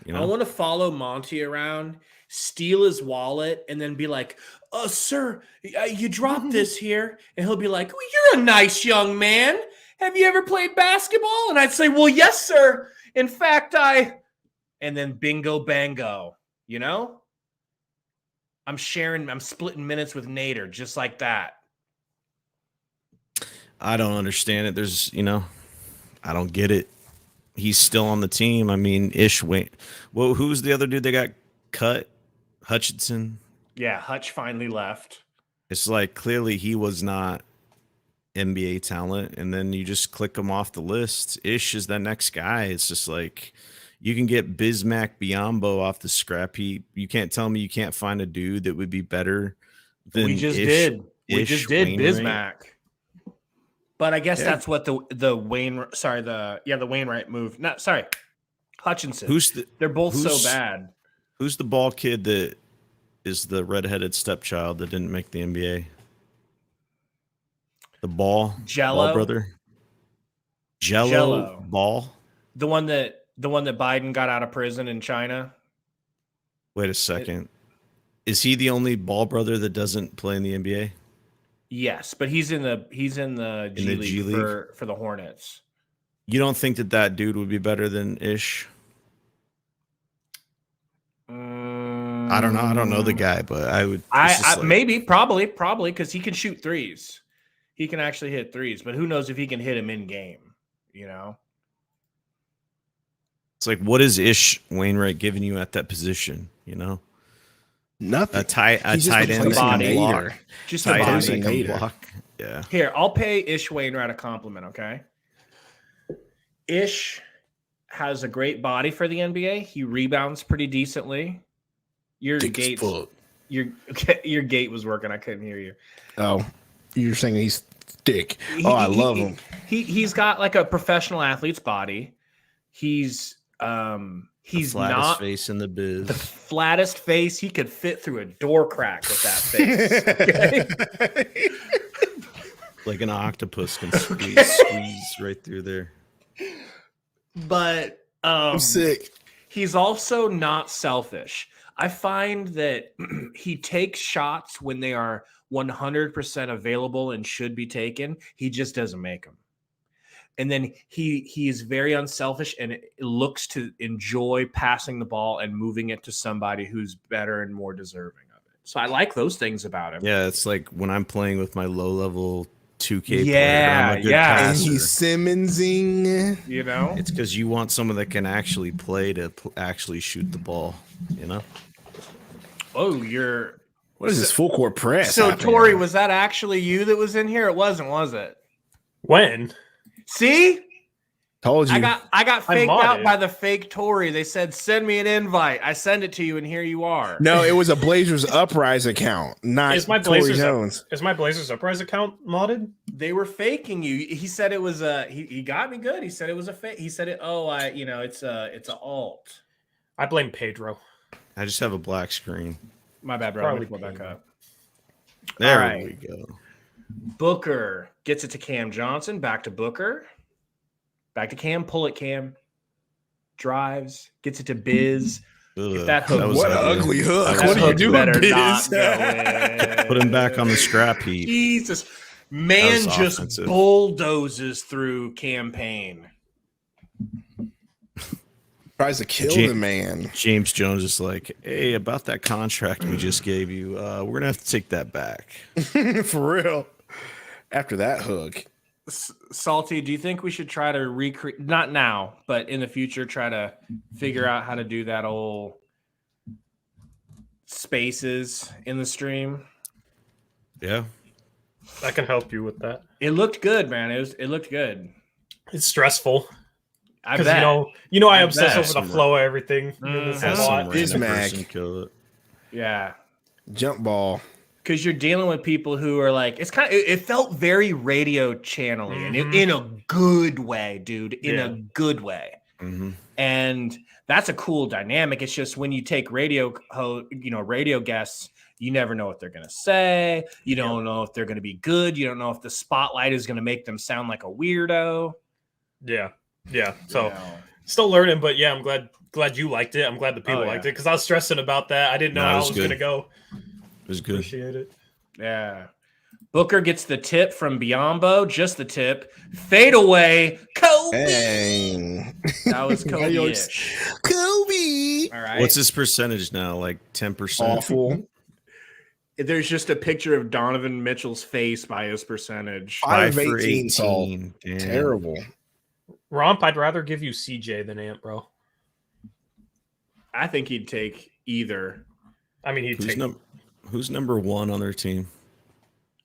You I know, want to follow Monty around, steal his wallet, and then be like, sir, you dropped this here. And he'll be like, well, you're a nice young man. Have you ever played basketball? And I'd say, well, yes, sir. In fact, and then bingo, bango, you know? I'm splitting minutes with Nader, just like that. I don't understand it. There's, I don't get it. He's still on the team. I mean, well, who's the other dude that got cut? Hutchinson. Yeah, Hutch finally left. It's like clearly he was not NBA talent, and then you just click him off the list. Ish is the next guy. It's just like you can get Bismack Biombo off the scrap heap. You can't tell me you can't find a dude that would be better than We just Ish, did. We Ish just did Wainwright. Bismack. But I guess Yeah. that's what the Wainwright move. Hutchinson. They're both so bad. Who's the ball kid that is the redheaded stepchild that didn't make the NBA? The ball Jello? brother. Jello Jello. Ball. The one that Biden got out of prison in China. Wait a second. Is he the only ball brother that doesn't play in the NBA? Yes, but he's in the G the League, G League? for the Hornets. You don't think that dude would be better than Ish? I don't know. I don't know the guy, but I would. Maybe, probably, because he can shoot threes. He can actually hit threes, but who knows if he can hit them in game? You know, it's like, what is Ish Wainwright giving you at that position? You know, nothing. A tight end block. Just a body block. Yeah. Here, I'll pay Ish Wainwright a compliment. Okay. Ish has a great body for the NBA. He rebounds pretty decently. Your gate was working. I couldn't hear you. Oh, you're saying he's thick. I love him. He's got like a professional athlete's body. He's the flattest face in the biz. The flattest face. He could fit through a door crack with that face. Okay? Like an octopus can squeeze right through there. But I'm sick. He's also not selfish. I find that he takes shots when they are 100% available and should be taken. He just doesn't make them. And then he is very unselfish and looks to enjoy passing the ball and moving it to somebody who's better and more deserving of it. So I like those things about him. Yeah, it's like when I'm playing with my low-level 2K player, I'm a good passer. And he's Simmonsing. You know? It's because you want someone that can actually play to actually shoot the ball, you know? Oh, what is this full court press? So, Tori, was that actually you that was in here? It wasn't, was it? When? See? Told you. I got faked out by the fake Tory. They said, send me an invite. I send it to you, and here you are. No, it was a Blazers Uprise account, not Tory Jones. Is my Blazers Uprise account modded? They were faking you. He said it was he got me good. He said it was a fake. He said it, it's a alt. I blame Pedro. I just have a black screen. My bad, bro. Let me pull back up. There we go. Booker gets it to Cam Johnson. Back to Booker. Back to Cam. Pull it, Cam. Drives. Gets it to Biz. If that hook, what an ugly hook. What are you doing, Biz? Put him back on the scrap heap. Jesus. Man just offensive. Bulldozes through campaign. Tries to kill the man. James Jones is like, hey, about that contract we just gave you, we're going to have to take that back. For real. After that hook. Salty, do you think we should try to recreate, not now, but in the future, try to figure out how to do that old spaces in the stream? Yeah. I can help you with that. It looked good, man. It looked good. It's stressful. I bet. I obsess over the flow of everything. Yeah. Jump ball. Because you're dealing with people who are like, it felt very radio channel-y, and in a good way, dude. In a good way. Mm-hmm. And that's a cool dynamic. It's just when you take radio guests, you never know what they're going to say. You don't know if they're going to be good. You don't know if the spotlight is going to make them sound like a weirdo. Yeah. Yeah. So still learning, but yeah, I'm glad you liked it. I'm glad the people liked it because I was stressing about that. I didn't know how it was going to go. It was good. Appreciate it. Yeah. Booker gets the tip from Biombo, just the tip. Fade away, Kobe. Dang. That was Kobe-ish. Kobe. All right. What's his percentage now? Like 10%? Awful. There's just a picture of Donovan Mitchell's face by his percentage. 5 for 18. Terrible. Romp, I'd rather give you CJ than Ant, bro. I think he'd take either. I mean, who's number one on their team?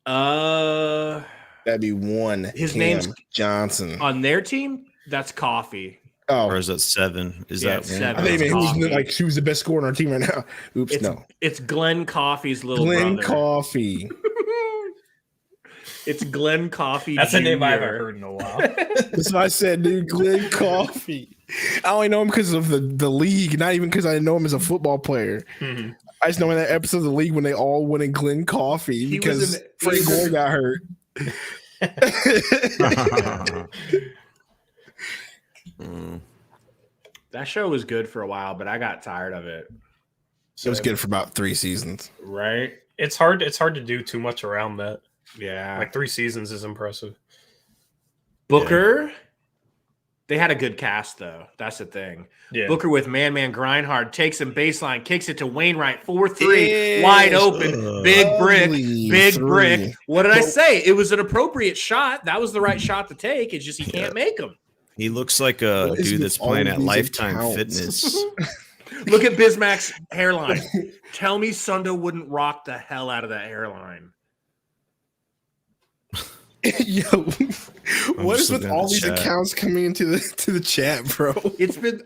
That'd be one. His Cam name's Johnson. On their team, that's Coffee. Oh, or is that 7? Is that 7? I think who's the best scorer on our team right now? Oops, no. It's Glenn Coffee's little brother. Glenn Coffee. It's Glenn Coffee. That's Jr. a name I haven't heard in a while. That's what I said, dude. Glenn Coffee. I only know him because of the league, not even because I know him as a football player. Mm-hmm. I just know in that episode of the league when they all went in Glenn Coffee because Frank Gore got hurt. That show was good for a while, but I got tired of it. It was good for about 3 seasons. Right? It's hard to do too much around that. Yeah. Like 3 seasons is impressive. Booker They had a good cast, though. That's the thing. Yeah. Booker with man grind hard, takes him baseline, kicks it to Wainwright, 4-3, wide open, big brick. What did I say? It was an appropriate shot. That was the right shot to take. It's just he can't make them. He looks like a dude that's playing at Lifetime Fitness. Look at Bismack's hairline. Tell me Sundo wouldn't rock the hell out of that hairline. Yo, what is with all these accounts coming into the chat, bro?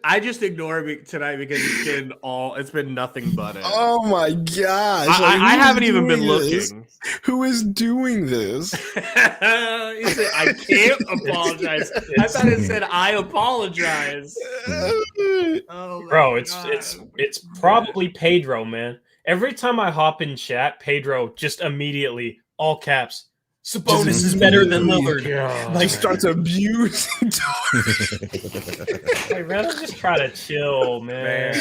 I just ignore it tonight because it's been nothing but it. Oh my gosh. I haven't even been looking. Who is doing this? I can't apologize. I thought it said I apologize. Oh, bro, it's probably Pedro, man. Every time I hop in chat, Pedro just immediately, all caps, Sabonis is better than Lillard. Like starts abusing. I'd rather just try to chill, man.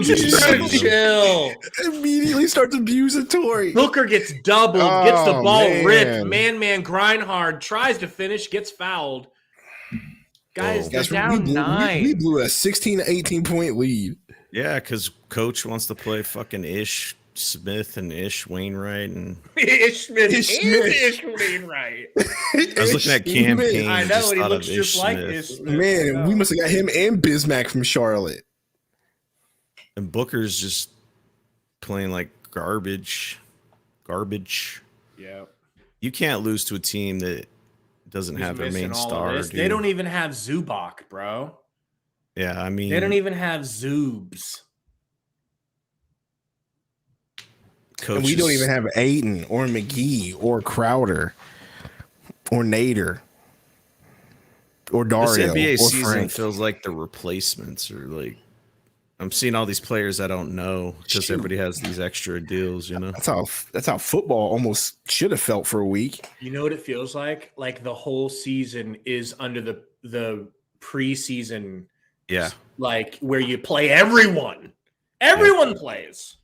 Just try to chill. Immediately starts abusing Tory. Booker gets doubled, gets the ball ripped. Man grind hard, tries to finish, gets fouled. Guys, they're down 9. We blew a 16 to 18 point lead. Yeah, because coach wants to play fucking Ish Smith and Ish Wainwright and Ish Wainwright. I was looking at Cam Payne. I know, and he looks just like Ish Smith. Man, we must have got him and Bismack from Charlotte. And Booker's just playing like garbage. Yeah. You can't lose to a team that doesn't have their main star. They don't even have Zubac, bro. Yeah, I mean, they don't even have Zoobs. And we don't even have Ayton or McGee or Crowder or Nader or Dario. This NBA or season Frank. feels like the replacements are like. I'm seeing all these players I don't know because everybody has these extra deals. You know, that's how football almost should have felt for a week. You know what it feels like? Like the whole season is under the preseason. Yeah, like where you play everyone. Everyone plays.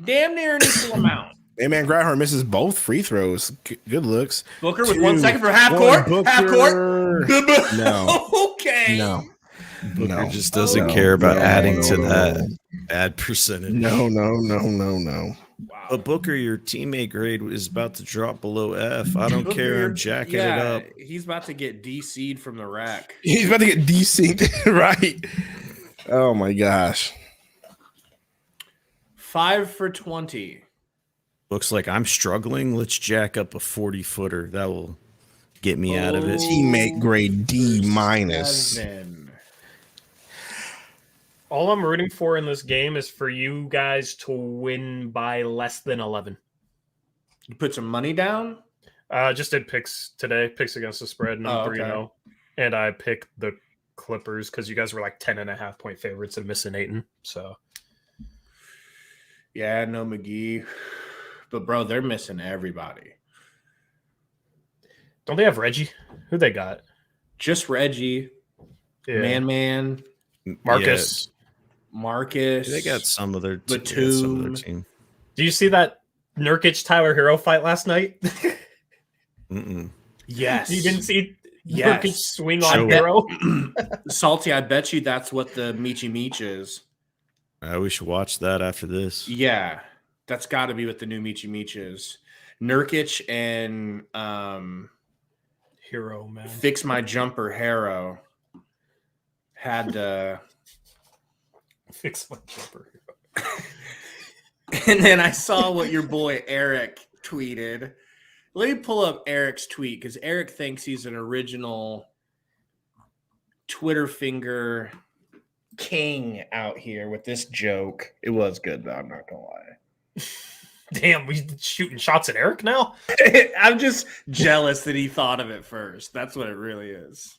Damn near an equal amount. Hey man, Grindhard misses both free throws. Good looks. Booker with 1 second for half court. Booker. Half court. No. Okay. No. Booker just doesn't care about adding to that bad percentage. No. Wow. But Booker, your teammate grade is about to drop below F. I don't care. I'm jacking it up. He's about to get DC'd from the rack. He's about to get desynced, right? Oh my gosh. 5 for 20. Looks like I'm struggling. Let's jack up a 40-footer. That will get me out of it. Teammate grade D-. All I'm rooting for in this game is for you guys to win by less than 11. You put some money down? Just did picks today, picks against the spread, and I'm 3-0. And I picked the Clippers because you guys were like 10.5 point favorites and missing Ayton. So, yeah, no McGee. But, bro, they're missing everybody. Don't they have Reggie? Who they got? Just Reggie. Yeah. Man. Marcus. Marcus. They got some of their team. Do you see that Nurkic Tyler Hero fight last night? Yes. You didn't see Nurkic swing on Hero? Salty, I bet you that's what the Michi Meech is. We should watch that after this. Yeah. That's got to be what the new Michi Meech is. Nurkic and Hero, man. Fix My Jumper Hero had to Fix My Jumper Hero. And then I saw what your boy Eric tweeted. Let me pull up Eric's tweet because Eric thinks he's an original Twitter finger king out here with this joke. It was good, though. I'm not going to lie. Damn, we shooting shots at Eric now? I'm just jealous that he thought of it first. That's what it really is.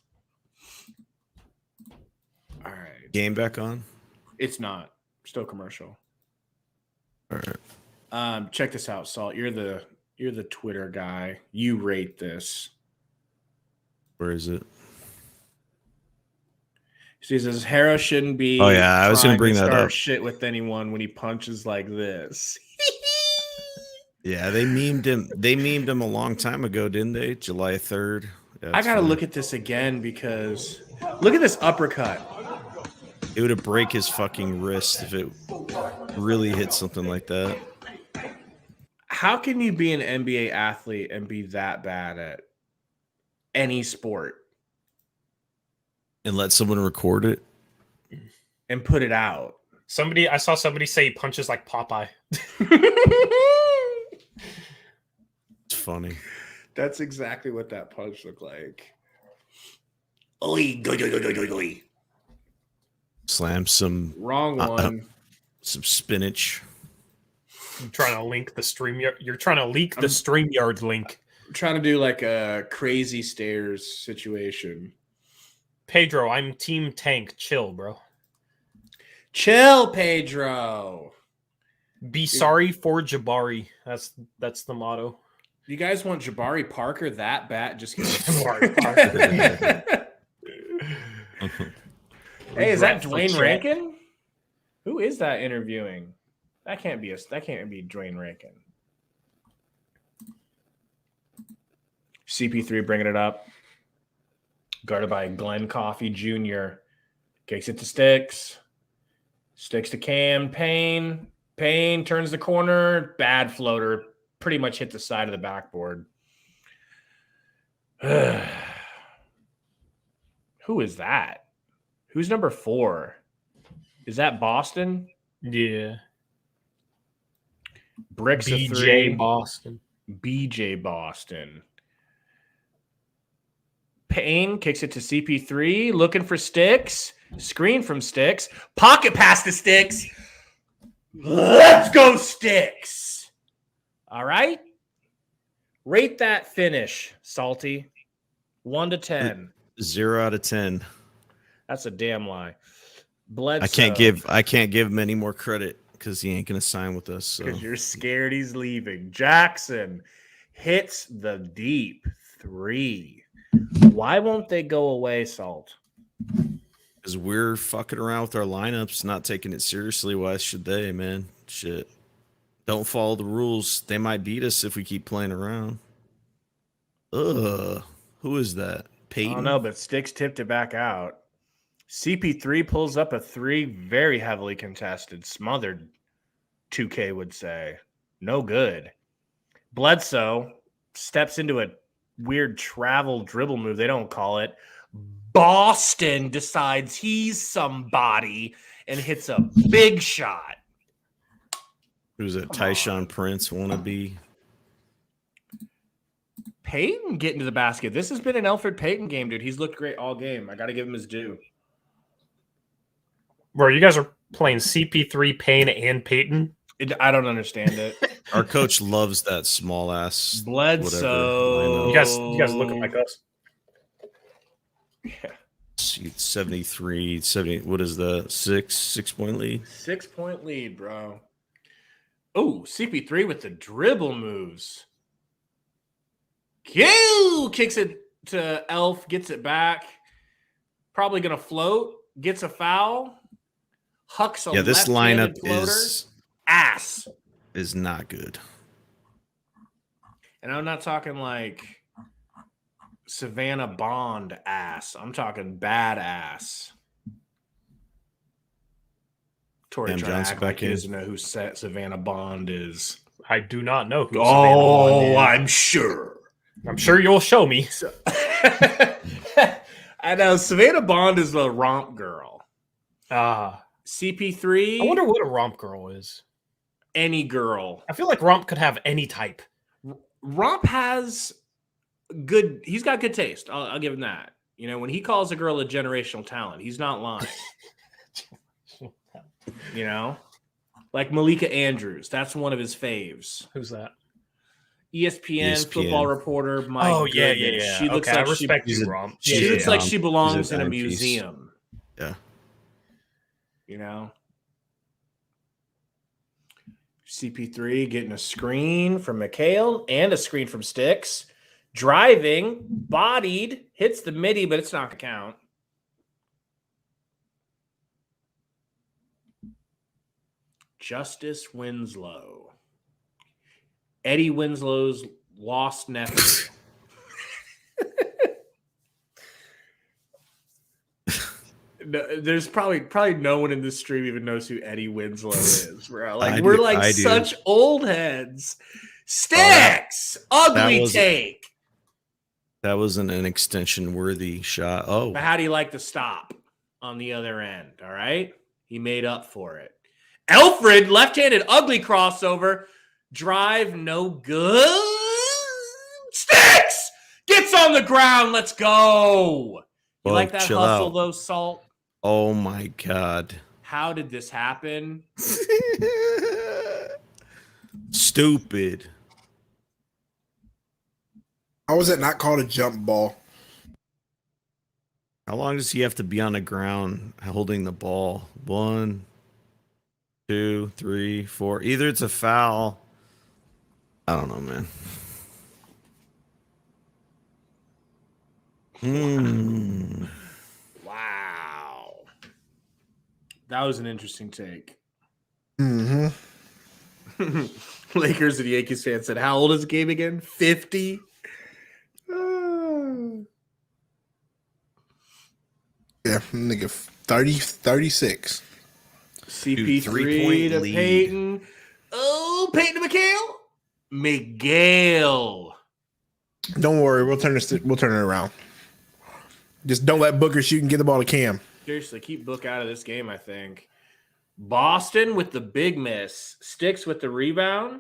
All right. Game back on? It's not. Still commercial. All right. Check this out, Salt. You're the Twitter guy. You rate this. Where is it? He says Harrow shouldn't be. Oh yeah, I was going to bring that up. Shit with anyone when he punches like this. Yeah, they memed him. They memed him a long time ago, didn't they? July 3rd. Yeah, I it's got to funny. look at this again because look at this uppercut. It would have break his fucking wrist if it really hit something like that. How can you be an NBA athlete and be that bad at any sport And let someone record it. and put it out? I saw somebody say he punches like Popeye. It's funny. That's exactly what that punch looked like. Oi, go, go, go, go, go, go. Slam some Wrong one. some spinach. I'm trying to link the StreamYard. You're trying to leak the StreamYard link. I'm trying to do like a crazy stairs situation. Pedro, I'm Team Tank. Chill, bro. Chill, Pedro. Be sorry for Jabari. That's the motto. You guys want Jabari Parker that bad? Just kidding. Jabari Parker. Hey, is that Regret for Dwayne Chet. Rankin? Who is that interviewing? That can't be Dwayne Rankin. CP3 bringing it up. Guarded by Glenn Coffey Jr. Kicks it to Sticks. Sticks to Cam. Payne. Payne turns the corner. Bad floater. Pretty much hit the side of the backboard. Who is that? Who's number 4? Is that Boston? Yeah. Bricks a BJ 3. Boston. BJ Boston. Payne kicks it to CP3. Looking for Sticks. Screen from Sticks. Pocket pass to Sticks. Let's go, Sticks. All right. Rate that finish, Salty. 1 to 10. 0 out of 10. That's a damn lie. Bledsoe. I can't give him any more credit because he ain't gonna sign with us. So. Because you're scared he's leaving. Jackson hits the deep 3. Why won't they go away, Salt? Because we're fucking around with our lineups, not taking it seriously. Why should they, man? Shit. Don't follow the rules. They might beat us if we keep playing around. Ugh. Who is that? Peyton? I don't know, but Sticks tipped it back out. CP3 pulls up a 3, very heavily contested, smothered, 2K would say. No good. Bledsoe steps into a weird travel dribble move. They don't call it. Boston decides he's somebody and hits a big shot. Who's that? Tyshawn Prince wannabe? Peyton getting to the basket. This has been an Elfrid Payton game, dude. He's looked great all game. I got to give him his due. Bro, you guys are playing CP3, Payne, and Peyton? I don't understand it. Our coach loves that small ass Bledsoe. You guys looking like us. Yeah. 73, 70. What is the 6-point lead? 6-point lead, bro. Oh, CP3 with the dribble moves. Q kicks it to Elf, gets it back. Probably going to float. Gets a foul. Hucks a This left-handed lineup floater. Ass. is not good. And I'm not talking like Savannah Bond ass. I'm talking bad ass. Tori Cam trying to Johnson act back like he in. doesn't know who Savannah Bond is. I do not know who Savannah Bond is. I'm sure. I'm sure you'll show me. I know Savannah Bond is the romp girl. CP3. I wonder what a romp girl is. Any girl. I feel like romp could have any type. Romp has good. He's got good taste. I'll give him that. You know, when he calls a girl a generational talent, he's not lying. You know, like Malika Andrews. That's one of his faves. Who's that? ESPN football reporter. My goodness. Yeah. She looks okay, like I respect she, you, romp. She looks like she belongs in a timepiece. museum. Yeah. You know, CP3 getting a screen from McHale and a screen from Sticks. Driving, bodied, hits the midi, but it's not going to count. Justice Winslow. Eddie Winslow's lost nephew. No, there's probably no one in this stream even knows who Eddie Winslow is, bro. Like I we're do, like I do. such old heads. Sticks, ugly was- take. That wasn't an extension worthy shot. Oh, But how do you like the stop on the other end? All right, he made up for it. Alfred, left-handed, ugly crossover, drive, no good. Sticks gets on the ground. Let's go. You Whoa, like that chill hustle out. though, Salt? Oh my God. How did this happen? Stupid. How was that not called a jump ball? How long does he have to be on the ground holding the ball? 1, 2, 3, 4. Either it's a foul. I don't know, man. Wow. That was an interesting take. Mm-hmm. Lakers and Yankees fans said, how old is the game again? 50? Yeah, nigga, 36. CP3 3-point to lead. Peyton. Oh, Peyton to Miguel. Miguel. Don't worry, we'll turn it around. Just don't let Booker shoot and get the ball to Cam. Seriously, keep Book out of this game, I think. Boston with the big miss. Sticks with the rebound.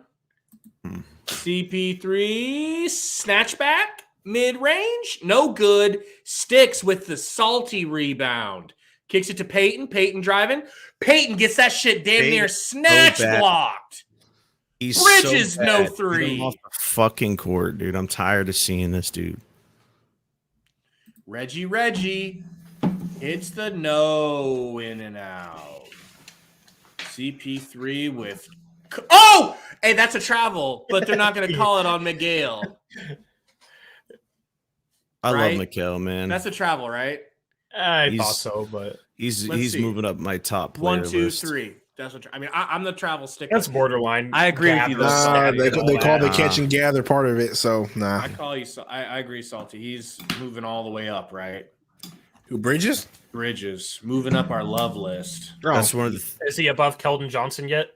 CP3 snatchback. Mid-range. No good. Sticks with the salty rebound. Kicks it to Peyton. Peyton driving. Peyton gets that shit damn near snatch bad. blocked. He's Bridges, so no bad. Get three. him off the fucking court, dude. I'm tired of seeing this dude. Reggie. Hits the no in and out. CP3 with... Oh! Hey, that's a travel, but they're not going to call it on Miguel. I Right? love Mikal, man. That's a travel, right? I He's- thought so, but He's Let's see. moving up my top player 1, 2, list. 3. That's what I mean. I'm the travel stick. that's borderline. I agree with you, though. Gather, They static, they all call the that. catch and gather part of it, so nah. I call you. I agree, Salty. He's moving all the way up, right? Who, Bridges? Bridges moving up our love list. That's one of the. Is he above Keldon Johnson yet?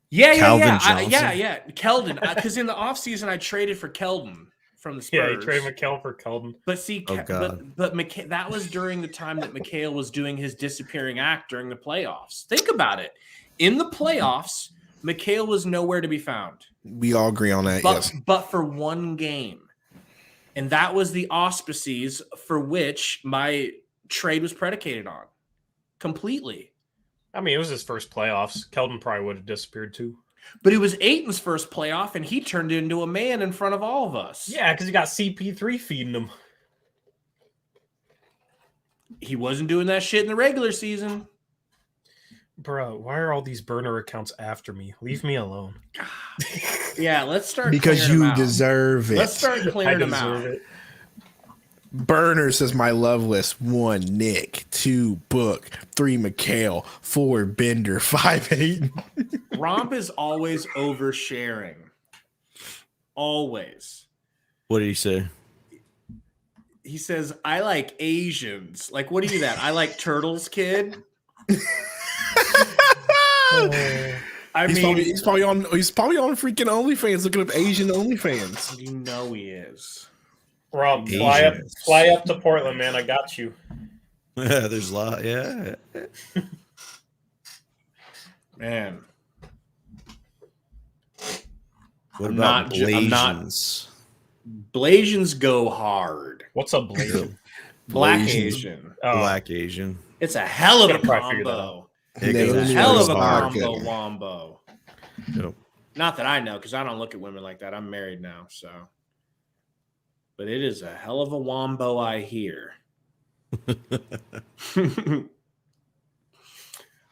Yeah. Calvin Johnson? Yeah. Keldon. Because in the offseason, I traded for Keldon from the Spurs. Yeah, he traded McHale for Keldon. But see, Oh, God. but that was during the time that McHale was doing his disappearing act during the playoffs. Think about it. In the playoffs, McHale was nowhere to be found. We all agree on that, yes. But for one game. And that was the auspices for which my trade was predicated on. Completely. I mean, it was his first playoffs. Keldon probably would have disappeared too. But it was Aiton's first playoff, and he turned into a man in front of all of us. Yeah, because he got CP3 feeding him. He wasn't doing that shit in the regular season. Bro, why are all these burner accounts after me? Leave me alone. Yeah, let's start Because clearing you them out. deserve it. Let's start I clearing them out. deserve it. Burner says my love list: 1, Nick; 2, Book; 3, McHale; 4, Bender; 5, 8. Romp is always oversharing. Always. What did he say? He says, I like Asians. Like, what are you that? I like turtles, kid. I He's mean, probably on freaking OnlyFans looking up Asian OnlyFans. you know he is. Rob, Asians. fly up to Portland, man. I got you. There's a lot. Yeah. Man. What I'm about I'm not- Blasians? Blasians go hard. What's up, Blade? Black Blasians. Asian. Black Asian. It's a hell of a Gotta probably figure that combo. It They It's goes a only hell of a market. combo wombo. Yep. Not that I know, because I don't look at women like that. I'm married now, so. But it is a hell of a wombo, I hear.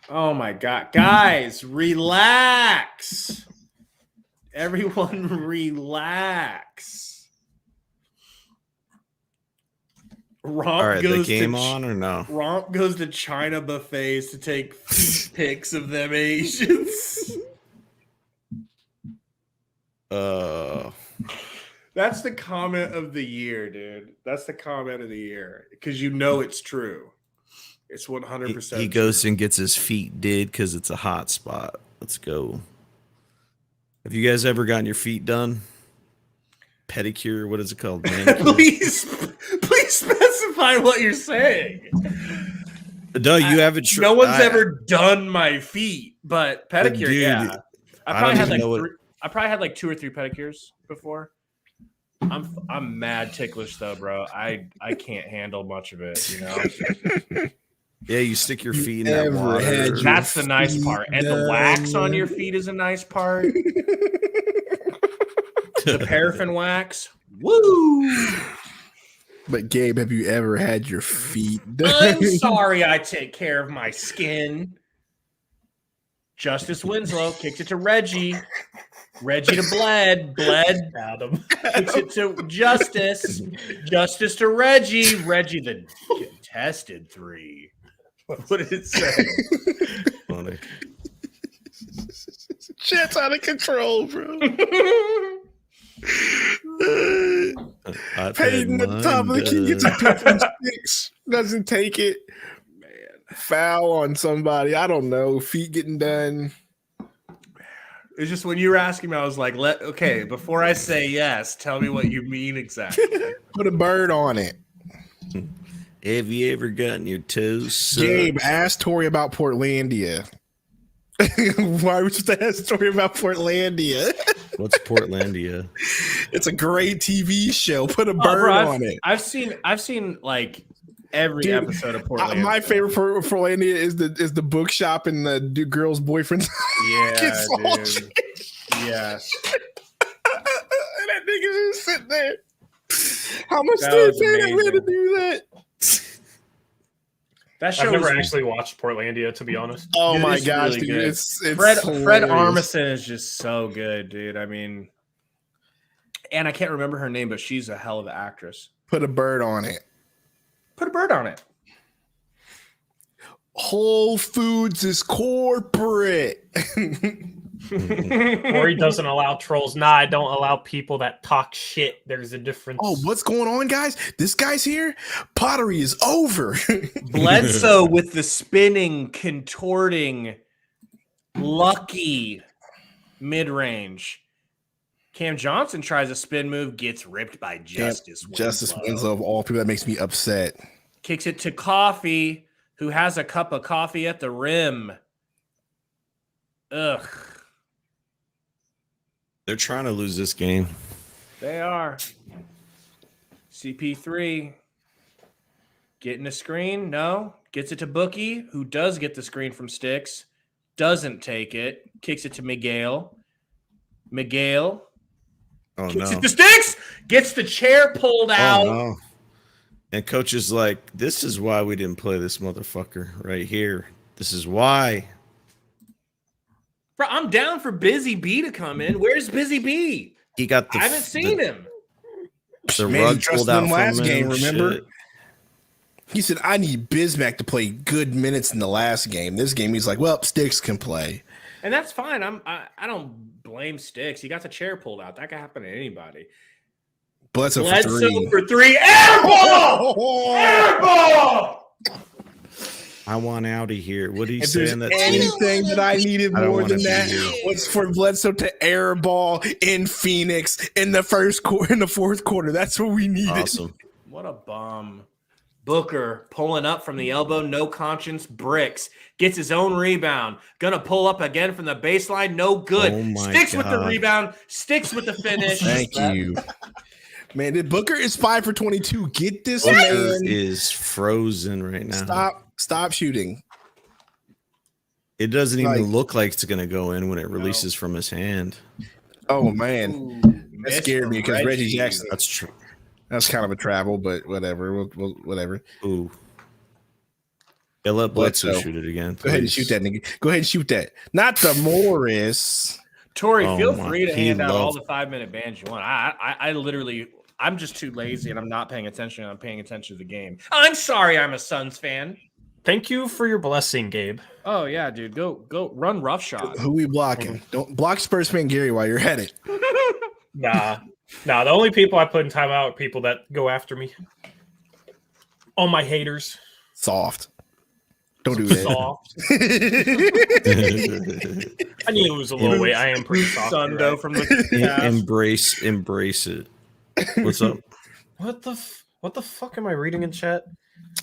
Oh my God. Guys, relax. Everyone relax. Romp All right, the goes game to on or no? Romp goes to China buffets to take feet pics of them Asians. That's the comment of the year, dude. That's the comment of the year because you know it's true. It's 100%. He goes and gets his feet did because it's a hot spot. Let's go. Have you guys ever gotten your feet done? Pedicure? What is it called? please specify what you're saying. No, you haven't. No one's ever done my feet, but pedicure, dude, yeah. I I probably don't had even like know I probably had like 2 or 3 pedicures before. I'm mad ticklish though, bro. I can't handle much of it, you know. Yeah, you stick your feet in that Ever water. had your That's the nice feet part. And the wax on your done? feet is a nice part. The paraffin wax. Woo! But Gabe, have you ever had your feet done? I'm sorry I take care of my skin. Justice Winslow kicks it to Reggie. Reggie to Bled. Bled Adam. kicks it to Justice. Justice to Reggie. Reggie the contested 3. What did it say? Funny. Shit's out of control, bro. Peyton at the top of the key gets a couple of sticks. Doesn't take it. Man, foul on somebody. I don't know. Feet getting done. It's just when you were asking me, I was like, okay, before I say yes, tell me what you mean exactly. Put a bird on it. Have you ever gotten your toes sucked? Gabe, ask Tori about Portlandia. Why would you ask Tori about Portlandia? What's Portlandia? It's a great TV show. Put a bird Bro, on it. I've seen like every Dude, episode of Portland. My favorite for Portlandia is the bookshop and the girl's boyfriend's. Yeah, dude. Yes. That nigga just sitting there. How much That did they was pay that man to amazing. do that? That show I've never was- actually watched Portlandia, to be honest. Oh Dude, my it's gosh, really dude! good. It's Fred hilarious. Armisen is just so good, dude. I mean, and I can't remember her name, but she's a hell of an actress. Put a bird on it. Put a bird on it. Whole Foods is corporate. Or he doesn't allow trolls. Nah, I don't allow people that talk shit. There's a difference. Oh, what's going on, guys? This guy's here. Pottery is over. Bledsoe with the spinning, contorting, lucky mid-range. Cam Johnson tries a spin move, gets ripped by Justice Winslow. Justice Winslow of all people, that makes me upset. Kicks it to Coffee, who has a cup of coffee at the rim. Ugh. They're trying to lose this game. They are. CP3 getting a screen. No. Gets it to Bookie, who does get the screen from Sticks. Doesn't take it. Kicks it to Miguel. Miguel Oh kicks no! it to Sticks. Gets the chair pulled out. Oh no! And coach is like, "This is why we didn't play this motherfucker right here. This is why." Bro, I'm down for Busy B to come in. Where's Busy B? He got the. I haven't seen him. The Man, he rug trusted pulled out him from last him, game, remember? shit. He said, I need Bismack to play good minutes in the last game. This game, he's like, well, Sticks can play. And that's fine. I don't blame Sticks. He got the chair pulled out. That could happen to anybody. Bledsoe for Bledsoe three. for 3. Air ball! Air ball! I want out of here. What are you If there's saying? anything that I needed I don't more wanna than be that here. was for Bledsoe to airball in Phoenix in the fourth quarter. That's what we needed. Awesome. What a bum. Booker pulling up from the elbow, no conscience, bricks. Gets his own rebound. Gonna pull up again from the baseline, no good. Oh my Sticks with the God. Rebound, sticks with the finish. Thank you. Man, Booker is 5 for 22. Get this Booker man. is frozen right now. Stop shooting. It doesn't even Like- look like it's going to go in when it releases from his hand. Oh man, Ooh, that missed scared from me because Reggie Jackson. That's true. That's kind of a travel, but whatever. Whatever. Ooh. Yeah, let Bledsoe Bledsoe. shoot it again. Go ahead and please. shoot that nigga. Go ahead and shoot that. Not the Morris. Tori, Oh feel my- free to he hand out all loves- the 5-minute bans you want. I literally, I'm just too lazy and I'm not paying attention. I'm paying attention to the game. I'm sorry I'm a Suns fan. Thank you for your blessing, Gabe. Oh, yeah, dude. Go run roughshod. Who we blocking? Don't block Spurs fan Gary while you're at it. Nah. The only people I put in timeout are people that go after me. All my haters. Soft. Don't do that. Soft. I need to lose a little weight. I am pretty soft. Sundo Right? from the Embrace it. What's up? What the fuck am I reading in chat?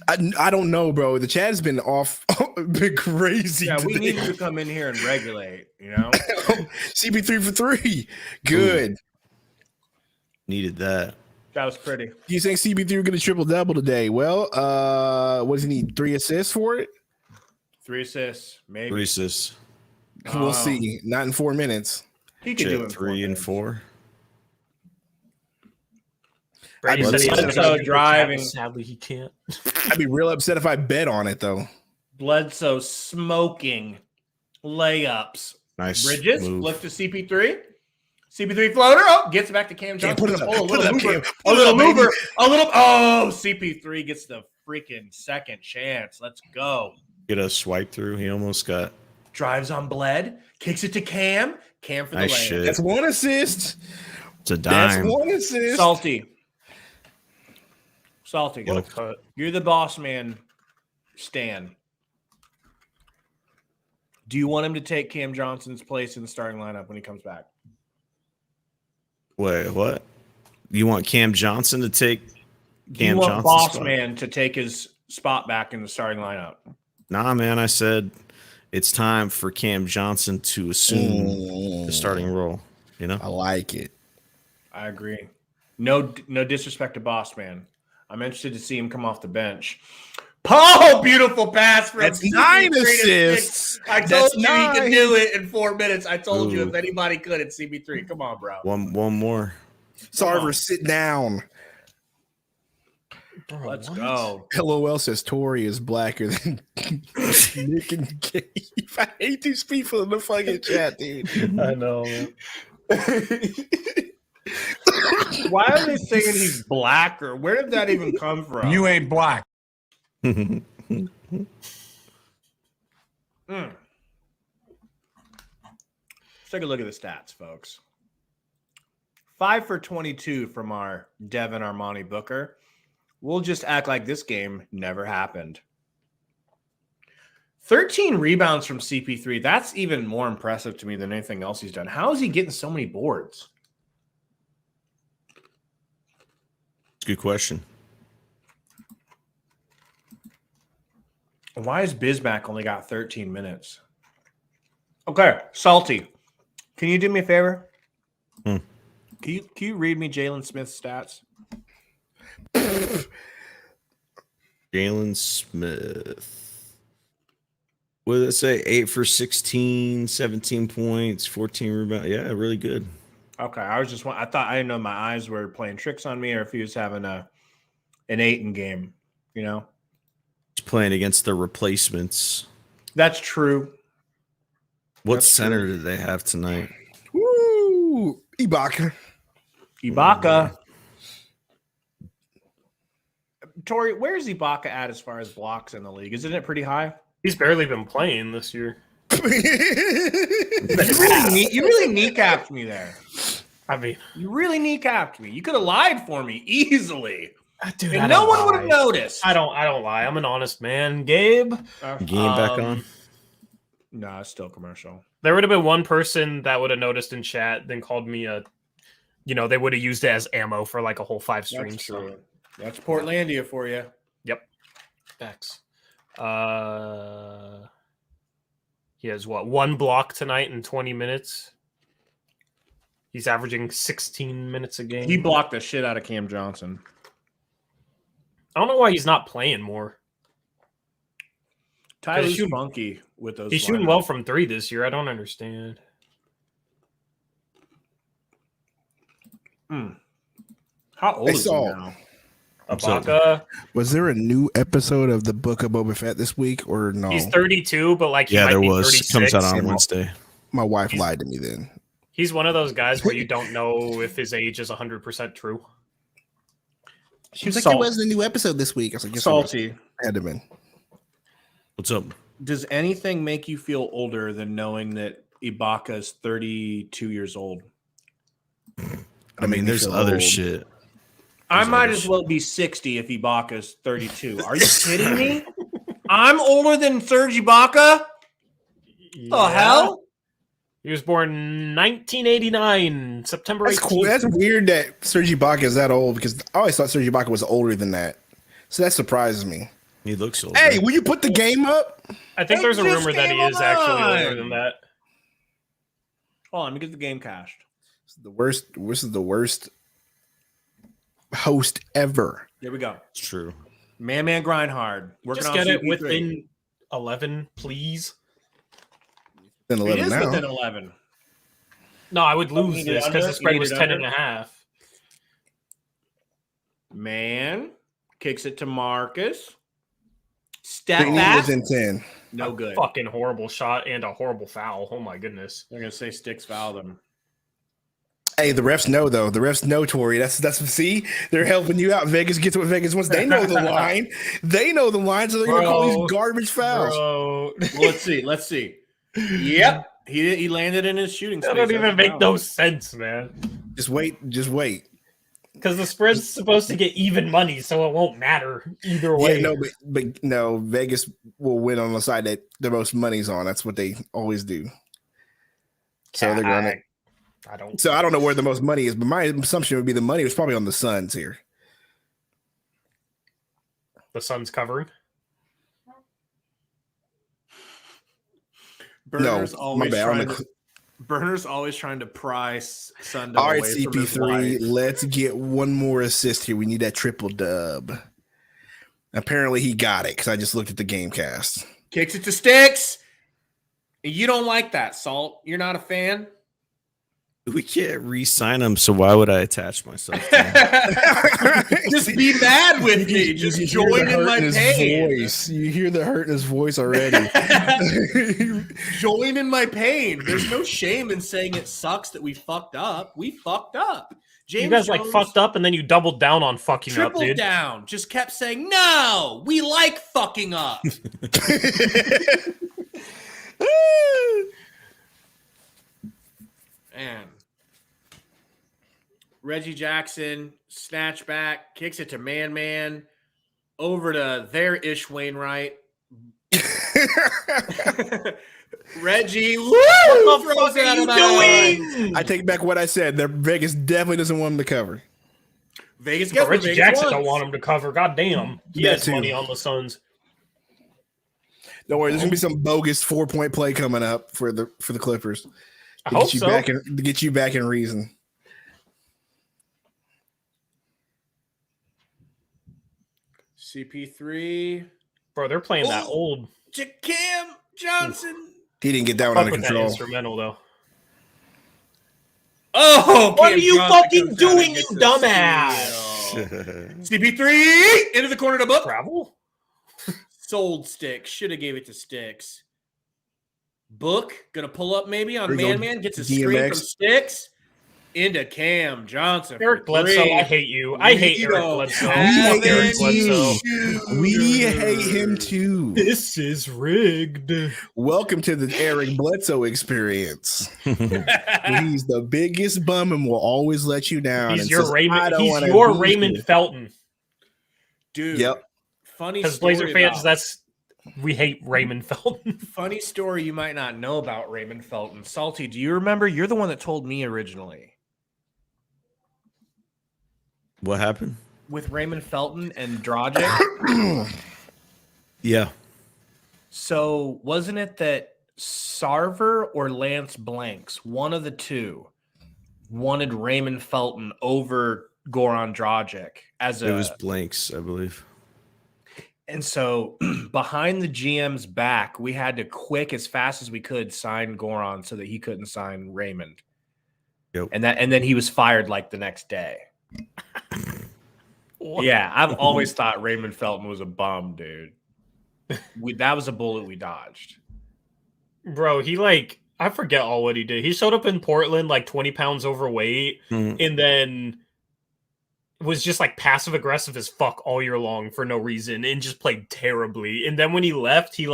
I don't know, bro. The chat has been been crazy. Yeah, we today. need you to come in here and regulate. You know, CP3 for 3. Good. Ooh. Needed that. that was pretty. You think CP3 will get a triple double today? Well, what does he need? 3 assists for it? 3 assists, maybe. 3 assists. We'll Oh. see. Not in 4 minutes. He could do it in 3 and 4. Brady I'd said he be was gonna so do driving. chat, but sadly, he can't. I'd be real upset if I bet on it though. Bledsoe smoking layups. Nice. Bridges move. flip to CP3. CP3 floater. Oh, gets it back to Cam Johnson. put it up, Oh, a put it little up, mover. Cam. A Put it little up, baby. mover. A little. Oh, CP3 gets the freaking second chance. Let's go. Get a swipe through. He almost got. Drives on Bled. Kicks it to Cam. Cam for the Nice layup. shit. That's 1 assist. It's a That's dime. 1 assist. Salty. What a cut. You're the boss man, Stan. Do you want him to take Cam Johnson's place in the starting lineup when he comes back? Wait, what? You want Cam Johnson to take Do you Cam want Johnson's boss spot? man to take his spot back in the starting lineup? Nah, man. I said it's time for Cam Johnson to assume the starting role. You know? I like it. I agree. No disrespect to boss man. I'm interested to see him come off the bench. Oh, beautiful pass from That's CP3 9 to 6. assists. I told That's you he 9. could do it in 4 minutes. I told you Ooh. if anybody could, it's CP3. Come on, bro. One more. Sarver, sit down. Bro, Let's what? go. LOL says Tori is blacker than Nick and Gabe. I hate these people in the fucking chat, dude. I know, man. Why are they saying he's blacker? Where did that even come from? You ain't black. Mm. Let's take a look at the stats, folks. 5 for 22 from our Devin Armani Booker. We'll just act like this game never happened. 13 rebounds from CP3. That's even more impressive to me than anything else he's done. How is he getting so many boards? It's a good question. Why has Bismack only got 13 minutes? Okay, Salty. Can you do me a favor? Hmm. Can you read me Jalen Smith's stats? Jalen Smith. What did it say? 8 for 16, 17 points, 14 rebounds. Yeah, really good. Okay, I didn't know my eyes were playing tricks on me or if he was having an 8 game, you know? He's playing against the replacements. That's true. What That's center did they have tonight? Woo! Ibaka. Ibaka. Tori, where's Ibaka at as far as blocks in the league? Isn't it pretty high? He's barely been playing this year. You really kneecapped me there. I mean, You really kneecapped me. You could have lied for me easily. dude, And no one would have noticed. I don't lie. I'm an honest man, Gabe. Game back on. No, it's still commercial. There would have been one person that would have noticed in chat, then called me they would have used it as ammo for like a whole 5 streams. That's true. That's Portlandia for you. Facts. He has one block tonight in 20 minutes. He's averaging 16 minutes a game. He blocked the shit out of Cam Johnson. I don't know why he's not playing more. Tyler's shooting- funky with those. He's shooting well from 3 this year. I don't understand. How old Hey, is he Saul. now? Ibaka, Was there a new episode of the Book of Boba Fett this week or no? he's 32, but like he Yeah, might there be was. 36. Comes out on Same old. Wednesday. My wife lied to me then. He's one of those guys where you don't know if his age is 100% true. She was like, Salt. there wasn't a new episode this week. I was like, yes, Salty. had to been. What's up? Does anything make you feel older than knowing that Ibaka is 32 years old? I mean, there's other shit. I There's might other as shit. well be 60 if Ibaka's 32. Are you kidding me? I'm older than Serge Ibaka? The hell? He was born 1989, September 18th. That's cool. That's weird that Serge Ibaka is that old because I always thought Serge Ibaka was older than that. So that surprises me. He looks old. Hey, will you put the game up? I think there's a rumor that he is actually older than that. Hold on, let me get the game cached. This is the worst host ever. Here we go. It's true. Man grind hard. Working Just on get it CP3. within 11, please. Then It 11 is now. within 11. No, I would you lose need it this under? because the spread You was need it 10 under? and a half. Man kicks it to Marcus. They Step need back. within 10. No good. Fucking horrible shot and a horrible foul. Oh my goodness. They're gonna say sticks foul them. Hey, the refs know though. The refs know, Tori. That's see, they're helping you out. Vegas gets what Vegas wants. They know the line. They know the line, so they're gonna call these garbage fouls. Bro. Well, let's see. Yep. He landed in his shooting That space. don't even That's a make foul. no sense, man. Just wait. Because the spread's supposed to get even money, so it won't matter either way. Yeah, no, but no, Vegas will win on the side that the most money's on. That's what they always do. So they're gonna. I don't. So I don't know where the most money is, but my assumption would be the money was probably on the Suns here. The Suns covering. Burner's No, always my bad. trying to. Burner's always trying to pry Sunday All right, away from his CP3, wife. let's get one more assist here. We need that triple dub. Apparently he got it because I just looked at the game cast. Kicks it to Sticks. You don't like that, Salt. You're not a fan. We can't re-sign him, so why would I attach myself to him? Just be mad with me. Just You hear join the in hurt my his pain. voice. You hear the hurt in his voice already. Join in my pain. There's no shame in saying it sucks that we fucked up. We fucked up. James You guys Jones fucked up, and then you doubled down on fucking up, tripled dude. down. Just kept saying, no, we like fucking up. Man. Reggie Jackson, snatch back, kicks it to Man, over to their Ish Wainwright. Reggie, woo! What the throws fuck it are out you of bounds. doing? I take back what I said. Vegas definitely doesn't want him to cover. Vegas But gets what Reggie Vegas Jackson wants. don't want him to cover. God damn. He That has too. money on the Suns. Don't worry, there's gonna be some bogus 4-point play coming up for the Clippers. I To hope get you so. back to get you back in reason. CP3 Bro, they're playing that Oh. old. to Cam Johnson. He didn't get that one Fuck under with that control. instrumental, though. Oh, What Cam are you Johnson fucking comes down and doing, gets you a dumbass? steal. CP3 into the corner to book. Travel? Sold Sticks. Should have gave it to Sticks. Book gonna pull up maybe on There you go, Man. Gets a screen DMX. from Sticks into Cam Johnson. Eric for Bledsoe, three. I hate you. I hate We Eric don't Bledsoe. have Fuck Eric any Bledsoe. shooters. We hate him too. This is rigged. Welcome to the Eric Bledsoe experience. He's the biggest bum and will always let you down. He's and your says, "I Raymond. don't He's wanna your be Raymond here." Felton. Dude. Yep. Funny Because story Blazer fans, about- that's we hate Raymond Felton. funny story you might not know about Raymond Felton. Salty, do you remember? You're the one that told me originally. What happened? With Raymond Felton and Dragic. Yeah. So wasn't it that Sarver or Lance Blanks, one of the two, wanted Raymond Felton over Goran Dragic as It a was blanks, I believe. and so behind the GM's back, we had to quick as fast as we could sign Goran so that he couldn't sign Raymond. Yep. And then he was fired like the next day. Yeah, I've always thought Raymond Felton was a bum, dude. That was a bullet we dodged. Bro, I forget all what he did. He showed up in Portland 20 pounds overweight and then was just passive aggressive as fuck all year long for no reason and just played terribly. And then when he left, he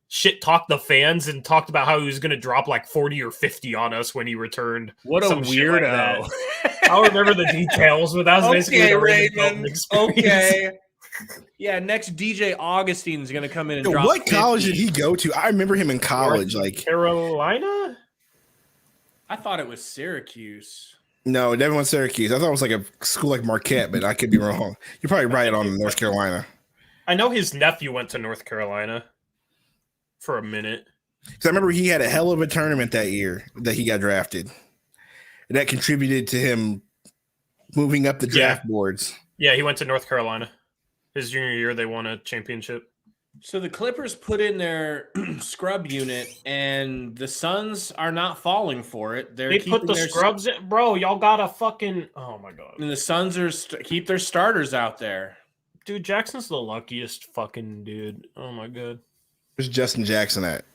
shit talked the fans and talked about how he was going to drop 40 or 50 on us when he returned. What a Some shit like weirdo. that. I don't remember the details, but that was basically Okay, the Raymond Felton Raymond. experience. Okay. Yeah, next DJ Augustine's gonna come in and Yo, drop. what college 50. did he go to? I remember him in college. North Carolina? I thought it was Syracuse. No, it never went Syracuse. I thought it was like a school like Marquette, but I could be wrong. You're probably right on North Carolina. I know his nephew went to North Carolina for a minute. Because I remember he had a hell of a tournament that year that he got drafted. And that contributed to him moving up the draft boards. Yeah, he went to North Carolina. His junior year, they won a championship. So the Clippers put in their scrub unit, and the Suns are not falling for it. They put the scrubs in, bro. Y'all got a fucking. Oh my god. And the Suns are keep their starters out there. Dude, Jackson's the luckiest fucking dude. Oh my god. Where's Justin Jackson at?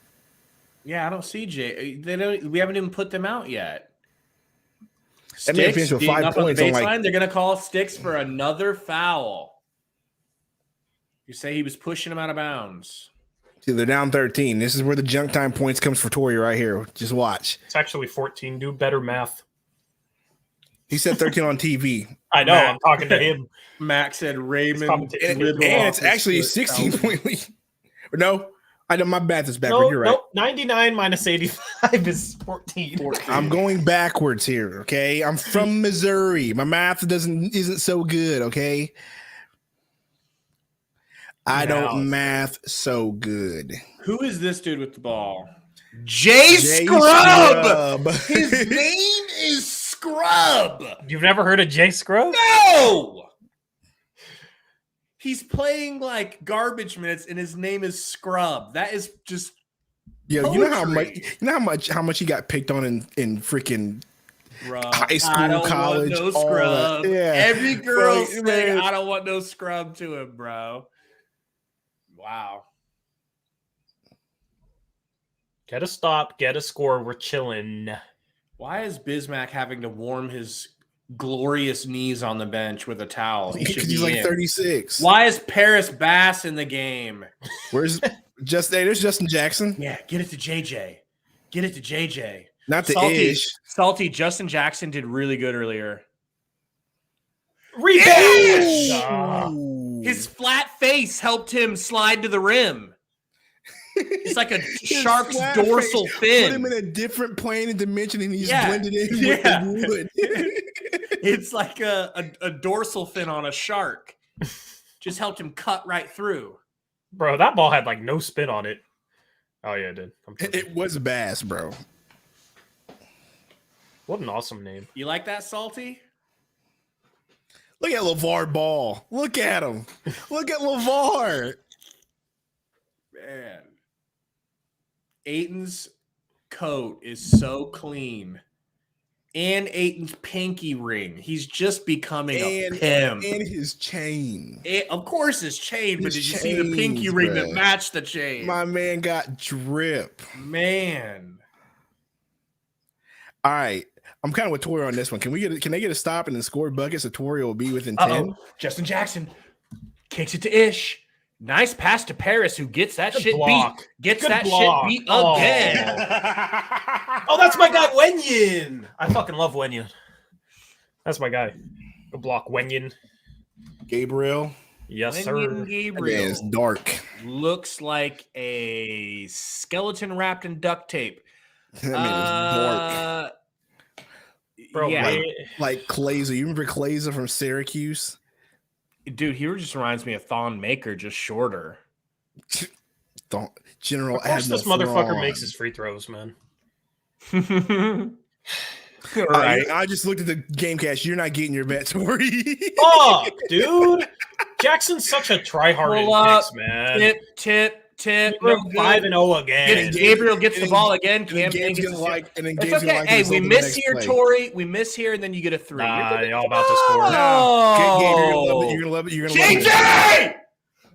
Yeah, I don't see Jay. They don't. We haven't even put them out yet. That man Sticks finished with being 5 up on the points on, baseline. like- They're gonna call Sticks for another foul. You say he was pushing him out of bounds. See, they're down 13. This is where the junk time points comes for Torrey right here. Just watch. It's actually 14. Do better math. He said 13 on TV. I know. Matt. I'm talking to him. Max said Raymond. competition. And dribbled it's off his actually a foot. 16-point lead. No, I know my math is backward. No, You're right. nope. 99 minus 85 is 14. I'm going backwards here, okay? I'm from Missouri. My math isn't so good, okay? I don't math so good. Who is this dude with the ball? Jay Scrub. His name is Scrub. You've never heard of Jay Scrub? No. He's playing like garbage minutes, and his name is Scrub. That is just Yo, you know poetry. how much he got picked on in freaking Bro, high school, I don't college, want no all scrub. that. Yeah. Every girl Bro, saying, man. I don't want no scrub to him, bro. Wow. Get a stop. Get a score. We're chilling. Why is Bismack having to warm his glorious knees on the bench with a towel? He should Because be he's like in. 36. Why is Paris Bass in the game? Where's there's Justin Jackson? Yeah, get it to JJ. Get it to JJ. Not the Salty, ish. Salty, Justin Jackson did really good earlier. Revenge! Ooh. His flat face helped him slide to the rim. It's like a His shark's flat dorsal face fin. Put him in a different plane and dimension, and he's Yeah. blended in Yeah. with the wood. It's like a dorsal fin on a shark. Just helped him cut right through. Bro, that ball had like no spin on it. Oh, yeah, it did. It was Bass, bro. What an awesome name. You like that, Salty? Look at LeVar Ball. Look at him. Look at LeVar. Man. Aiton's coat is so clean. And Aiton's pinky ring. He's just becoming a pimp. And his chain. Of course his chain, but His did you see the pinky chains, ring bruh. that matched the chain? My man got drip. Man. All right. I'm kind of with Tori on this one. Can they get a stop and then score buckets so Tori will be within 10? Justin Jackson kicks it to Ish. Nice pass to Paris, who gets that shit block. beat. Gets Good that block. shit beat Oh. again. Oh, that's my guy, Wenyan. I fucking love Wenyan. That's my guy. Good block, Wenyan. Gabriel. Yes, Wenyan sir. That man Gabriel is dark. looks like a skeleton wrapped in duct tape. That man is dark. Bro, yeah, Like Claza. You remember Claza from Syracuse? dude, he just reminds me of Thon Maker, just shorter. General of course Admiral this motherfucker Thrawn. makes his free throws, man. Right. I just looked at the game cash. You're not getting your bet, Tori. Fuck, dude. Jackson's such a tryhard in Pull up. picks, man. Tip. We're No good. 5-0 again. Gabriel gets the ball again. And then Gabe's gonna like, and then It's Gabe's okay. gonna like Hey, result we in the miss next here, play. Tori. We miss here, and then you get a 3. Nah, You're y'all about to score. Oh. You're gonna love it. You're gonna love it. JJ!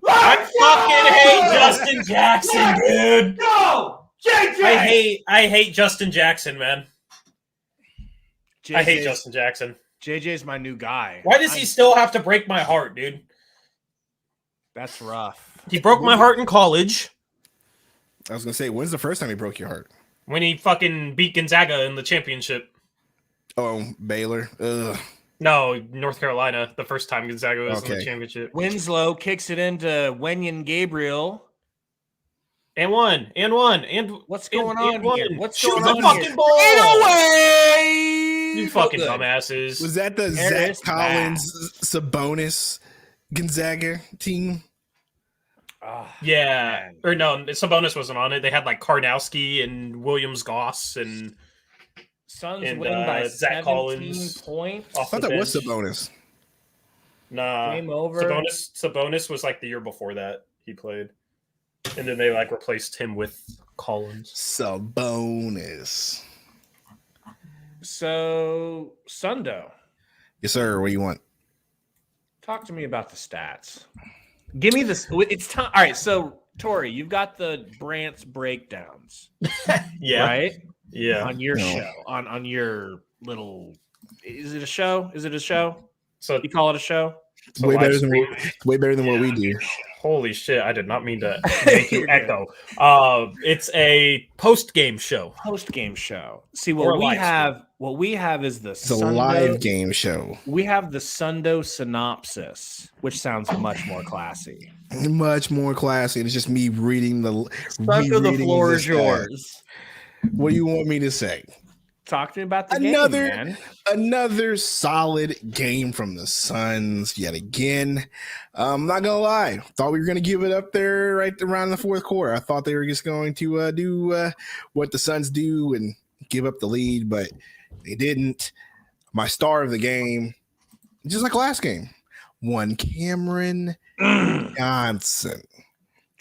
I fucking hate Justin Jackson, dude. Go! JJ! I hate Justin Jackson, man. I hate JJ's Justin Jackson. JJ's my new guy. Why does he still have to break my heart, dude? That's rough. He broke my heart in college I was gonna say, when's the first time he broke your heart? when he fucking beat Gonzaga in the championship. Oh, Baylor. Ugh. No, North Carolina. The first time Gonzaga was in the Okay. championship. Winslow kicks it into Wenyan Gabriel. And one. And What's going on one. here? What's Shoot going the on fucking here? ball! Get away! You fucking Good. dumbasses. Was that the Harris Zach Collins Sabonis Gonzaga team? Yeah. Man. Or no, Sabonis wasn't on it. They had like Karnowski and Williams Goss and Suns and, win by Zach 17 Collins points. I off thought the that was bench. Sabonis. Nah. Game over. Sabonis was like the year before that he played. And then they like replaced him with Collins. Sabonis. So, Sundo, Yes, sir. What do you want? talk to me about the stats. Give me this. It's time. All right. So, Tori, you've got the Brant's breakdowns, Yeah. right? Yeah. On your No. show, on your little. Is it a show? Is it a show? So You call it a show? So way better live than stream. way better than what we do. Holy shit! I did not mean to make you You're good. echo. It's a post-game show. Post game show. See Or a what we live stream. have. What we have is the It's a Sundo- live game show. We have the Sundo synopsis, which sounds much more classy. Much more classy. It's just me reading the. Sundo, the reading floor the is stats. yours. What do you want me to say? Talk to me about the Another- game, man. Another solid game from the Suns yet again. I'm not gonna lie. Thought we were gonna give it up there right around the fourth quarter. I thought they were just going to do what the Suns do and give up the lead, but they didn't. My star of the game, just like last game, one Cameron Johnson.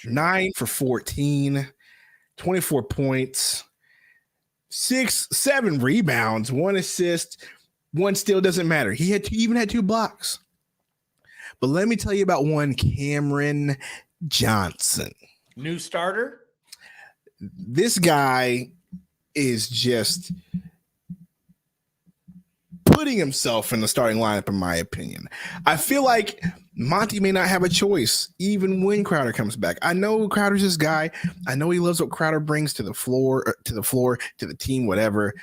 9 for 14, 24 points. 7 rebounds, 1 assist, 1 still doesn't matter. He even had 2 blocks. But let me tell you about one Cameron Johnson. New starter. This guy is just putting himself in the starting lineup, in my opinion. I feel like Monty may not have a choice, even when Crowder comes back. I know Crowder's this guy. I know he loves what Crowder brings to the floor, to the team, whatever.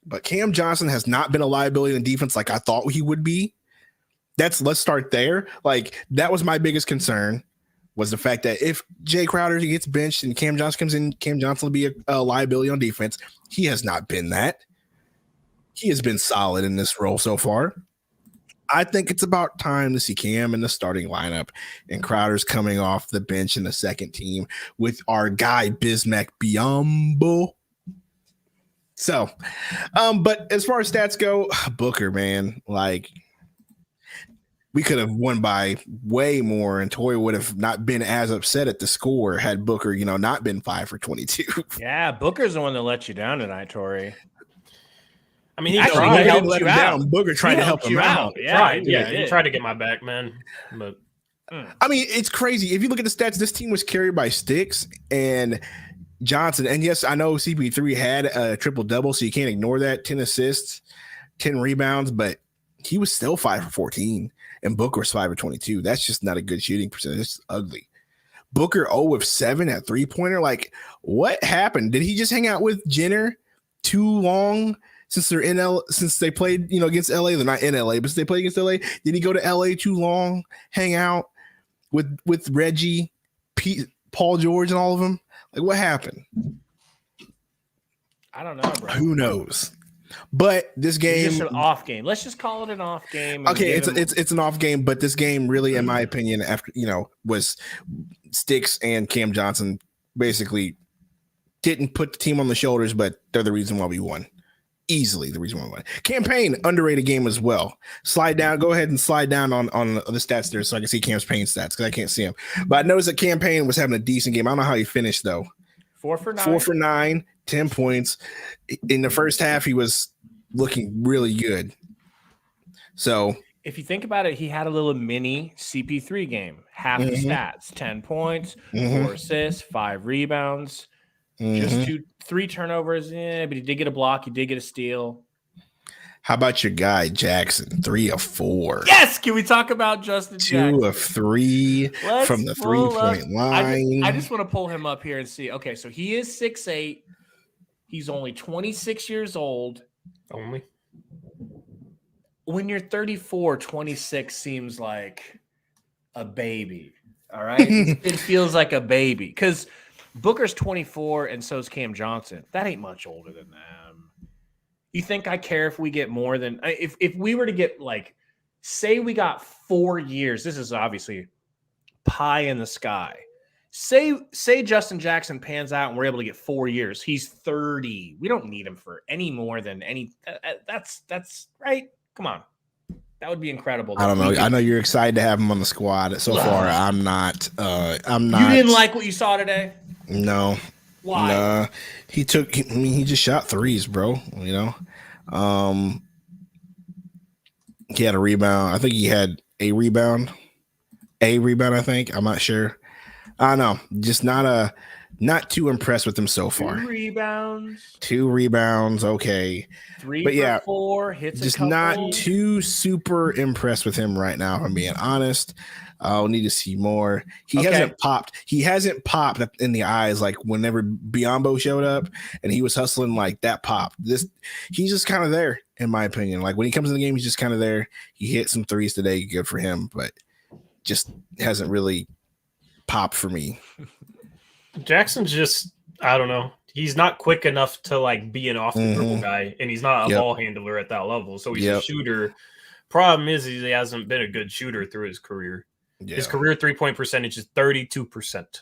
But Cam Johnson has not been a liability in defense like I thought he would be. Let's start there. Like, that was my biggest concern, was the fact that if Jay Crowder gets benched and Cam Johnson comes in, Cam Johnson will be a liability on defense. He has not been that. He has been solid in this role so far. I think it's about time to see Cam in the starting lineup and Crowder's coming off the bench in the second team with our guy Bismack Biyombo. So, but as far as stats go, Booker, man, like, we could have won by way more, and Tori would have not been as upset at the score had Booker, not been 5 for 22. Yeah, Booker's the one that let you down tonight, Tori. I mean, he Actually, tried. he Booker helped didn't let you him out. down. Booker tried to help him out. Yeah, Tried. he Yeah, did. he tried to get my back, man. But I mean, it's crazy. If you look at the stats, this team was carried by Sticks and Johnson. And yes, I know CP3 had a triple-double, so you can't ignore that. 10 assists, 10 rebounds, but he was still 5 for 14, and Booker was 5 for 22. That's just not a good shooting percentage. It's ugly. Booker 0 of 7 at three-pointer. Like, what happened? Did he just hang out with Jenner too long since they're in since they played, against LA? They're not in LA, but since they played against LA, did he go to LA too long, hang out with Reggie, Pete, Paul George, and all of them? Like, what happened? I don't know, bro. Who knows? But this It's game, just an off game. Let's just call it an off game. and okay, give him- it's an off game, but this game really, in my opinion, after was Sticks and Cam Johnson basically didn't put the team on the shoulders, but they're the reason why we won. Easily the reason why we won. Campaign, underrated game as well. Slide down, go ahead and slide down on the stats there so I can see Campaign stats because I can't see them. But I noticed that Campaign was having a decent game. I don't know how he finished though. 4 for 9. 4 for 9, 10 points. In the first half, he was looking really good. So If you think about it, he had a little mini CP3 game. Half the stats: 10 points, 4 assists, 5 rebounds, just 3 turnovers. Yeah, but he did get a block. He did get a steal. how about your guy Jackson? 3 of 4. Yes, can we talk about Justin 2 Jackson? of 3 Let's from the pull up- 3-point line. I just want to pull him up here and see. Okay, so he is 6'8". He's only 26 years old. only when you're 34, 26 seems like a baby. All right. It feels like a baby because Booker's 24 and so's Cam Johnson. That ain't much older than them. You think I care if we get more than if we were to get like, say we got 4 years. This is obviously pie in the sky. Say Justin Jackson pans out and we're able to get 4 years. He's 30. We don't need him for any more than any. That's right. Come on. That would be incredible. I don't know. I know you're excited to have him on the squad. So far, I'm not. I'm not. You didn't like what you saw today? No. Why? Nah. He just shot threes, bro. You know. He had a rebound. I think he had a rebound. I think. I'm not sure. I don't know. Just not too impressed with him so far. 2 rebounds. Okay. 3 but for 4 hits. Just not too super impressed with him right now. If I'm being honest. I'll need to see more. He hasn't popped. He hasn't popped in the eyes like whenever Biyombo showed up and he was hustling like that pop. He's just kind of there, in my opinion. Like when he comes in the game, he's just kind of there. He hit some threes today, good for him, but just hasn't really popped for me. Jackson's just, I don't know. He's not quick enough to like be an off the dribble guy, and he's not a ball handler at that level. So he's a shooter. Problem is he hasn't been a good shooter through his career. Yeah. His career 3-point percentage is 32%.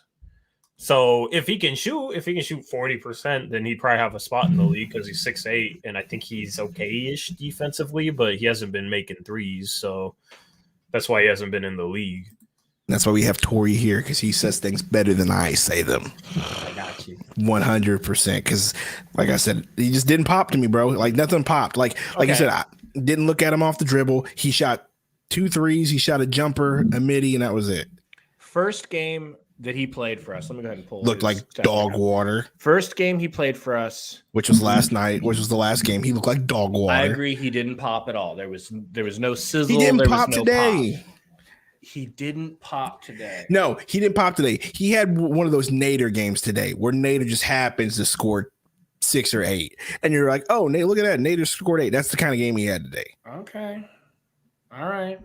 So if he can shoot 40%, then he'd probably have a spot in the league because he's 6'8", and I think he's okay-ish defensively, but he hasn't been making threes, so that's why he hasn't been in the league. That's why we have Tori here, because he says things better than I say them. I got you. 100%. Because, like I said, he just didn't pop to me, bro. Like nothing popped. Like you said, I didn't look at him off the dribble. He shot 2 threes. He shot a jumper, a midi, and that was it. First game that he played for us. Let me go ahead and pull. Looked like dog water. First game he played for us, which was last night, which was the last game. He looked like dog water. I agree. He didn't pop at all. There was no sizzle. He didn't pop today. He didn't pop today. No, he didn't pop today. He had one of those Nader games today where Nader just happens to score 6 or 8. And you're like, oh, Nate, look at that. Nader scored 8. That's the kind of game he had today. Okay. All right.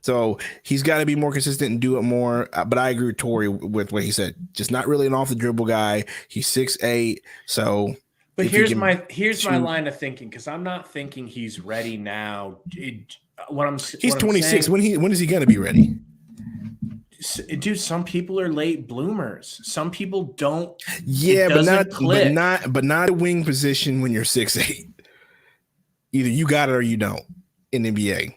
So he's got to be more consistent and do it more. But I agree with Tori with what he said. Just not really an off the dribble guy. He's 6'8". So, but here's my line of thinking, because I'm not thinking he's ready now. He's 26. When is he going to be ready? Dude, some people are late bloomers. Some people don't. Yeah, but not a wing position when you're 6'8". Either you got it or you don't in NBA.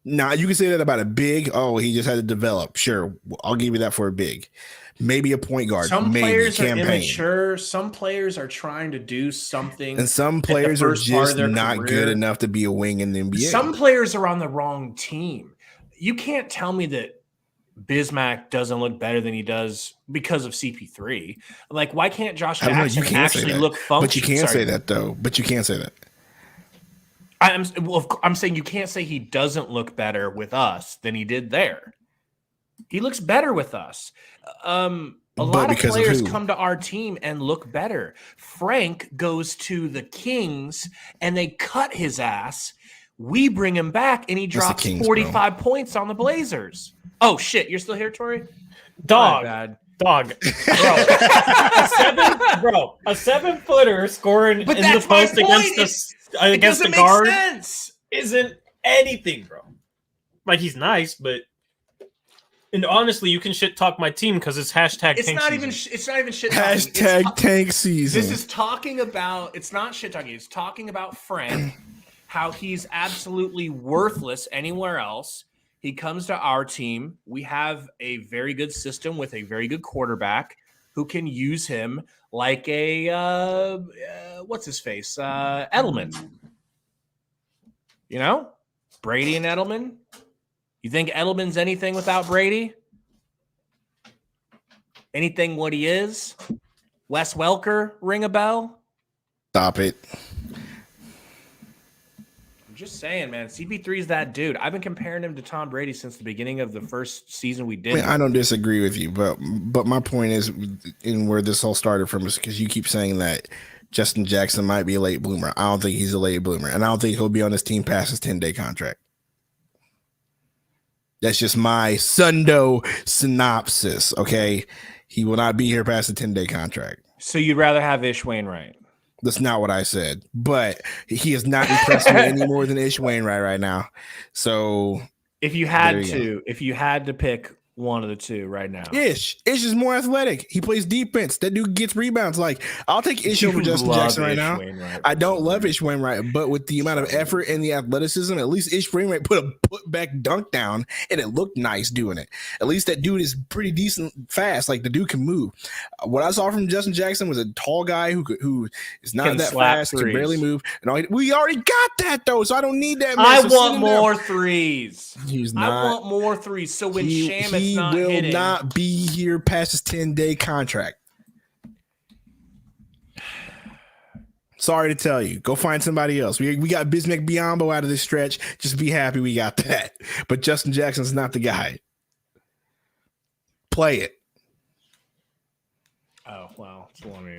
Now, you can say that about a big. Oh, he just had to develop. Sure, I'll give you that for a big. Maybe a point guard. Some players are immature. Some players are trying to do something. And some players are just not good enough to be a wing in the NBA. Some players are on the wrong team. You can't tell me that Bismack doesn't look better than he does because of CP3. Like, why can't Josh Jackson actually look functional? But you can't say that, though. But you can't say that. I'm saying you can't say he doesn't look better with us than he did there. He looks better with us. A lot of players come to our team and look better. Frank goes to the Kings and they cut his ass. We bring him back and he drops 45 points on the Blazers. Oh, shit. You're still here, Tori? Dog. Bro, a 7-footer scoring in the post against the guard isn't anything, bro. Like, he's nice, but and honestly, you can shit talk my team because it's hashtag. It's not even shit talking. Hashtag tank season. This is talking about. It's not shit talking. It's talking about Frank, how he's absolutely worthless anywhere else. He comes to our team. We have a very good system with a very good quarterback who can use him like a what's his face Edelman. You know, Brady and Edelman. You think Edelman's anything without Brady? Anything what he is? Wes Welker, ring a bell? Stop it. I'm just saying, man. CP3 is that dude. I've been comparing him to Tom Brady since the beginning of the first season we did. I don't disagree with you, but my point is, in where this all started from, is because you keep saying that Justin Jackson might be a late bloomer. I don't think he's a late bloomer, and I don't think he'll be on this team past his 10-day contract. That's just my Sundo synopsis, okay? He will not be here past the 10-day contract. So you'd rather have Ish Wainwright? That's not what I said, but he is not impressing me any more than Ish Wainwright right now. So if you had to pick one of the two right now, Ish is more athletic. He plays defense. That dude gets rebounds. Like, I'll take Ish over Justin Jackson right now. I don't love Ish Wainwright, but with the amount of effort and the athleticism, at least Ish Wainwright put a put-back dunk down, and it looked nice doing it. At least that dude is pretty decent fast. Like, the dude can move. What I saw from Justin Jackson was a tall guy who is not that fast, can barely move. And we already got that, though, so I don't need that. I want more threes. He's not. I want more threes. So when Shamit's not will hitting, not be here past his 10-day contract. Sorry to tell you. Go find somebody else. We got Bismack Biyombo out of this stretch. Just be happy we got that. But Justin Jackson's not the guy. Play it. Oh, well.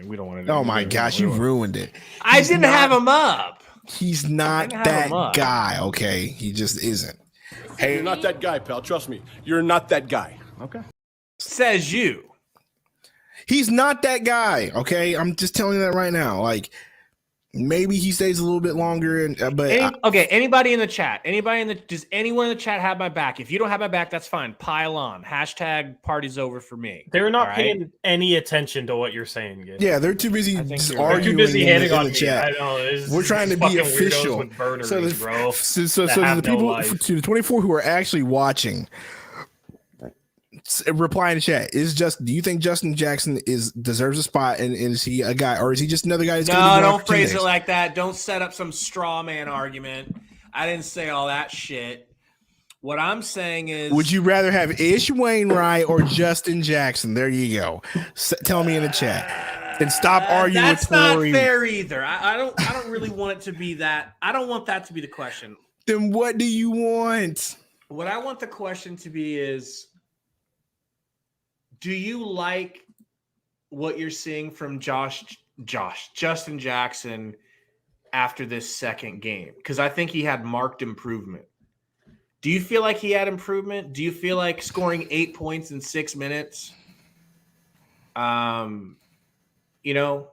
We don't want to. Oh, my gosh. You ruined it. I didn't have him up. He's not that guy, okay? He just isn't. Hey, you're not that guy, pal. Trust me. You're not that guy. Okay. Says you. He's not that guy, okay? I'm just telling you that right now. Like, maybe he stays a little bit longer. Anybody in the chat? Does anyone in the chat have my back? If you don't have my back, that's fine. Pile on. Hashtag party's over for me. They're not paying any attention to what you're saying, Gabe. Yeah, they're too busy arguing. They're too busy hating on the chat. I know. We're trying to be official. With burneries, so the people, to the 24 who are actually watching, reply in the chat. Do you think Justin Jackson deserves a spot, and is he a guy, or is he just another guy? No, don't phrase it like that. Don't set up some straw man argument. I didn't say all that shit. What I'm saying is, would you rather have Ish Wainwright or Justin Jackson? There you go. Tell me in the chat, and stop arguing. That's not fair either. I don't really want it to be that. I don't want that to be the question. Then what do you want? What I want the question to be is, do you like what you're seeing from Justin Jackson after this second game? Because I think he had marked improvement. Do you feel like he had improvement? Do you feel like scoring 8 points in 6 minutes, or no?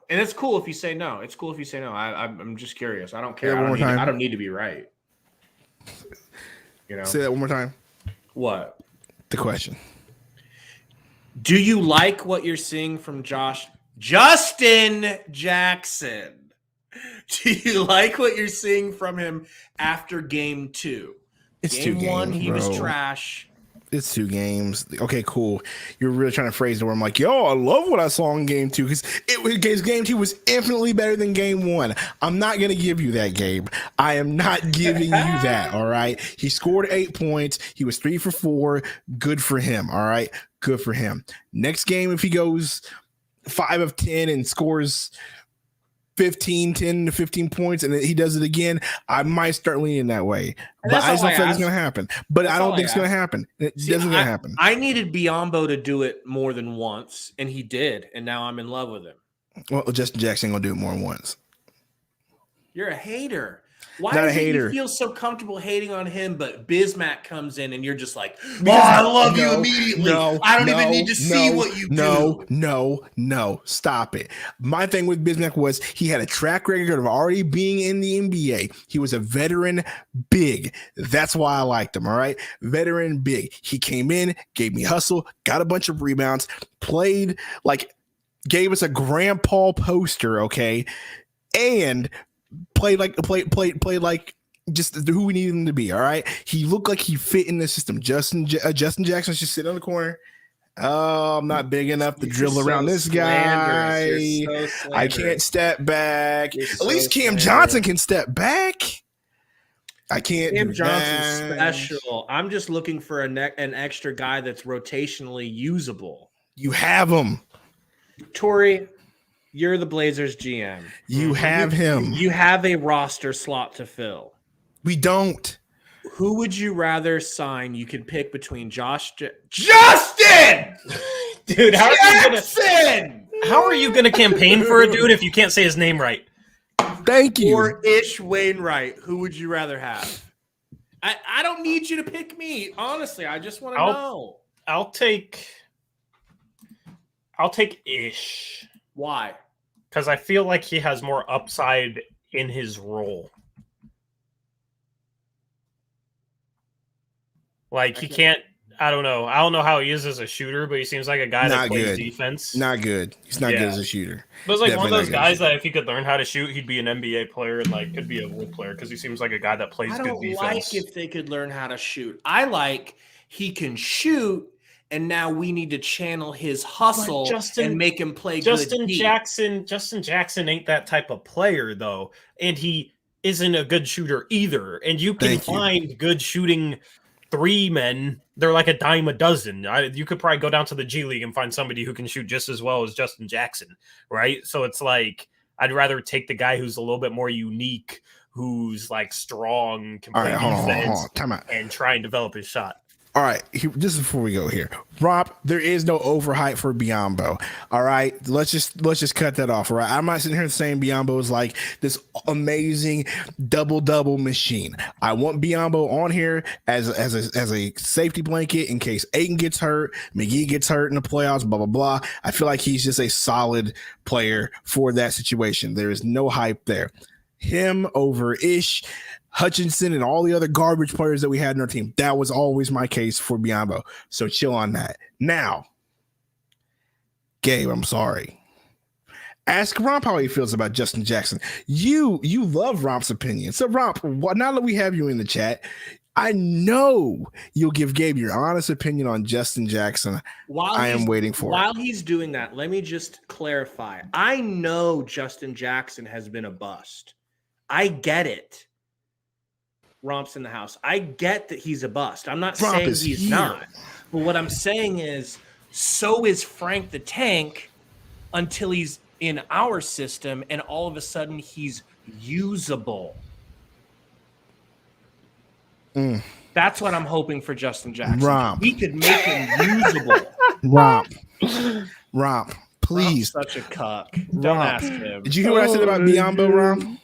And it's cool if you say no. I'm just curious. I don't care. I don't need to be right. Say that one more time. What? The question. Do you like what you're seeing from Justin Jackson? Do you like what you're seeing from him after game 2? It's game 2 games, 1, he was bro. trash. It's 2 games. Okay, cool. You're really trying to phrase it where I'm like, yo, I love what I saw in game 2 because game 2 was infinitely better than game 1. I'm not going to give you that, Gabe. I am not giving you that, all right? He scored 8 points. He was 3 for 4. Good for him, all right? Good for him. Next game, if he goes 5 of 10 and scores 10 to 15 points, and he does it again, I might start leaning that way. But I just don't think it's going to happen. But I don't think it's going to happen. It's going to happen. I needed Biyombo to do it more than once, and he did, and now I'm in love with him. Well, Justin Jackson going to do it more than once. You're a hater. Why Not do a hater. you feel so comfortable hating on him, but Bismack comes in and you're just like, I love you immediately. I don't even need to see what you do. No. Stop it. My thing with Bismack was he had a track record of already being in the NBA. He was a veteran big. That's why I liked him, all right? Veteran big. He came in, gave me hustle, got a bunch of rebounds, played gave us a grandpa poster, okay? And played like just who we needed him to be. All right, he looked like he fit in the system. Justin Jackson's just sitting on the corner. Oh, I'm not big enough to dribble around this guy. I can't step back. At least Cam Johnson can step back. I can't. Cam Johnson's special. I'm just looking for an extra guy that's rotationally usable. You have him, Tori. You're the Blazers GM. You have him. You have a roster slot to fill. We don't. Who would you rather sign? You can pick between Justin! Dude, how Jackson! How are you going to campaign for a dude if you can't say his name right? Thank you. Or Ish Wainwright. Who would you rather have? I don't need you to pick me. Honestly, I just want to know. I'll take Ish. Why? Because I feel like he has more upside in his role. Like he can't. I don't know. I don't know how he is as a shooter, but he seems like a guy that plays defense. Not good. He's not good as a shooter. But it's like one of those guys that if he could learn how to shoot, he'd be an NBA player and like could be a role player because he seems like a guy that plays good defense. I don't like if they could learn how to shoot. I like he can shoot, and now we need to channel his hustle and make him play Justin good. Justin Jackson ain't that type of player though, and he isn't a good shooter either. And you can find good shooting 3 men. They're like a dime a dozen. You could probably go down to the G League and find somebody who can shoot just as well as Justin Jackson, right? So it's like I'd rather take the guy who's a little bit more unique, who's like strong, can play defense, Time out. and try and develop his shot. All right, just before we go here, Rob, there is no overhype for Biyombo. All right, let's just cut that off. All right, I'm not sitting here saying Biyombo is like this amazing double machine. I want Biyombo on here as a safety blanket in case Ayton gets hurt, McGee gets hurt in the playoffs, blah blah blah. I feel like he's just a solid player for that situation. There is no hype there. Him over Ish, Hutchinson, and all the other garbage players that we had in our team. That was always my case for Biyombo. So chill on that. Now, Gabe, I'm sorry. Ask Romp how he feels about Justin Jackson. You love Romp's opinion. So Romp, now that we have you in the chat, I know you'll give Gabe your honest opinion on Justin Jackson. I am waiting for it. While he's doing that, let me just clarify. I know Justin Jackson has been a bust. I get it. Romp's in the house. I get that he's a bust. I'm not saying he's not. But what I'm saying is, so is Frank the Tank until he's in our system and all of a sudden he's usable. That's what I'm hoping for Justin Jackson. Romp. We could make him usable. Romp, please. Romp's such a cuck. Don't ask him. Did you hear what I said about Biyombo, Romp?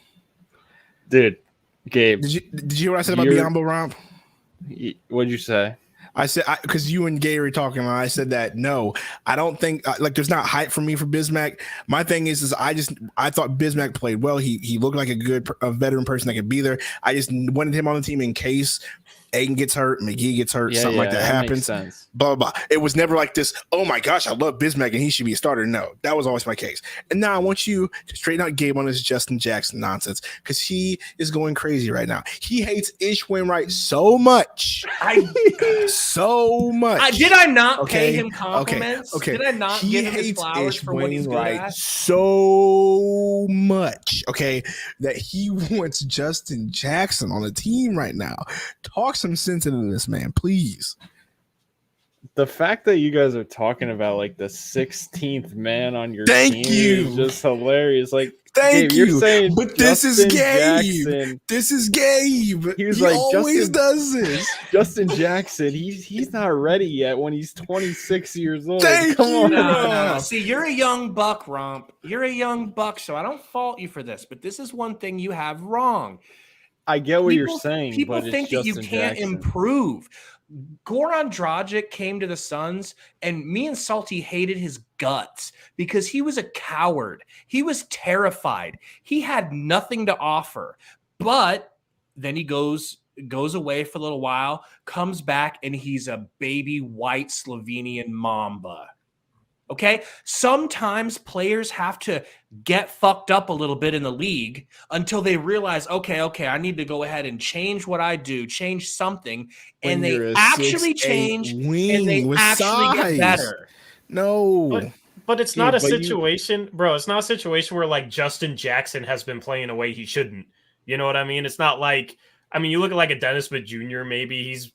Dude, Gabe. Did you hear what I said about Biyombo, Romp? What'd you say? I said, because you and Gary were talking, I said that no, I don't think there's not hype for me for Bismack. My thing is I thought Bismack played well. He looked like a veteran person that could be there. I just wanted him on the team in case Ayton gets hurt, McGee gets hurt, something like that happens. Blah, blah, blah. It was never like this, oh my gosh, I love Bismack and he should be a starter. No, that was always my case. And now I want you to straighten out Gabe on this Justin Jackson nonsense because he is going crazy right now. He hates Ish Wainwright so much. So much. Did I not pay him compliments? Okay. Did I not give him his flowers for what he's good at? So much, that he wants Justin Jackson on the team right now. Talk some sense into this man, please. The fact that you guys are talking about like the 16th man on your team is just hilarious. Like, Thank Gabe, you. You're saying but this is Gabe. Jackson, this is Gabe. He like always does this. Justin Jackson, he's not ready yet when he's 26 years old. Come on. No. See, you're a young buck, Romp. You're a young buck, so I don't fault you for this. But this is one thing you have wrong. I get what you're saying. People but think that you can't improve. Goran Dragic came to the Suns, and me and Salty hated his guts because he was a coward. He was terrified. He had nothing to offer. But then he goes away for a little while, comes back, and he's a baby white Slovenian Mamba. Okay? Sometimes players have to get fucked up a little bit in the league until they realize, okay, I need to go ahead and change what I do, change something, and they actually change and they actually get better. No. But it's not a situation, bro. It's not a situation where like Justin Jackson has been playing a way he shouldn't. You know what I mean? It's not like, you look at like a Dennis Smith Jr., maybe he's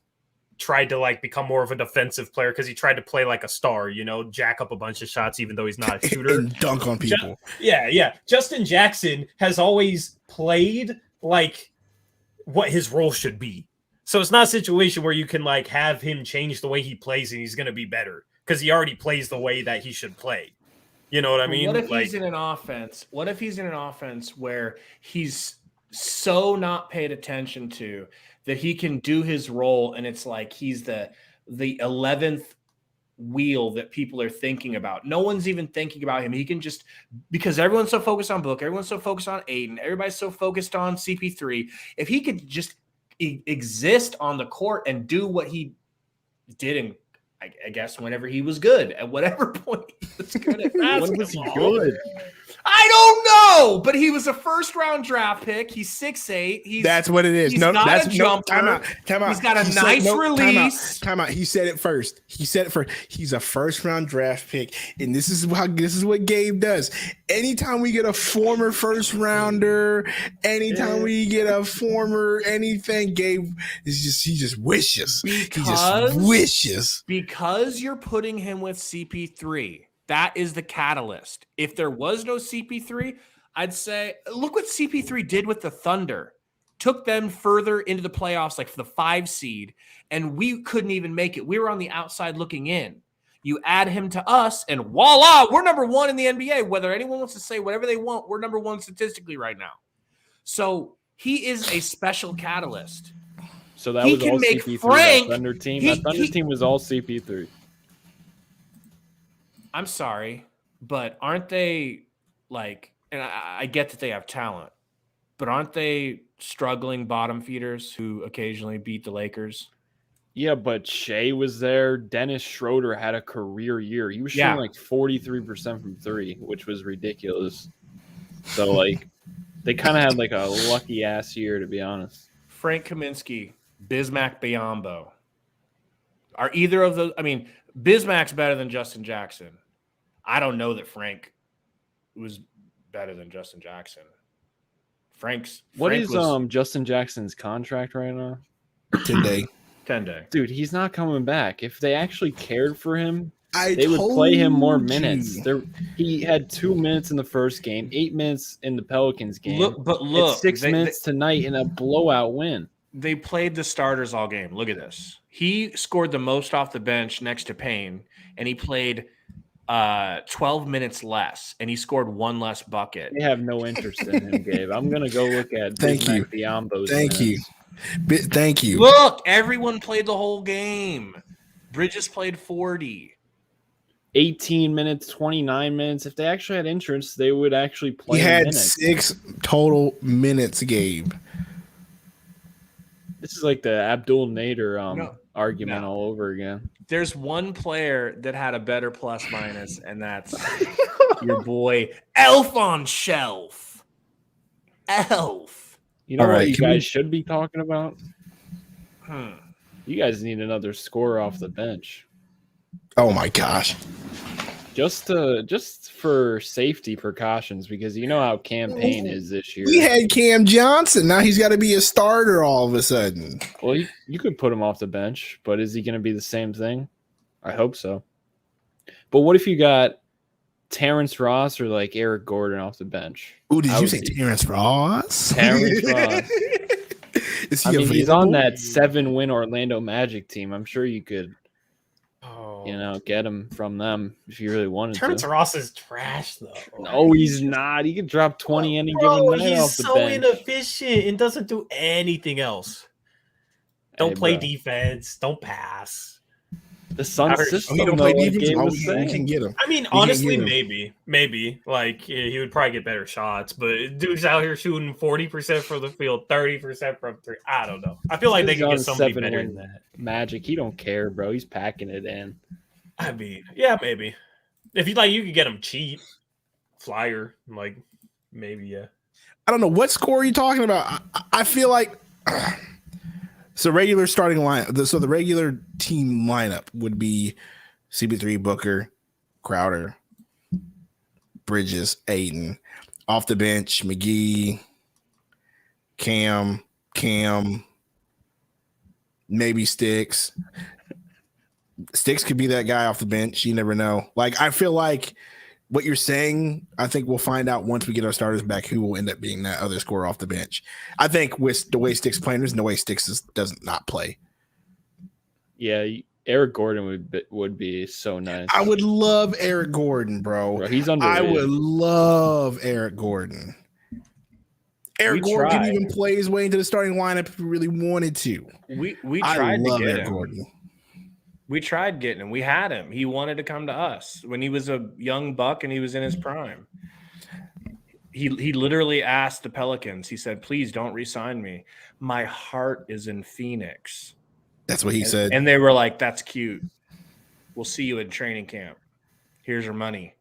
tried to like become more of a defensive player because he tried to play like a star, jack up a bunch of shots even though he's not a shooter and dunk on people. Justin Jackson has always played like what his role should be. So it's not a situation where you can like have him change the way he plays and he's going to be better because he already plays the way that he should play. You know what I But mean? what if Like, he's in an offense? What if he's in an offense where he's so not paid attention to that he can do his role, and it's like he's the 11th wheel that people are thinking about. No one's even thinking about him. He can just, because everyone's so focused on Book, everyone's so focused on Aiden, everybody's so focused on CP3. If he could just exist on the court and do what he did in, I guess, whenever he was good, at whatever point he was good at basketball. When was he good? I don't know, but he was a first-round draft pick. He's 6'8". That's what it is. He's No, got that's a jumper. Time out. He's got a He nice said, release. Time out. He said it first. He's a first-round draft pick, and this is what Gabe does. Anytime we get a former first-rounder, anytime we get a former anything, Gabe he just wishes. He just wishes Because you're putting him with CP3. That is the catalyst. If there was no CP3, I'd say, look what CP3 did with the Thunder. Took them further into the playoffs, like for the 5 seed, and we couldn't even make it. We were on the outside looking in. You add him to us, and voila, we're number 1 in the NBA. Whether anyone wants to say whatever they want, we're number 1 statistically right now. So he is a special catalyst. So that He was can all make CP3. Frank- That Thunder team. he- That Thunder team was all CP3. I'm sorry, but aren't they like, and I get that they have talent, but aren't they struggling bottom feeders who occasionally beat the Lakers? Yeah, but Shea was there. Dennis Schroeder had a career year. He was shooting Yeah. like 43% from 3, which was ridiculous. So, like, they kind of had like a lucky ass year, to be honest. Frank Kaminsky, Bismack Biyombo. Are either of those? I mean, Bismack's better than Justin Jackson. I don't know that Frank was better than Justin Jackson. What Frank is was Justin Jackson's contract right now? 10-day. 10-day. Dude, he's not coming back. If they actually cared for him, They they would play him more told minutes. you. He had 2 minutes in the first game, 8 minutes in the Pelicans game. Look, It's 6 minutes tonight in a blowout win. They played the starters all game. Look at this. He scored the most off the bench next to Payne, and he played 12 minutes less, and he scored 1 less bucket. They have no interest in him, Gabe. I'm gonna go look at Thank you. Biyombo's Thank you. minutes. Thank you. Look, everyone played the whole game. Bridges played 40. 18 minutes, 29 minutes. If they actually had interest, they would actually play He had minutes. 6 total minutes, Gabe. This is like the Abdul Nader No. argument No. all over again. There's one player that had a better plus minus, and that's your boy Elf on Shelf. Elf. You know All what right, you can we- guys should be talking about? Hmm. You guys need another scorer off the bench. Oh my gosh. Just for safety precautions, because you know how campaign is this year. We had Cam Johnson. Now he's got to be a starter all of a sudden. Well, you could put him off the bench, but is he going to be the same thing? I hope so. But what if you got Terrence Ross or like Eric Gordon off the bench? Ooh, did How you is say he? Terrence Ross? Terrence Ross. Is he I mean, available? he's on that 7-win Orlando Magic team. I'm sure you could, get him from them if you really wanted Terrence to. Ross is trash, though. No, he's not. He could drop 20 any given night he's off the so bench. inefficient and doesn't do anything else. Don't Hey, play bro. defense. Don't pass. The Suns I heard- system, Oh, he don't though, play like defense. Gabe Oh, was we saying. can get him. I mean, can't honestly, get him. maybe. Like, he would probably get better shots, but dude's out here shooting 40% from the field, 30% from 3. I don't know. I feel like they He's could on get somebody better 7-win than that. Magic. He don't care, bro. He's packing it in. I mean, yeah, maybe. If you like, you could get him cheap. Flyer, like, maybe, yeah. I don't know what score are you talking about. I feel like so regular starting line. So the regular team lineup would be CP3, Booker, Crowder, Bridges, Aiden. Off the bench, McGee, Cam, maybe Sticks. Sticks could be that guy off the bench. You never know. Like, I feel like what you're saying, I think we'll find out once we get our starters back who will end up being that other scorer off the bench. I think with the way Sticks playing, there's no way Sticks doesn't not play. Yeah, Eric Gordon would be so nice. I would love Eric Gordon, bro. He's I underrated. would love Eric Gordon. Eric Gordon could even play his way into the starting lineup if he really wanted to. We tried to get Eric him. Gordon. We tried getting him. We had him. He wanted to come to us when he was a young buck and he was in his prime. He literally asked the Pelicans. He said, "Please don't re-sign me. My heart is in Phoenix." That's what he said. And they were like, "That's cute. We'll see you in training camp. Here's your money."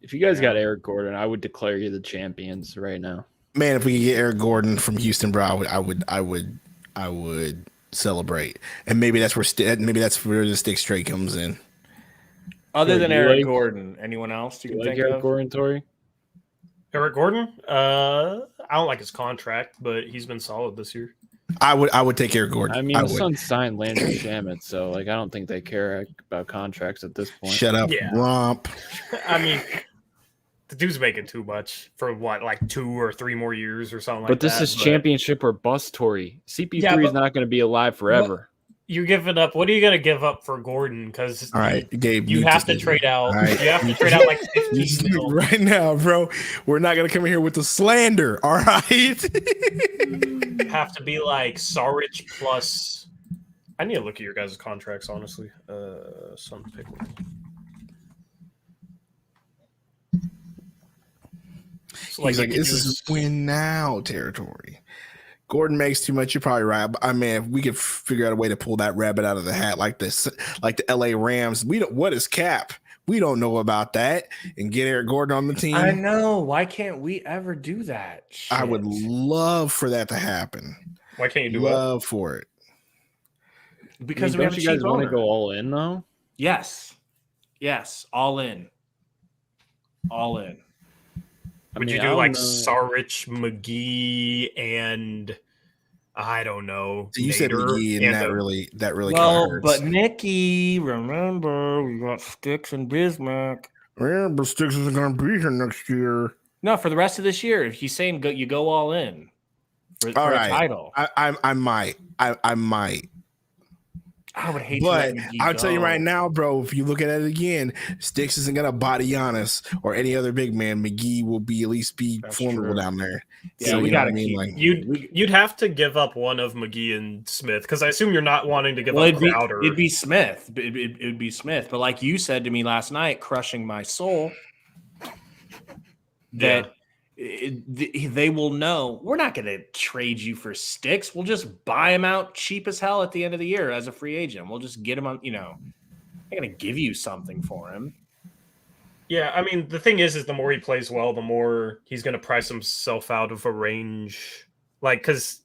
If you guys got Eric Gordon, I would declare you the champions right now. Man, if we could get Eric Gordon from Houston, bro, I would celebrate. And maybe that's where the stick straight comes in. Other than Eric Gordon, anyone else you can think Eric of? Gordon, Tori? Eric Gordon? I don't like his contract, but he's been solid this year. I would take Eric Gordon. I mean, the Suns signed Landry Shamet, so I don't think they care about contracts at this point. Shut up, romp. I mean, the dude's making too much for like 2 or 3 more years or something like that. But this is championship or bust, Tori. CP3 is not going to be alive forever. You're giving up. What are you going to give up for Gordon? Because all right, Gabe, you have to trade out. Right. You have to trade out like 15 mil. Right now, bro. We're not going to come in here with the slander. All right. Have to be like Saric plus. I need to look at your guys' contracts, honestly. Some pick one. So like this is win now territory. Gordon makes too much. You're probably right. I mean, if we could figure out a way to pull that rabbit out of the hat, like this, like the LA Rams. We don't. What is cap? We don't know about that. And get Eric Gordon on the team. I know. Why can't we ever do that? Shit. I would love for that to happen. Why can't you do love for it? Because don't you guys want to go all in though? Yes, all in, all in. Would you do like Saric, McGee, and I don't know? So you said McGee, and that really well, hurts. but Nicky, remember we got Sticks and Bismack. Yeah, but Sticks isn't going to be here next year. No, for the rest of this year. He's saying you go all in for a title. I might. I would hate but to I'll tell you right now, bro, if you look at it again, Sticks isn't going to body Giannis or any other big man. McGee will at least be formidable down there. Yeah, so, we got to keep. Like, you'd have to give up one of McGee and Smith because I assume you're not wanting to give up Crowder. It'd be Smith. It'd be Smith. But like you said to me last night, crushing my soul, that they will know we're not going to trade you for Sticks. We'll just buy him out cheap as hell at the end of the year as a free agent. We'll just get him on, I'm going to give you something for him. Yeah, I mean, the thing is the more he plays well, the more he's going to price himself out of a range. Like, because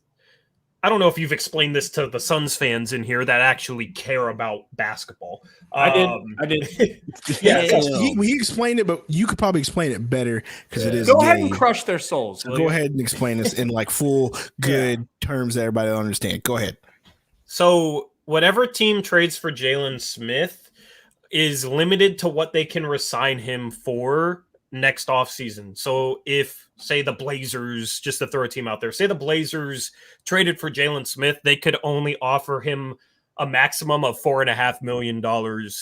I don't know if you've explained this to the Suns fans in here that actually care about basketball. I did. Yeah, he explained it, but you could probably explain it better because it is. Go ahead and crush their souls. Go ahead and explain this in like full good terms that everybody will understand. Go ahead. So whatever team trades for Jalen Smith is limited to what they can resign him for next offseason. So if, say, the Blazers, just to throw a team out there, say the Blazers traded for Jalen Smith, they could only offer him a maximum of $4.5 million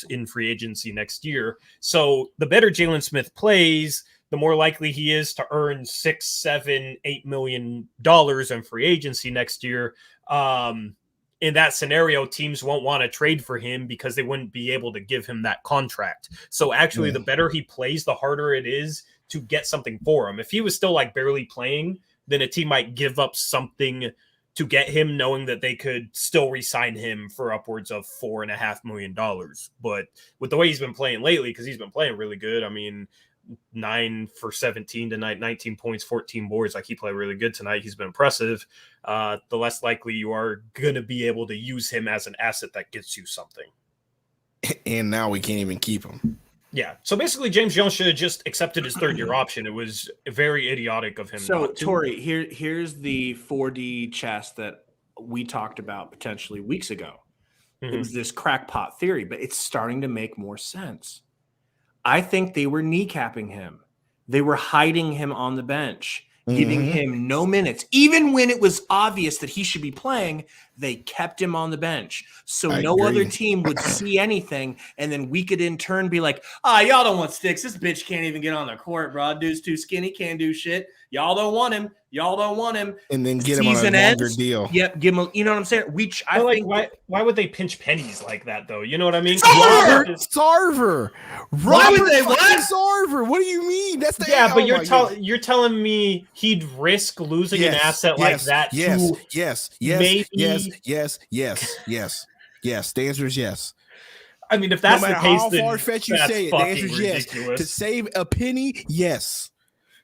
in free agency next year. So the better Jalen Smith plays, the more likely he is to earn $6, $7, $8 million in free agency next year. In that scenario, teams won't want to trade for him because they wouldn't be able to give him that contract. So actually, the better he plays, the harder it is to get something for him. If he was still like barely playing, then a team might give up something to get him, knowing that they could still re-sign him for upwards of $4.5 million. But with the way he's been playing lately, because he's been playing really good, I mean, 9 for 17 tonight, 19 points, 14 boards. Like, he played really good tonight. He's been impressive. The less likely you are going to be able to use him as an asset that gets you something. And now we can't even keep him. Yeah. So basically, James Jones should have just accepted his third-year option. It was very idiotic of him. So, Tori, here's the 4D chess that we talked about potentially weeks ago. It was this crackpot theory, but it's starting to make more sense. I think they were kneecapping him. They were hiding him on the bench, giving him no minutes. Even when it was obvious that he should be playing, They kept him on the bench. So I no agree. other team would see anything. And then we could in turn be like, y'all don't want Sticks. This bitch can't even get on the court, bro. Dude's too skinny, can't do shit. Y'all don't want him. Y'all don't want him. And then get him on a Season longer ends. deal. Yep, give him. You know what I'm saying? I But, think why would they pinch pennies like that though? You know what I mean? Robert Sarver. Why would they? What? Sarver. What do you mean? That's the Yeah, but oh you're telling me he'd risk losing an asset like that to maybe. Yes. The answer is yes. I mean, if that's no the matter case, how then far-fetched you that's say it, the answer fucking is yes. ridiculous. To save a penny, yes.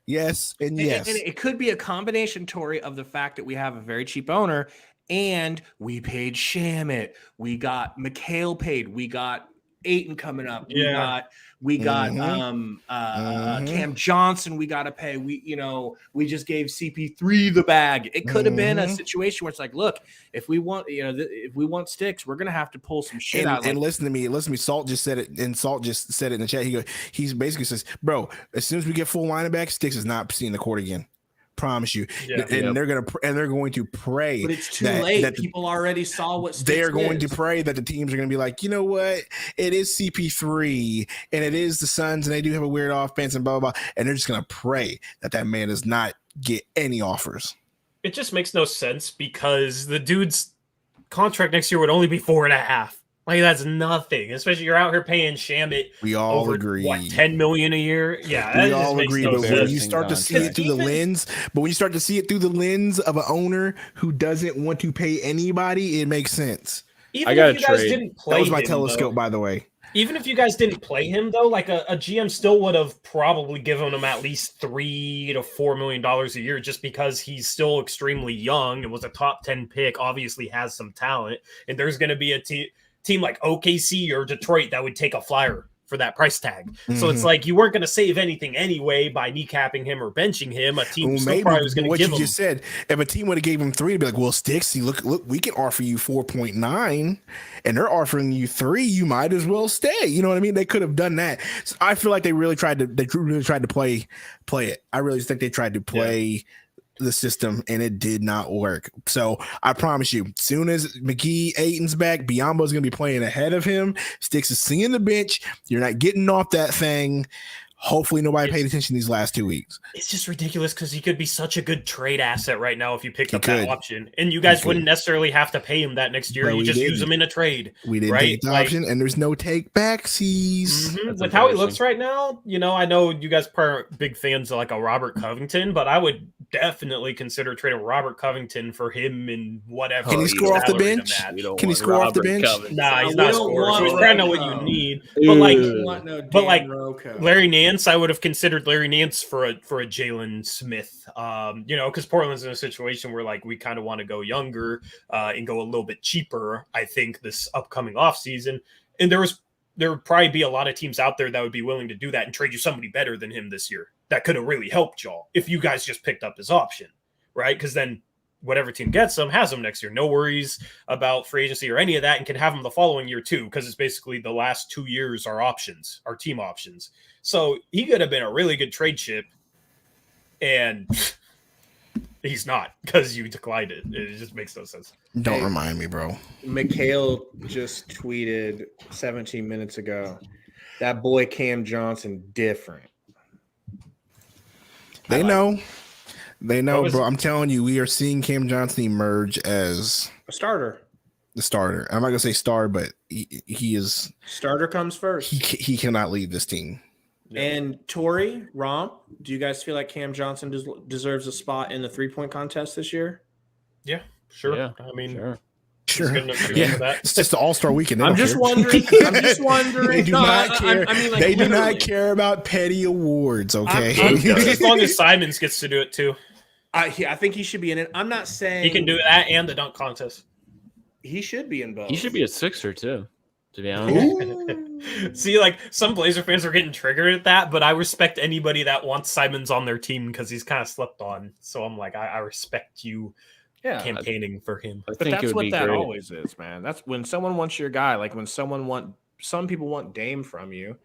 Yes, and yes. And it could be a combination, Tori, of the fact that we have a very cheap owner and we paid Shamit. We got McHale paid. We got Ayton coming up. We got Cam Johnson we got to pay. We just gave CP3 the bag. It could have been a situation where it's like, look, if we want, if we want Sticks, we're going to have to pull some shit out. And listen to me. Salt just said it, and Salt just said it in the chat. He's basically says, bro, as soon as we get full line back, Sticks is not seeing the court again. Promise you. They're going to pray. But it's too late. People already saw what Sticks they're going to pray that the teams are going to be like, you know what? It is CP3 and it is the Suns and they do have a weird offense and blah, blah, blah. And they're just going to pray that man does not get any offers. It just makes no sense because the dude's contract next year would only be 4.5. Like that's nothing, especially you're out here paying Shamit. We all agree. What, $10 million a year? Yeah, we all agree. No but sense. when you start to see it through the lens, of an owner who doesn't want to pay anybody, it makes sense. Even if you guys didn't play that was my him, telescope, by the way. Even if you guys didn't play him, though, like a GM still would have probably given him at least $3 to $4 million a year just because he's still extremely young and was a top 10 pick, obviously has some talent, and there's going to be a team like OKC or Detroit that would take a flyer for that price tag. Mm-hmm. So it's like you weren't going to save anything anyway by kneecapping him or benching him. A team still probably was going to give him. What you just said, if a team would have gave him 3, to be like, well, Sticks, see, look, we can offer you 4.9 and they're offering you 3, you might as well stay. You know what I mean? They could have done that. So I feel like they really tried to play it. I really think they tried to play the system and it did not work. So I promise you, soon as McGee Ayton's back, Biyombo's going to be playing ahead of him. Sticks is seeing the bench. You're not getting off that thing. Hopefully nobody paid attention these last 2 weeks. It's just ridiculous because he could be such a good trade asset right now if you picked up that option. And you guys wouldn't necessarily have to pay him that next year. You just use him in a trade. We didn't take the option, and there's no take backsies. Mm-hmm. With how he looks right now, I know you guys are big fans of like a Robert Covington, but I would definitely consider trading Robert Covington for him and whatever. Can he score off the bench? Can he score off the bench? Nah, he's not scoring. So he's trying to know what you need. But like Larry Nance, I would have considered Larry Nance for a Jalen Smith, because Portland's in a situation where like we kind of want to go younger and go a little bit cheaper. I think this upcoming offseason, and there would probably be a lot of teams out there that would be willing to do that and trade you somebody better than him this year. That could have really helped y'all if you guys just picked up his option, right? Because then whatever team gets him has him next year. No worries about free agency or any of that, and can have him the following year too, because it's basically the last 2 years are options, are team options. So he could have been a really good trade chip, and he's not because you declined it. It just makes no sense. Don't remind me, bro. Mikhail just tweeted 17 minutes ago, that boy Cam Johnson different. They know, bro. I'm telling you, we are seeing Cam Johnson emerge as a starter. The starter. I'm not gonna say star, but he is. Starter comes first. He cannot leave this team. And Tori, Rom, do you guys feel like Cam Johnson deserves a spot in the 3-point contest this year? Yeah, sure. Yeah, I mean, sure. That. It's just the All-Star weekend. I'm just wondering. They do not care. They do not care about petty awards. Okay, as long as Simons gets to do it too. I think he should be in it. I'm not saying he can do that and the dunk contest. He should be in both. He should be a Sixer too, to be honest. See, like some Blazer fans are getting triggered at that, but I respect anybody that wants Simons on their team because he's kind of slept on. So I'm like, I respect you campaigning for him. But that's what that always is, man. That's when someone wants your guy. Like when some people want Dame from you,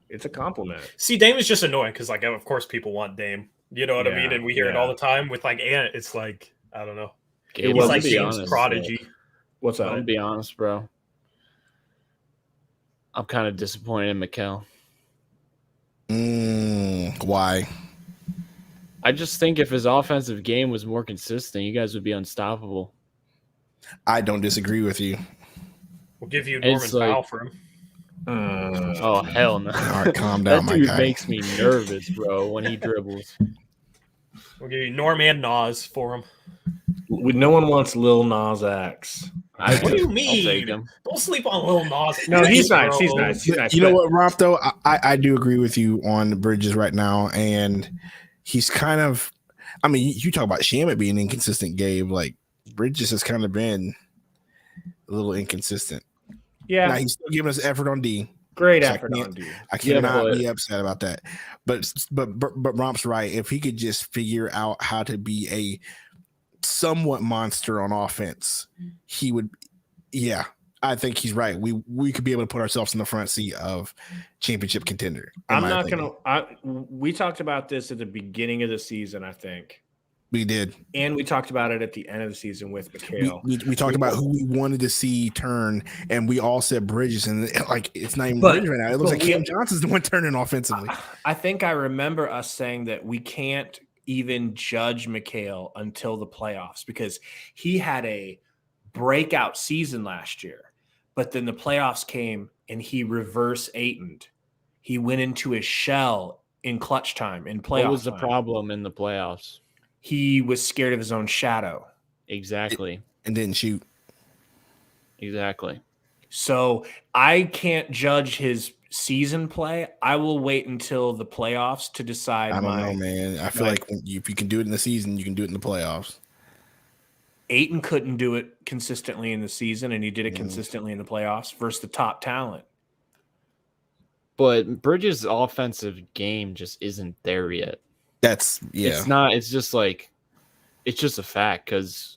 it's a compliment. See, Dame is just annoying because, like, of course, people want Dame. You know what I mean? And we hear it all the time with like Ant. It's like I don't know. He's like Dame's prodigy. What's I'm up? gonna be honest, bro. I'm kind of disappointed in Mikal. Why? I just think if his offensive game was more consistent, you guys would be unstoppable. I don't disagree with you. We'll give you It's Norman like- Powell for him. Oh hell no! All right, calm down, That my dude guy. makes me nervous, bro, when he dribbles. We'll give you Norm and Nas for him. No one wants Lil Nas X. What do you I'll take mean? him. Don't sleep on Lil Nas. No, he's bro. nice. He's nice. He's nice. You know what, Romp, though? I do agree with you on Bridges right now. And he's kind of, I mean, you talk about Shamet being inconsistent, Gabe. Like, Bridges has kind of been a little inconsistent. Yeah, Now, he's still giving us effort on D. great So I effort can't- on D. I cannot but- be upset about that. But Romp's right. If he could just figure out how to be a somewhat monster on offense, he would. Yeah, I think he's right. We could be able to put ourselves in the front seat of championship contender. in I'm my not opinion. we talked about this at the beginning of the season, I think, We did. and we talked about it at the end of the season with Mikhail. We talked about who we wanted to see turn, and we all said Bridges, and like it's not even But- Bridges right now. It looks but like Cam Johnson's the one turning offensively. I think I remember us saying that we can't even judge Mikhail until the playoffs because he had a breakout season last year, but then the playoffs came and he reverse Aitoned. He went into his shell in clutch time in playoffs. What was the time. problem in the playoffs? He was scared of his own shadow. Exactly. And didn't shoot. Exactly. So I can't judge his season play. I will wait until the playoffs to decide. I don't know, man. I feel my- like if you can do it in the season, you can do it in the playoffs. Aiton couldn't do it consistently in the season, and he did it consistently in the playoffs versus the top talent. But Bridges' offensive game just isn't there yet. That's It's not. It's just like, it's just a fact because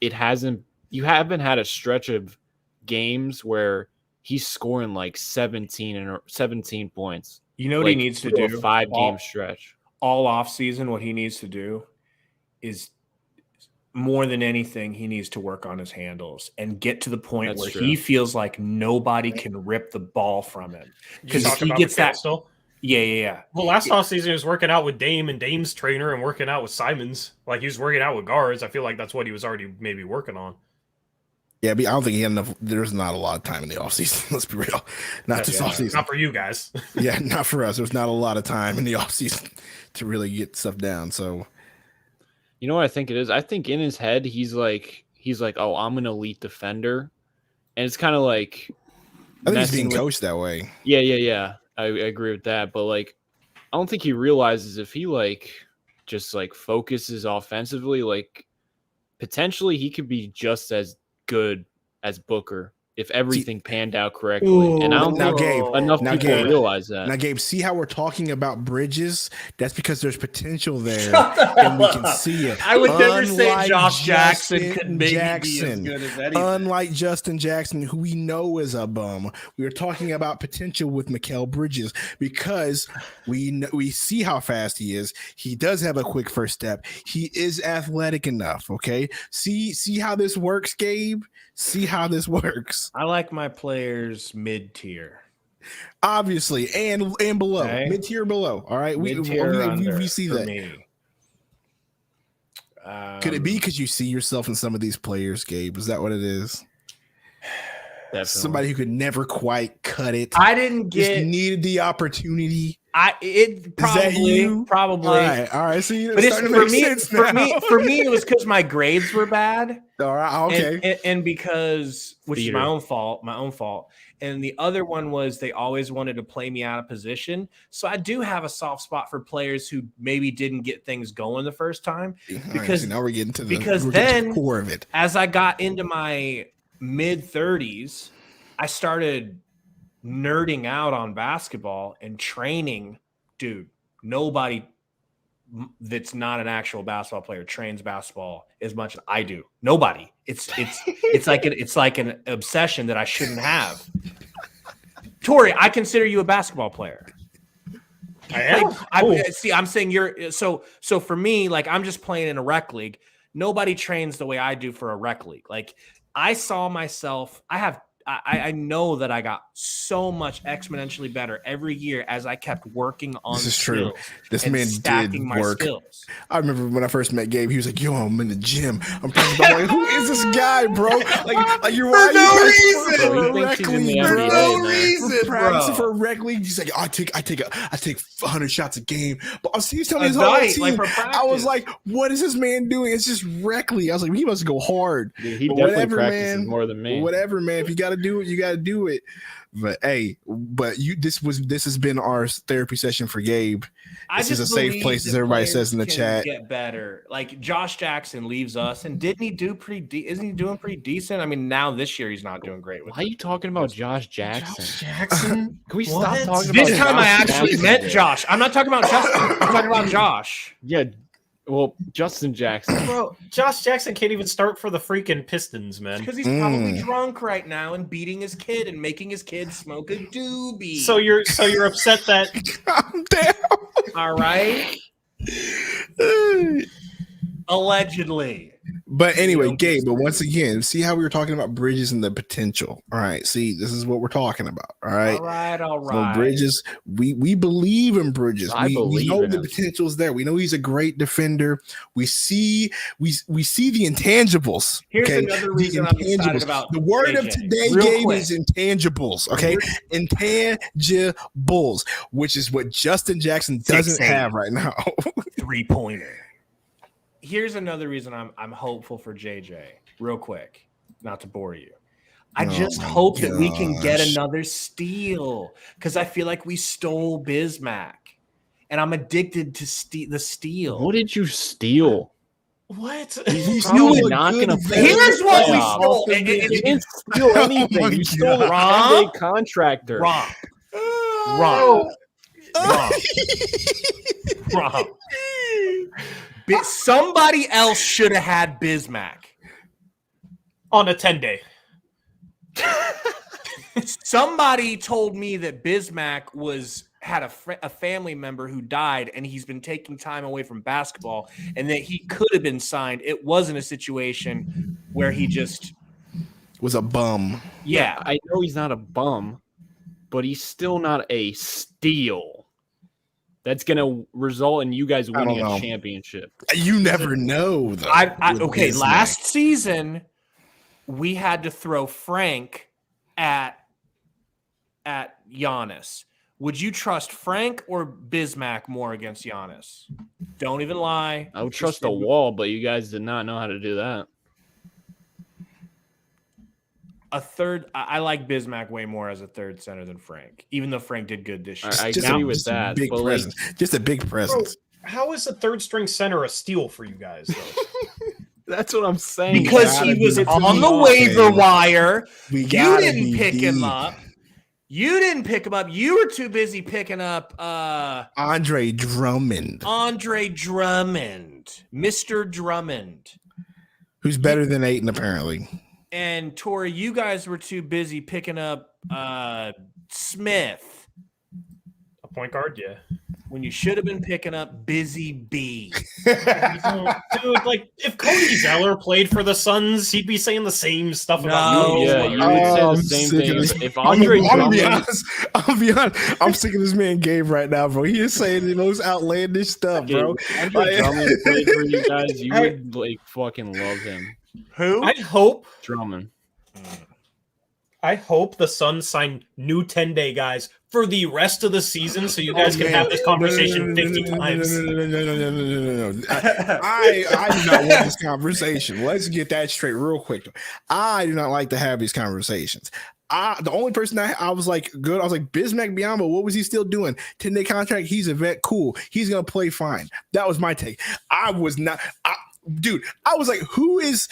it hasn't. You haven't had a stretch of games where he's scoring like 17 points. You know what like, he needs to through do? a 5-game stretch. All off season, what he needs to do is more than anything, he needs to work on his handles and get to the point That's where true. he feels like nobody can rip the ball from him because talking he about gets Mikhail that. still. Yeah. Well, last offseason he was working out with Dame and Dame's trainer and working out with Simons. Like he was working out with guards. I feel like that's what he was already maybe working on. Yeah, but I don't think he had enough. There's not a lot of time in the offseason. Let's be real. Not this offseason. Not for you guys. Yeah, not for us. There's not a lot of time in the offseason to really get stuff down. So You know what I think it is? I think in his head he's like, oh, I'm an elite defender, and it's kind of like I think he's messing being with- coached that way. Yeah. I agree with that, but like, I don't think he realizes if he like just like focuses offensively, like potentially he could be just as good as Booker if everything panned out correctly. And I don't now, think Gabe, enough now, people Gabe, realize that. Now, Gabe, see how we're talking about Bridges? That's because there's potential there, Shut the and we hell can up. see it. I would never say Unlike Josh Jackson Justin could maybe be as Jackson. good as anything. Unlike Justin Jackson, who we know is a bum, we are talking about potential with Mikal Bridges because we see how fast he is. He does have a quick first step. He is athletic enough. Okay, see how this works, Gabe. See how this works. I like my players mid tier. Obviously, and below, Okay. mid tier below. All right, we see that. Me. Could it be because you see yourself in some of these players, Gabe? Is that what it is? Definitely. Somebody who could never quite cut it. I didn't Just get. needed the opportunity. It probably you? probably. All right. See, But it's for me, it was because my grades were bad. All right, okay. And because which is Theater. my own fault. And the other one was they always wanted to play me out of position. So I do have a soft spot for players who maybe didn't get things going the first time. All right, because- so now we're getting to the because we're getting to then- the core of it. As I got into my mid 30s, I started nerding out on basketball and training. Dude, nobody that's not an actual basketball player trains basketball as much as I do. Nobody. It's like an obsession that I shouldn't have. Tori, I consider you a basketball player. I am. I'm saying you're so for me, like I'm just playing in a rec league. Nobody trains the way I do for a rec league. Like I saw myself. I know that I got so much exponentially better every year as I kept working on This is skills. true. This and man stacking did my work. skills. I remember when I first met Gabe, he was like, "Yo, I'm in the gym. I'm practicing." I'm like, "Who is this guy, bro? Like you're For no practicing reason. Bro, he thinks he's in the For NBA, no man. reason, We're practicing bro. for rec league." He's like, I take 100 shots a game. But he's telling A his whole night, team. like for I was practice. like, "What is this man doing? It's just rec league." I was like, "He must go hard." Dude, he But definitely whatever, practices man. more than me. Whatever, man. If you got to do it, you got to do it. But hey, this has been our therapy session for Gabe. This is a safe place, as everybody says in the chat. Get better. Like Josh Jackson leaves us, and didn't he do isn't he doing pretty decent? I mean, now this year he's not doing great. Why are you talking about Josh Jackson? Jackson. Can we What? stop talking This about time I Josh actually Jackson meant today? Josh. I'm not talking about Justin. I'm talking about Josh. Yeah, well, Justin Jackson. Bro, Josh Jackson can't even start for the freaking Pistons, man. Because he's probably drunk right now and beating his kid and making his kid smoke a doobie. So you're upset that Calm down. all right. Allegedly. But anyway, Gabe, but once again, see how we were talking about Bridges and the potential. All right. See, this is what we're talking about. All right. All right. So Bridges, we believe in Bridges. I We believe know in the him. potential is there. We know he's a great defender. We see the intangibles. Here's okay? another reason I'm excited intangibles. about The word of JJ. today, Real Gabe, quick. is intangibles. Okay, intangibles, which is what Justin Jackson doesn't 6'8". have right now. 3-pointer. Here's another reason I'm hopeful for JJ. Real quick, not to bore you. I just my hope that we can get gosh. another steal because I feel like we stole Bismack, and I'm addicted to the steal. What did you steal? what? He's You probably a not good going to player. Here's what we playoffs. stole. You didn't steal anything. my You stole a God. 10-day contractor. Romp. Somebody else should have had Bismack. On a 10-day. Somebody told me that Bismack had a family member who died, and he's been taking time away from basketball, and that he could have been signed. It wasn't a situation where he just Was a bum. yeah. I know he's not a bum, but he's still not a steal. That's going to result in you guys don't winning know. a championship. You never know, though. with Okay, Bismack. last season we had to throw Frank at Giannis. Would you trust Frank or Bismack more against Giannis? Don't even lie. I would trust the wall, but you guys did not know how to do that. I like Bismack way more as a third center than Frank, even though Frank did good this year. I Just agree a- with just a that. Big But like, presence. Just a big presence. How is a third string center a steal for you guys, though? that's what I'm saying. Because gotta he be was the on team the off, waiver man. wire. We You gotta didn't be pick him deep. up. You didn't pick him up. You were too busy picking up Andre Drummond, Andre Drummond, Mr. Drummond. who's better than Ayton, apparently. And Tori, you guys were too busy picking up Smith A point guard, yeah. when you should have been picking up Busy B. Dude, like if Cody Zeller played for the Suns, he'd be saying the same stuff about No. you. Yeah, you would say I'm the same sick of thing. this. If Andre I'm gonna be Drummond, honest. I'll be honest. I'm sick of this man Gabe right now, bro. He is saying the most outlandish stuff, bro. if Andre Drummond played for you guys, you I- would like fucking love him. Who? I hope Drummond. the Suns sign new 10-day guys for the rest of the season so you guys can have this conversation 50 times. No. I do not want this conversation. Let's get that straight real quick. I do not like to have these conversations. The only person I was like good, I was like Bismack Biyombo. What was he still doing? 10-day contract. He's a vet. Cool. He's gonna play fine. That was my take. I was not. Dude, I was like, who is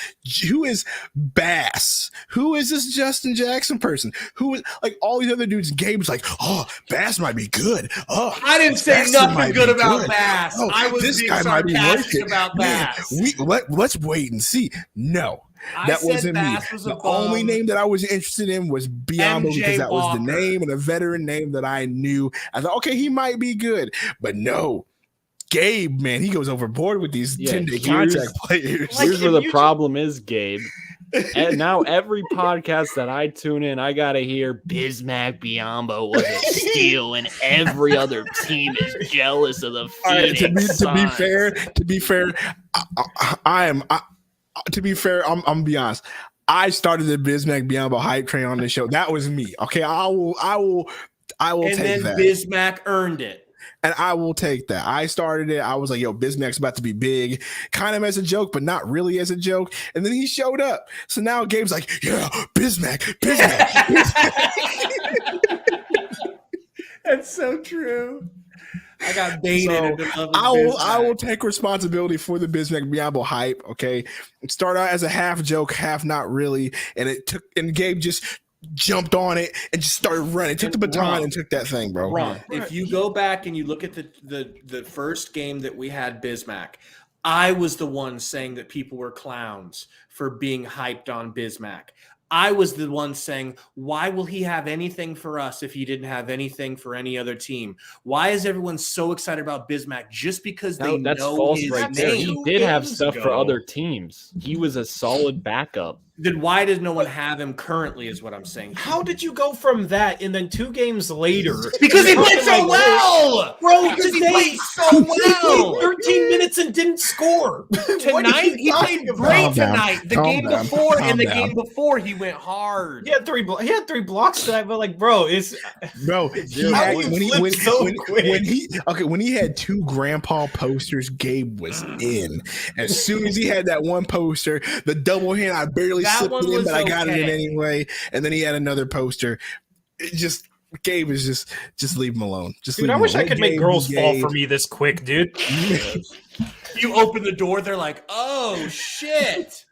Bass? Who is this Justin Jackson person? Who is like all these other dudes? Gabe's like, oh, Bass might be good. Oh, I didn't say Bass nothing might good be about good. Bass. Oh, I was this being guy might be worth sarcastic it. about Man, Bass. let's wait and see. No, I that said wasn't Bass me. was a The only bum. name that I was interested in was Biyombo MJ because that was the Walker. name and a veteran name that I knew. I thought, okay, he might be good, but no. Gabe, man, he goes overboard with these Yeah, 10-day here's- contract players. Like, Here's where if the you problem is, Gabe. And now every podcast that I tune in, I gotta hear Bismack Biyombo was a steal, and every other team is jealous of the Phoenix Suns. To be fair, I'm gonna be honest. I started the Bismack Biyombo hype train on this show. That was me. Okay, I will And take then that. Bismack earned it. And I will take that. I started it. I was like, yo, Bismack's about to be big, kind of as a joke, but not really as a joke. And then he showed up. So now Gabe's like, yeah, Bismack. That's so true. I got baited. So I will take responsibility for the Bismack Biyombo hype. Okay. It started out as a half joke, half not really. And Gabe just jumped on it and just started running. Took the baton and took that thing, bro. Ron, if you go back and you look at the first game that we had Bismack, I was the one saying that people were clowns for being hyped on Bismack. I was the one saying, why will he have anything for us if he didn't have anything for any other team? Why is everyone so excited about Bismack just because they that's know false his right name? there. He did have stuff for other teams. He was a solid backup. Then why does no one have him currently is what I'm saying. How did you go from that and then 2 games later? Because he played so well! Bro, Because he today, played so well! 13 minutes and didn't score. Tonight, he played great Calm down. tonight. The Calm game down. before Calm and the down. game before, he went hard. He had 3 blocks tonight, but like, bro, it's Bro, How you flip so quick? when he had 2 grandpa posters, Gabe was in. As soon as he had that one poster, the double hand, I barely That slipped one it in, was but I got it in okay. anyway. And then he had another poster. It just Gabe is just leave him alone. Just dude, leave I him wish I alone. could Let make Gabe girls be fall Gabe. for me this quick, dude. You open the door, they're like, oh, shit.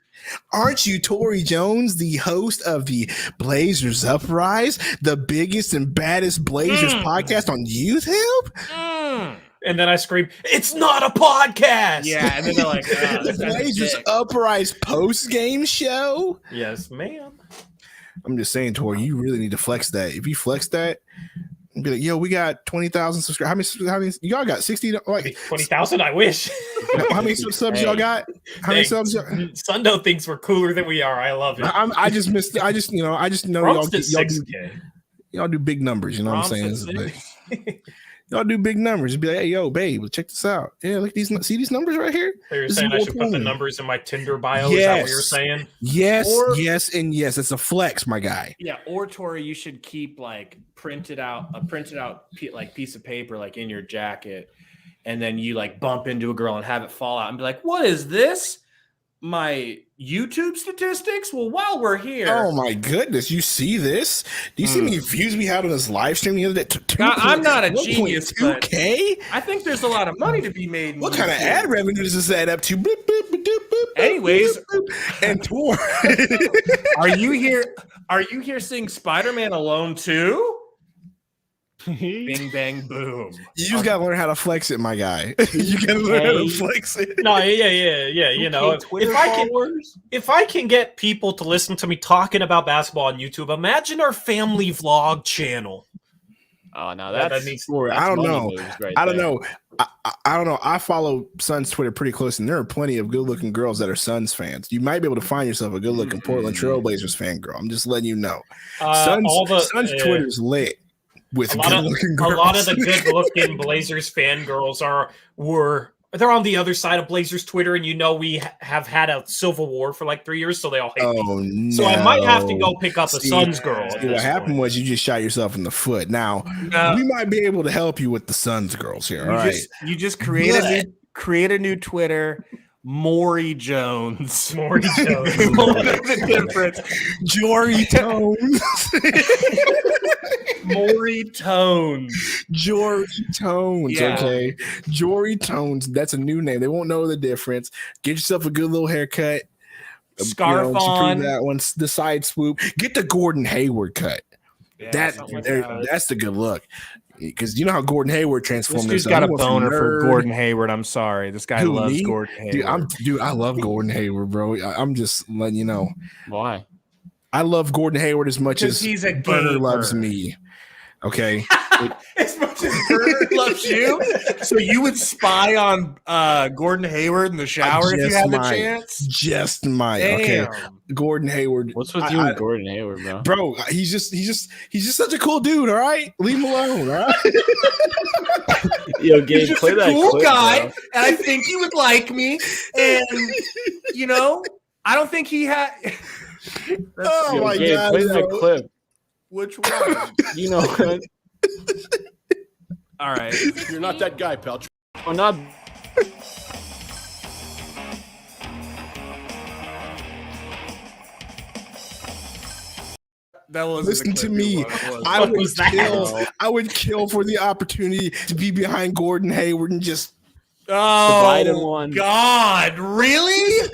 Aren't you Tori Jones, the host of the Blazers Uprise, the biggest and baddest Blazers podcast on YouTube? And then I scream, it's not a podcast! Yeah, and then they're like, oh, The this guy's Blazers dick. Uprise post-game show? Yes, ma'am. I'm just saying, Tori, you really need to flex that. If you flex that, be like, yo, we got 20,000 subscribers. How many? Y'all got 60? Like 20,000, I wish. how many subs y'all got? How many subs? Sundo thinks we're cooler than we are. I love it. I just missed. I just know Rum's at y'all do 6K. y'all do big numbers. You know what I'm Rum's saying? at This is big. Y'all do big numbers. Be like, hey, yo, babe, check this out. Yeah, look these. See these numbers right here. So you're This is saying I more should put the porn. numbers in my Tinder bio? Is that what you're saying? Yes, Or- yes, and yes. It's a flex, my guy. Yeah, or Tori, you should keep like a printed out like piece of paper like in your jacket, and then you like bump into a girl and have it fall out and be like, "What is this? My YouTube statistics?" Well, while we're here, Oh my goodness! You see this? Do you see how many views we had on this live stream the other day? Now, I'm not a genius, but 2K. I think there's a lot of money to be made. in What kind of YouTube. ad revenue does this add up to? Boop, boop, boop, boop, boop, Anyways, boop, boop. And Tor. Are you here? Are you here seeing Spider-Man Alone too? Bing bang boom. You just gotta learn how to flex it, my guy. You gotta learn how to flex it. No, yeah. You know, if I can get people to listen to me talking about basketball on YouTube, imagine our family vlog channel. Oh no, That that's needs- that's I don't money know. moves right I don't there. know. I don't know. I follow Suns Twitter pretty close, and there are plenty of good-looking girls that are Suns fans. You might be able to find yourself a good-looking Portland Trailblazers fan girl. I'm just letting you know. Suns Twitter's lit with good-looking girls. A lot of the good-looking Blazers fangirls they're on the other side of Blazers Twitter, and you know we have had a civil war for like 3 years, so they all hate me. Oh no! So I might have to go pick up a See, Suns girl. at What this happened point. was you just shot yourself in the foot. Now No. we might be able to help you with the Suns girls here. All right. You just create a new Twitter, Maury Jones. Maury Jones. What is the difference? Jory Tones. Maury Tones. Jory Tones. Yeah. Okay. Jory Tones. That's a new name. They won't know the difference. Get yourself a good little haircut. Scarf on. That one. The side swoop. Get the Gordon Hayward cut. Yeah, something like that. That's the good look. Because you know how Gordon Hayward This transformed dude's himself. got a He went from boner for nerd- Gordon Hayward. I'm sorry. This guy Who, loves me? Gordon Hayward. Dude, I love Gordon Hayward, bro. I'm just letting you know. Why? I love Gordon Hayward as much Because as he's a Burner gamer. loves me. Okay. As much as Burner loves you, so you would spy on Gordon Hayward in the shower if you just had the might. chance. Just might. Okay. Damn. Gordon Hayward. What's with you and Gordon Hayward, bro? Bro, he's just such a cool dude. All right, leave him alone. All right. Yo, Gabe, He's just play a that cool clip, guy, bro. and I think he would like me. And I don't think he had. Oh Yo, my Gabe, God! play that clip. Which one? You know what? All right. You're not that guy, pal. Oh, not. That was Listen to me. I would kill for the opportunity to be behind Gordon Hayward and just. Oh, Divide and one. God, really?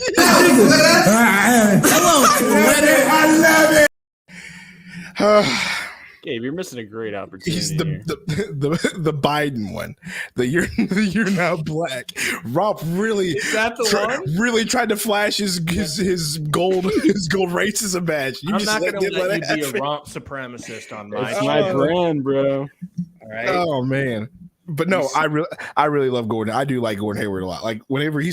Gabe, you're missing a great opportunity. He's here. the Biden one. You're not black. Rob really Is that the one? really tried to flash his gold racism badge. You I'm just not going to let you be a happen. romp supremacist on my It's show. my brand, bro. All right. Oh man. But no, I really love Gordon. I do like Gordon Hayward a lot. Like whenever he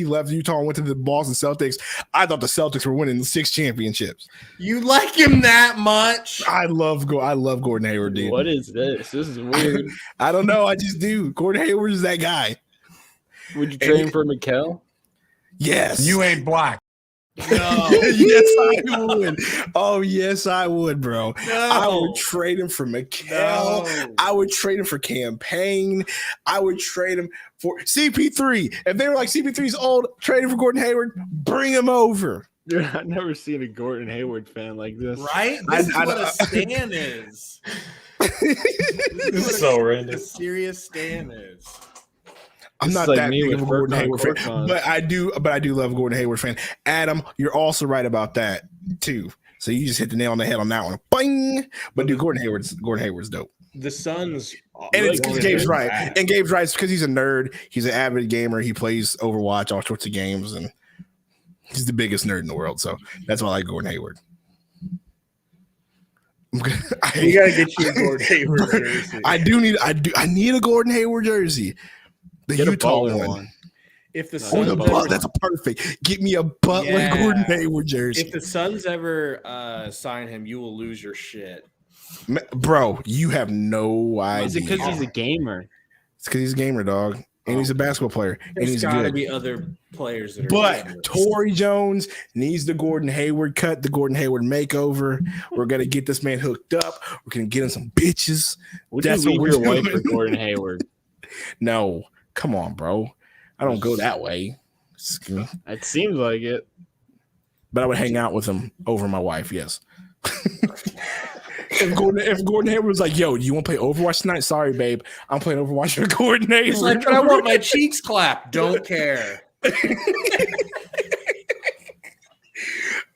left Utah and went to the Boston Celtics, I thought the Celtics were winning 6 championships. You like him that much? I love Gordon Hayward, dude. What is this? This is weird. I don't know. I just do. Gordon Hayward is that guy. Would you trade him for Mikal? Yes. You ain't black. No. Yes, I would. Oh, yes, I would, bro. No. I would trade him for Mikal. No. I would trade him for Campaign. I would trade him for CP3. If they were like CP3's old, trade him for Gordon Hayward, bring him over. Dude, I've never seen a Gordon Hayward fan like this. Right? This is what a stan is. This is so random. A serious stan is. I'm It's not like that me big of with a Gordon Furkan Hayward fan, Korkmaz. but I do love Gordon Hayward fan. Adam, you're also right about that too. So you just hit the nail on the head on that one. Bing! But dude, Gordon Hayward's dope. The Suns, And it's really Gabe's good right. at- And Gabe's right. It's because he's a nerd. He's an avid gamer. He plays Overwatch, all sorts of games, and he's the biggest nerd in the world. So that's why I like Gordon Hayward. You gotta get you a Gordon Hayward jersey. I need a Gordon Hayward jersey. The Get a Utah Butler one. If the Oh, Oh, Suns the Suns Butler. ever, That's a perfect. Get me a Butler Yeah. Gordon Hayward jersey. if the Suns ever sign him, you will lose your shit. Bro, you have no idea. Is it because he's a gamer? It's because he's a gamer, dog. And he's a basketball player. And There's he's got to good. be other players that are. But Torrey Jones needs the Gordon Hayward cut, the Gordon Hayward makeover. We're gonna get this man hooked up. We're gonna get him some bitches. Would That's you what leave we're your wife doing. for Gordon Hayward? No, come on, bro. I don't go that way. It seems like it. But I would hang out with him over my wife. Yes. If Gordon Hayward was like, "Yo, do you want to play Overwatch tonight?" Sorry, babe, I'm playing Overwatch with Gordon Hayward. He's like, but I want my cheeks clapped. Don't care.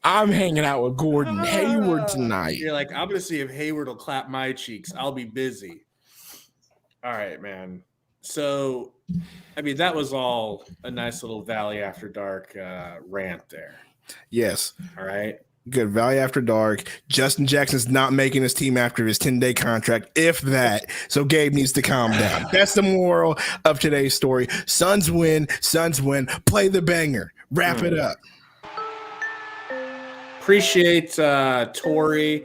I'm hanging out with Gordon Hayward tonight. You're like, I'm gonna see if Hayward will clap my cheeks. I'll be busy. All right, man. So, I mean, that was all a nice little Valley After Dark rant there. Yes. All right. Good. Valley After Dark. Justin Jackson's not making his team after his 10-day contract, if that. So Gabe needs to calm down. That's the moral of today's story. Suns win. Suns win. Play the banger. Wrap it up. Appreciate Tori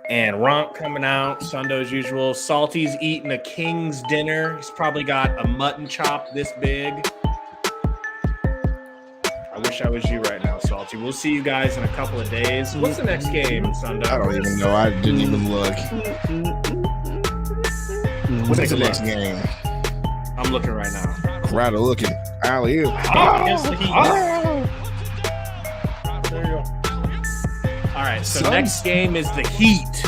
and Ronk coming out. Sundo as usual. Salty's eating a king's dinner. He's probably got a mutton chop this big. I wish I was you right now, Salty. We'll see you guys in a couple of days. What's the next game, Sundo? I don't even know. I didn't even look. What's Take the a next look. game? I'm looking right now. Crowd looking. Alley-oop. Against the Heat. There you go. All right, so Suns? next game is the Heat.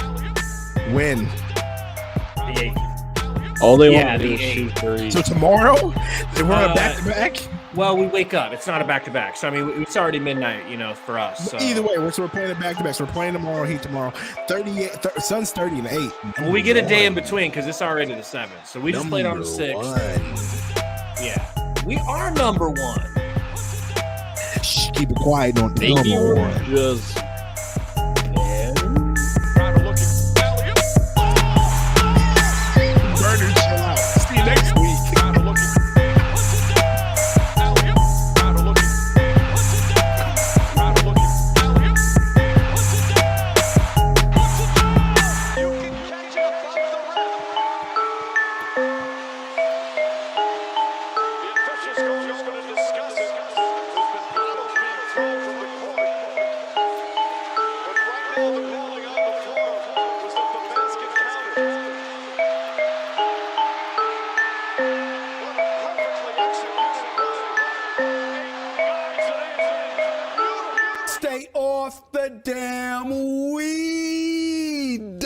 Win. The 8th. All they Yeah, want to do the is shoot threes. So tomorrow, we're on a back-to-back? Well, we wake up. It's not a back-to-back. So, I mean, it's already midnight, for us. So. Either way, we're playing it back-to-back. So we're playing tomorrow, Heat tomorrow. 38, Suns 30 and 8. Well, we get a day in between because it's already the 7th. So we just played on the 6th. Yeah. We are number 1. Shh, keep it quiet. Don't Maybe number we're one. just Burners, chill out. See you next week. Stay off the damn weed.